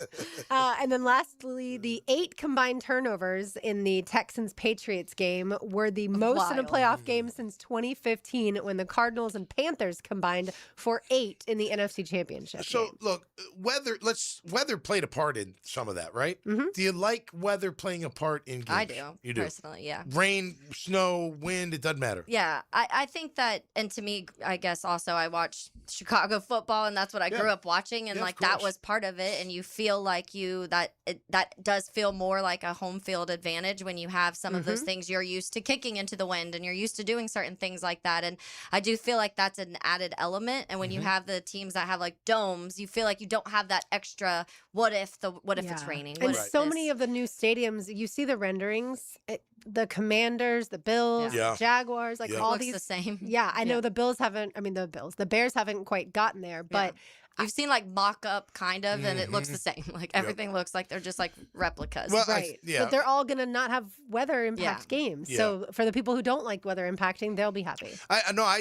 And then lastly, the 8 combined turnovers in the Texans-Patriots game were the most in a playoff game since 2015 when the Cardinals and Panthers combined for 8 in the NFC Championship. So, look, weather played a part in some of that, right? Mm-hmm. Do you like weather playing a part in games? I do. You do? Personally, yeah. Rain, snow, wind, it doesn't matter. Yeah, I think that, and to me, I guess also I watched Chicago football, and that's what I grew up watching, and Yeah, of like that course. was part of it. And you feel like that does feel more like a home field advantage when you have some of those things you're used to kicking into the wind, and you're used to doing certain things like that. And I do feel like that's an added element. And when you have the teams that have like domes, you feel like you don't have that extra. What if it's raining? And so many of the new stadiums, you see the renderings, the Commanders, the Bills, Yeah. the Jaguars, like It all looks these the same. Yeah, I know the Bears haven't quite gotten there, but You've seen like mock up kind of, and it looks the same. Like everything looks like they're just like replicas. Well, right. But they're all going to not have weather impact games. Yeah. So for the people who don't like weather impacting, they'll be happy. I know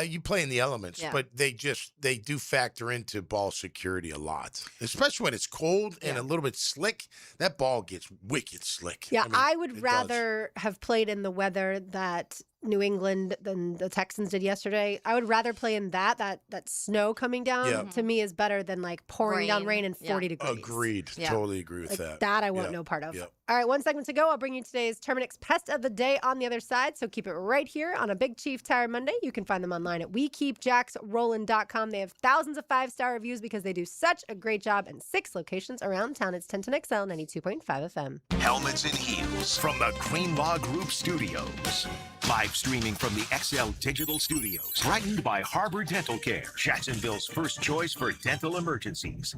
you play in the elements, Yeah. but they do factor into ball security a lot, especially when it's cold and a little bit slick. That ball gets wicked slick. Yeah, mean, I would it rather have played in the weather that New England than the Texans did yesterday. I would rather play in that snow coming down Yeah. to me is better than like pouring down rain and 40 degrees. Agreed. Yeah. Totally agree with Like that. that I want Yeah. no part of. Yeah. All right, 1 segment to go. I'll bring you today's Terminix Pest of the Day on the other side. So keep it right here on a Big Chief Tire Monday. You can find them online at WeKeepJacksRollin.com. They have thousands of 5-star reviews because they do such a great job in 6 locations around town. It's 1010XL 92.5 FM. Helmets and Heels from the Greenlaw Group Studios. Live streaming from the XL Digital Studios. Brightened by Harbor Dental Care, Jacksonville's first choice for dental emergencies.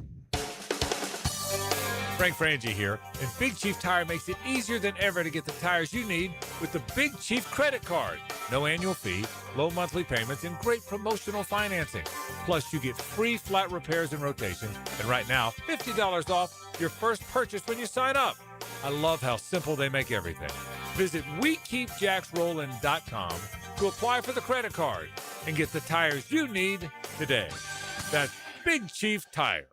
Frank Frangie here, and Big Chief Tire makes it easier than ever to get the tires you need with the Big Chief credit card. No annual fee, low monthly payments, and great promotional financing. Plus, you get free flat repairs and rotations, and right now, $50 off your first purchase when you sign up. I love how simple they make everything. Visit WeKeepJacksRollin.com to apply for the credit card and get the tires you need today. That's Big Chief Tire.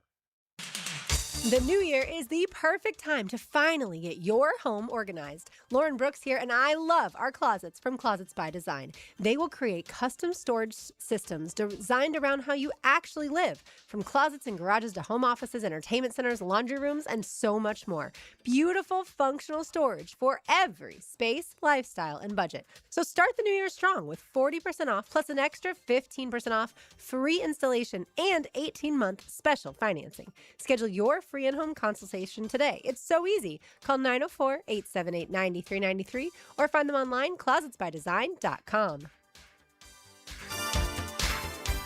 The new year is the perfect time to finally get your home organized. Lauren Brooks here, and I love our closets from Closets by Design. They will create custom storage systems designed around how you actually live, from closets and garages to home offices, entertainment centers, laundry rooms, and so much more. Beautiful, functional storage for every space, lifestyle, and budget. So start the new year strong with 40% off plus an extra 15% off, free installation, and 18-month special financing. Schedule your free in-home consultation today. It's so easy. Call 904-878-9393 or find them online, closetsbydesign.com.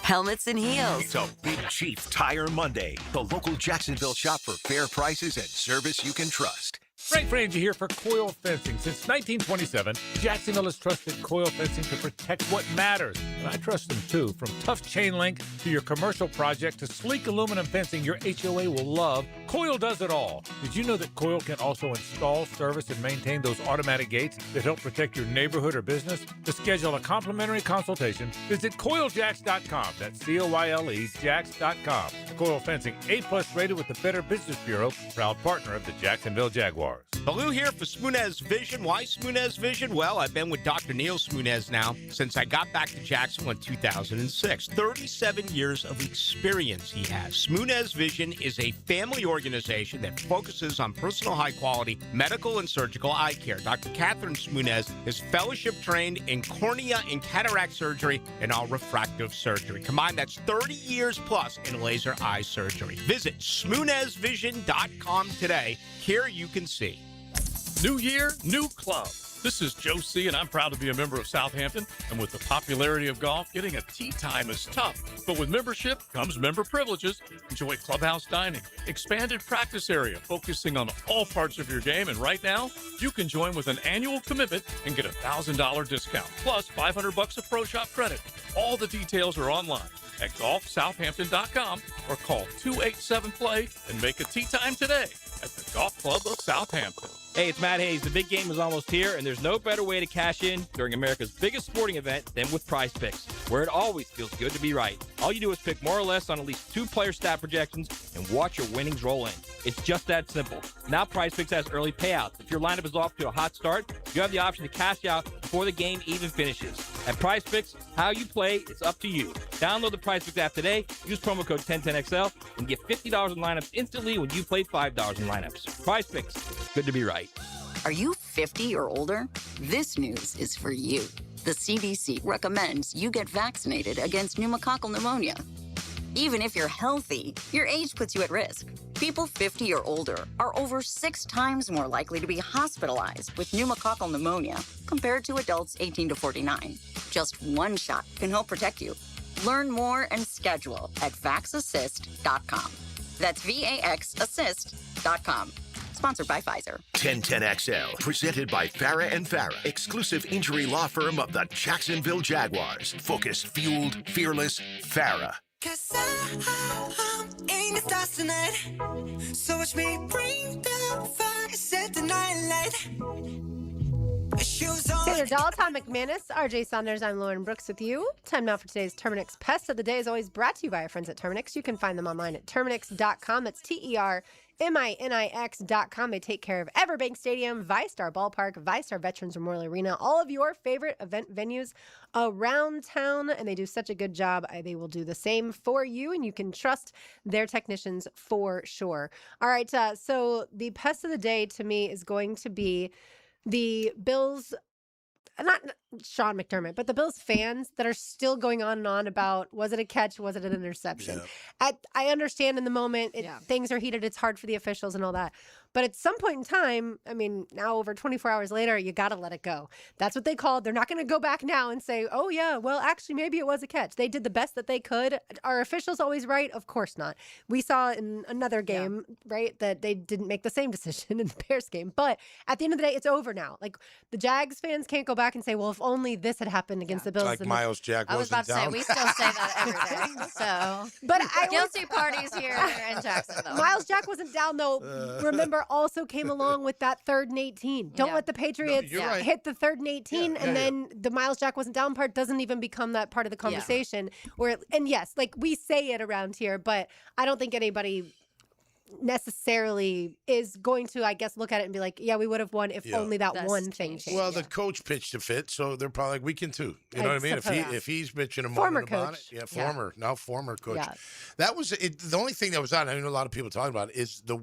Helmets and Heels. It's a Big Chief Tire Monday. The local Jacksonville shop for fair prices and service you can trust. Frank Frangie here for Coil Fencing. Since 1927, Jacksonville has trusted Coil Fencing to protect what matters. And I trust them too. From tough chain link to your commercial project to sleek aluminum fencing your HOA will love, Coil does it all. Did you know that Coil can also install, service, and maintain those automatic gates that help protect your neighborhood or business? To schedule a complimentary consultation, visit CoilJacks.com. That's C-O-Y-L-E, Jacks.com. Coil Fencing, A+ rated with the Better Business Bureau, proud partner of the Jacksonville Jaguars. Baloo here for Smoonez Vision. Why Smoonez Vision? Well, I've been with Dr. Neil Smoonez now since I got back to Jacksonville in 2006. 37 years of experience he has. Smoonez Vision is a family organization that focuses on personal high-quality medical and surgical eye care. Dr. Catherine Smoonez is fellowship-trained in cornea and cataract surgery and all refractive surgery. Combined, that's 30 years plus in laser eye surgery. Visit SmoonezVision.com today. Here you can see. New year, new club. This is Joe C., and I'm proud to be a member of Southampton. And with the popularity of golf, getting a tee time is tough. But with membership comes member privileges. Enjoy clubhouse dining, expanded practice area, focusing on all parts of your game. And right now, you can join with an annual commitment and get a $1,000 discount, plus $500 of Pro Shop credit. All the details are online at golfsouthampton.com or call 287-PLAY and make a tee time today at the Golf Club of Southampton. Hey, it's Matt Hayes. The big game is almost here, and there's no better way to cash in during America's biggest sporting event than with Prize Picks, where it always feels good to be right. All you do is pick more or less on at least 2 player stat projections and watch your winnings roll in. It's just that simple. Now Prize Picks has early payouts. If your lineup is off to a hot start, you have the option to cash out before the game even finishes. At Prize Picks, how you play is up to you. Download the Prize Picks app today, use promo code 1010XL, and get $50 in lineups instantly when you play $5 in lineups. Prize Picks, good to be right. Are you 50 or older? This news is for you. The CDC recommends you get vaccinated against pneumococcal pneumonia. Even if you're healthy, your age puts you at risk. People 50 or older are over 6 times more likely to be hospitalized with pneumococcal pneumonia compared to adults 18 to 49. Just one shot can help protect you. Learn more and schedule at vaxassist.com. That's VAXassist.com. Sponsored by Pfizer. 1010XL, presented by Farah and Farah, exclusive injury law firm of the Jacksonville Jaguars. Focused, fueled, fearless, Farah. 'Cause I'm in the stars tonight. So watch me bring the fire, set the night light. Shoes on. Taylor Dahl, Tom McManus, RJ Saunders, I'm Lauren Brooks with you. Time now for today's Terminix Pest of the Day is always brought to you by our friends at Terminix. You can find them online at Terminix.com. That's TERMINIX.com. They take care of Everbank Stadium, ViStar Ballpark, ViStar Veterans Memorial Arena, all of your favorite event venues around town, and they do such a good job. They will do the same for you, and you can trust their technicians for sure. All right, so the Pest of the Day to me is going to be the Bills, not Sean McDermott, but the Bills fans that are still going on and on about, was it a catch? Was it an interception? Yeah. I understand in the moment, things are heated. It's hard for the officials and all that. But at some point in time, I mean, now over 24 hours later, you got to let it go. That's what they called. They're not going to go back now and say, oh, yeah, well, actually, maybe it was a catch. They did the best that they could. Are officials always right? Of course not. We saw in another game, right, that they didn't make the same decision in the Bears game. But at the end of the day, it's over now. Like, the Jags fans can't go back and say, well, if only this had happened against the Bills. Like Miles Jack I was about to say, we still say that every day. So, but guilty parties here in Jacksonville. Miles Jack wasn't down, though. Remember, also came along with that 3rd and 18. Don't let the Patriots hit the 3rd and 18, and then the Miles Jack wasn't down part doesn't even become that part of the conversation. And yes, like we say it around here, but I don't think anybody necessarily is going to, I guess, look at it and be like, yeah, we would have won if only that one thing changed. Well, the coach pitched a fit, so they're probably like, we can too. You know what I mean? If he's bitching and moaning about it. Now former coach. Yeah. That was it. The only thing that was on, I know a lot of people talking about it, is the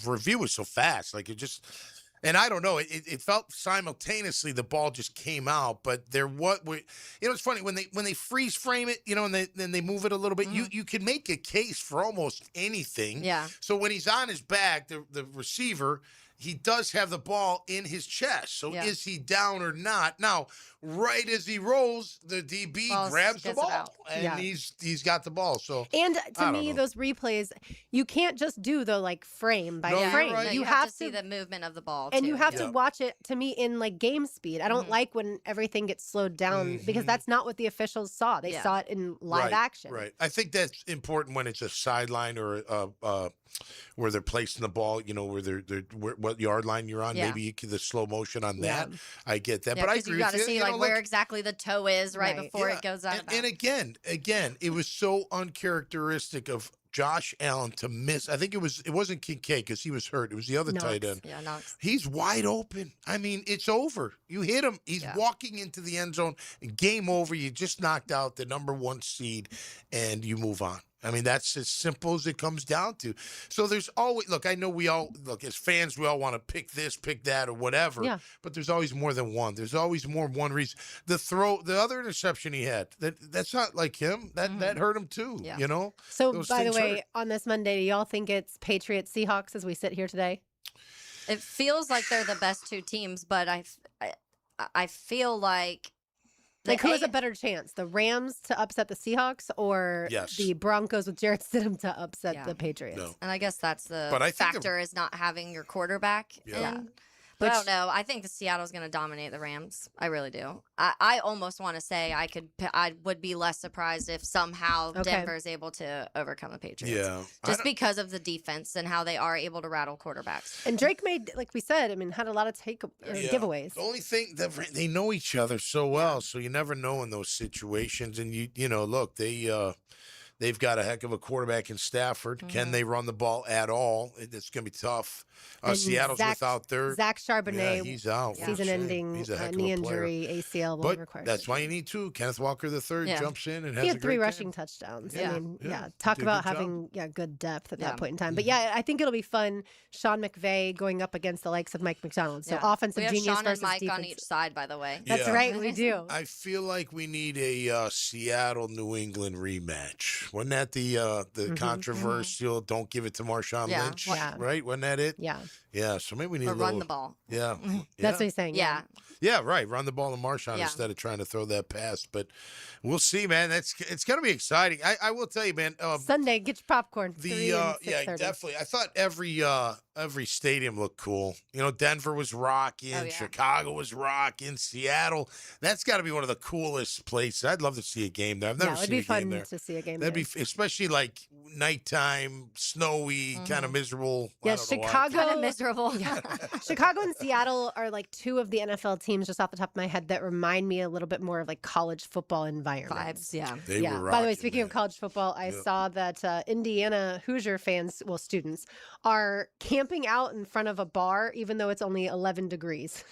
review was so fast. Like it just, and I don't know, it felt simultaneously the ball just came out, but it's funny when they freeze frame it, and then they move it a little bit. You can make a case for almost anything. Yeah. So when he's on his back, the receiver, he does have the ball in his chest. So is he down or not? Now, right as he rolls, the DB grabs the ball and he's got the ball. So and to me, those replays, you can't just do the frame by frame. Right. You have to see the movement of the ball, and too. you have to watch it. To me, in game speed. I don't like when everything gets slowed down because that's not what the officials saw. They saw it in live action. Right. I think that's important when it's a sideline or where they're placing the ball. Where what yard line you're on. Maybe the slow motion on that. I get that, but I agree. You got to see where exactly the toe is right before it goes out. And again, it was so uncharacteristic of Josh Allen to miss. I think it wasn't Kincaid because he was hurt. It was the other tight end. Yeah, Knox. He's wide open. I mean, it's over. You hit him. He's walking into the end zone. Game over. You just knocked out the number 1 seed, and you move on. I mean, that's as simple as it comes down to. So there's always, I know as fans, we all want to pick this, pick that, or whatever, but there's always more than one. There's always more than one reason. The other interception he had, that's not like him. That hurt him too, So, Those by the things way, hurt. on this Monday, do y'all think it's Patriots Seahawks as we sit here today? It feels like they're the best 2 teams, but I feel like who has a better chance, the Rams to upset the Seahawks or the Broncos with Jarrett Stidham to upset the Patriots? No. And I guess that's the But I think factor is not having your quarterback in. But I don't know. I think Seattle's going to dominate the Rams. I really do. I almost want to say I would be less surprised if somehow Denver is able to overcome the Patriots. Yeah. Just because of the defense and how they are able to rattle quarterbacks. And Drake made, like we said, had a lot of giveaways. The only thing that they know each other so well, so you never know in those situations. And you know, look, they've got a heck of a quarterback in Stafford. Can they run the ball at all? It's going to be tough. Seattle's without their Zach Charbonnet. Yeah, he's out. Season-ending knee injury, ACL will require. That's why you need two. Kenneth Walker III jumps in and has he had a 3 great rushing game. touchdowns. Yeah. Talk Did a about good having good depth at that point in time. But yeah, I think it'll be fun. Sean McVay going up against the likes of Mike McDonald. So offensive we have genius Sean versus and Mike defense. on each side, by the way. That's right, we do. I feel like we need a Seattle-New England rematch. Wasn't that the controversial? Don't give it to Marshawn Lynch, right? Wasn't that it? Yeah. Yeah. So maybe we need Or a little, run the ball. Yeah. That's what he's saying. Yeah. Yeah, right. Run the ball to Marshawn instead of trying to throw that pass. But we'll see, man. It's going to be exciting. I will tell you, man. Sunday, get your popcorn. Yeah, definitely. I thought every stadium looked cool. You know, Denver was rocking, Chicago was rocking, Seattle. That's got to be one of the coolest places. I'd love to see a game there. I've never seen a game there. It'd be fun to see a game That'd there. be especially like nighttime, snowy, kind of miserable. Yeah, I don't know why. Chicago. Kind of miserable. Yeah. Chicago and Seattle are like 2 of the NFL teams just off the top of my head that remind me a little bit more of like college football environments. Vibes, yeah. They were By the way, rocking, speaking of college football, I saw that Indiana Hoosier fans, well, students, are camping out in front of a bar, even though it's only 11 degrees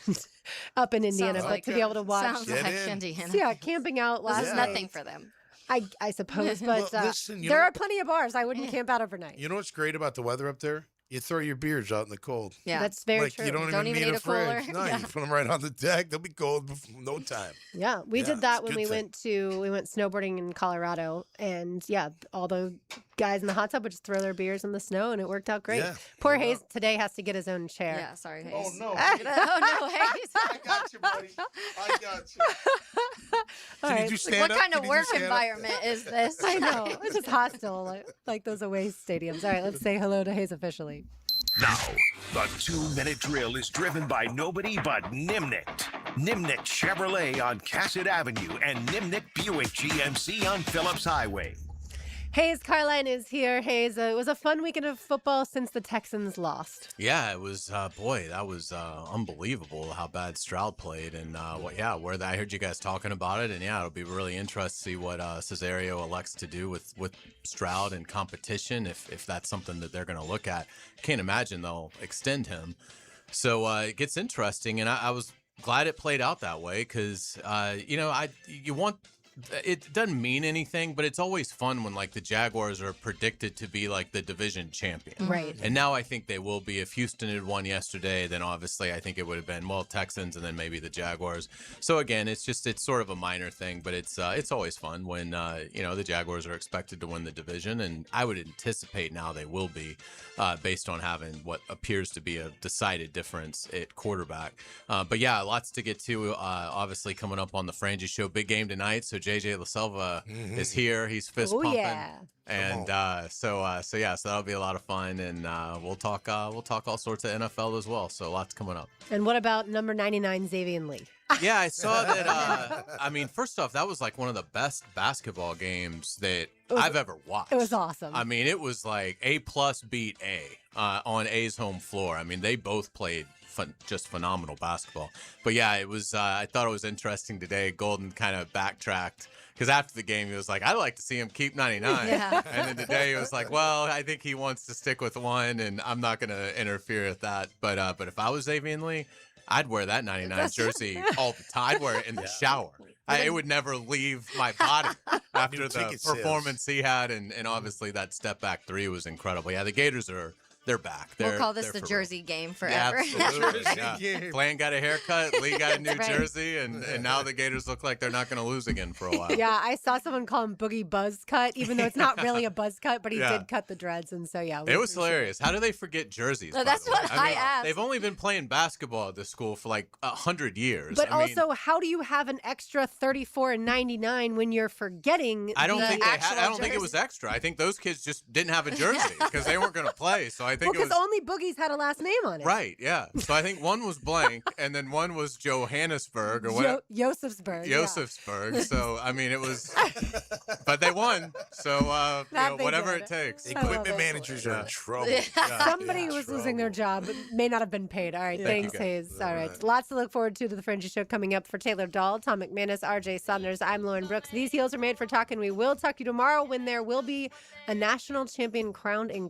up in Indiana. Sounds but like to be able to watch. Sounds like Indiana. Yeah, camping out last This is night. nothing for them. I suppose, but Well, listen, you there know- are plenty of bars. I wouldn't camp out overnight. You know what's great about the weather up there? You throw your beers out in the cold. Yeah. That's very like, true. You don't even need a fridge. No, you put them right on the deck. They'll be cold before no time. Yeah, we Yeah, did that it's a when good we went snowboarding in Colorado, and all the guys in the hot tub would just throw their beers in the snow, and it worked out great. Yeah, Poor Hayes today has to get his own chair. Yeah, sorry, Hayes. Oh, no. oh, no, Hayes. I got you, buddy. I got you. All Can right. you do Like, stand what up? kind Can of you do work stand up? environment is this? I know it's just hostile, like those away stadiums. All right, let's say hello to Hayes officially. Now, the 2-minute drill is driven by nobody but Nimnik. Nimnik Chevrolet on Cassett Avenue and Nimnik Buick GMC on Phillips Highway. Hayes Carline is here. Hayes, it was a fun weekend of football since the Texans lost. Yeah, it was. Boy, that was unbelievable how bad Stroud played, and I heard you guys talking about it, and it'll be really interesting to see what Cesario elects to do with Stroud in competition, if that's something that they're going to look at. Can't imagine they'll extend him. So it gets interesting, and I was glad it played out that way because you want. It doesn't mean anything, but it's always fun when like the Jaguars are predicted to be like the division champion. Right. And now I think they will be. If Houston had won yesterday, then obviously I think it would have been, Texans and then maybe the Jaguars. So again, it's sort of a minor thing, but it's always fun when, the Jaguars are expected to win the division. And I would anticipate now they will be based on having what appears to be a decided difference at quarterback. But yeah, lots to get to. Obviously coming up on the Frangie Show, big game tonight. So JJ LaSelva is here. He's fist pumping. Yeah. And so that'll be a lot of fun, and we'll talk all sorts of NFL as well. So lots coming up. And what about number 99, Xavier Lee? Yeah, I saw that. First off, that was like one of the best basketball games that I've ever watched. It was awesome. I mean, it was like A+ beat A on A's home floor. I mean, they both played just phenomenal basketball. But yeah, it was. I thought it was interesting today. Golden kind of backtracked because after the game he was like, "I'd like to see him keep 99." Yeah. And then today he was like, "Well, I think he wants to stick with 1, and I'm not going to interfere with that." But if I was Xavier Lee, I'd wear that 99 jersey all the time. I'd wear it in the shower. It would never leave my body after the performance he had, and obviously that step back 3 was incredible. Yeah, the Gators they're back. We'll call this the for Jersey game forever. Yeah, absolutely. Yeah. Bland got a haircut. Lee got a new Right. jersey, and now the Gators look like they're not going to lose again for a while. Yeah, I saw someone call him Boogie Buzz Cut, even though it's not really a buzz cut, but he Yeah. did cut the dreads, and so yeah. It was hilarious. How do they forget jerseys? No, by that's the way? what I asked. They've only been playing basketball at this school for like 100 years. But I mean, also, how do you have an extra 34 and 99 when you're forgetting? I don't the think they had. actual I don't think it jersey? was extra. I think those kids just didn't have a jersey because they weren't going to play. So I think because only Boogie's had a last name on it. Right, yeah. So I think one was blank, and then one was Johannesburg or what? Josefsburg. yeah. Josefsburg. So I mean, it was, but they won. So whatever it takes. The equipment managers are in trouble. Somebody who was losing their job may not have been paid. All right, thanks, Hayes. All right, lots to look forward to the Fringy Show coming up for Taylor Dahl, Tom McManus, RJ Saunders. I'm Lauren Brooks. These heels are made for talking. We will talk to you tomorrow when there will be a national champion crowned in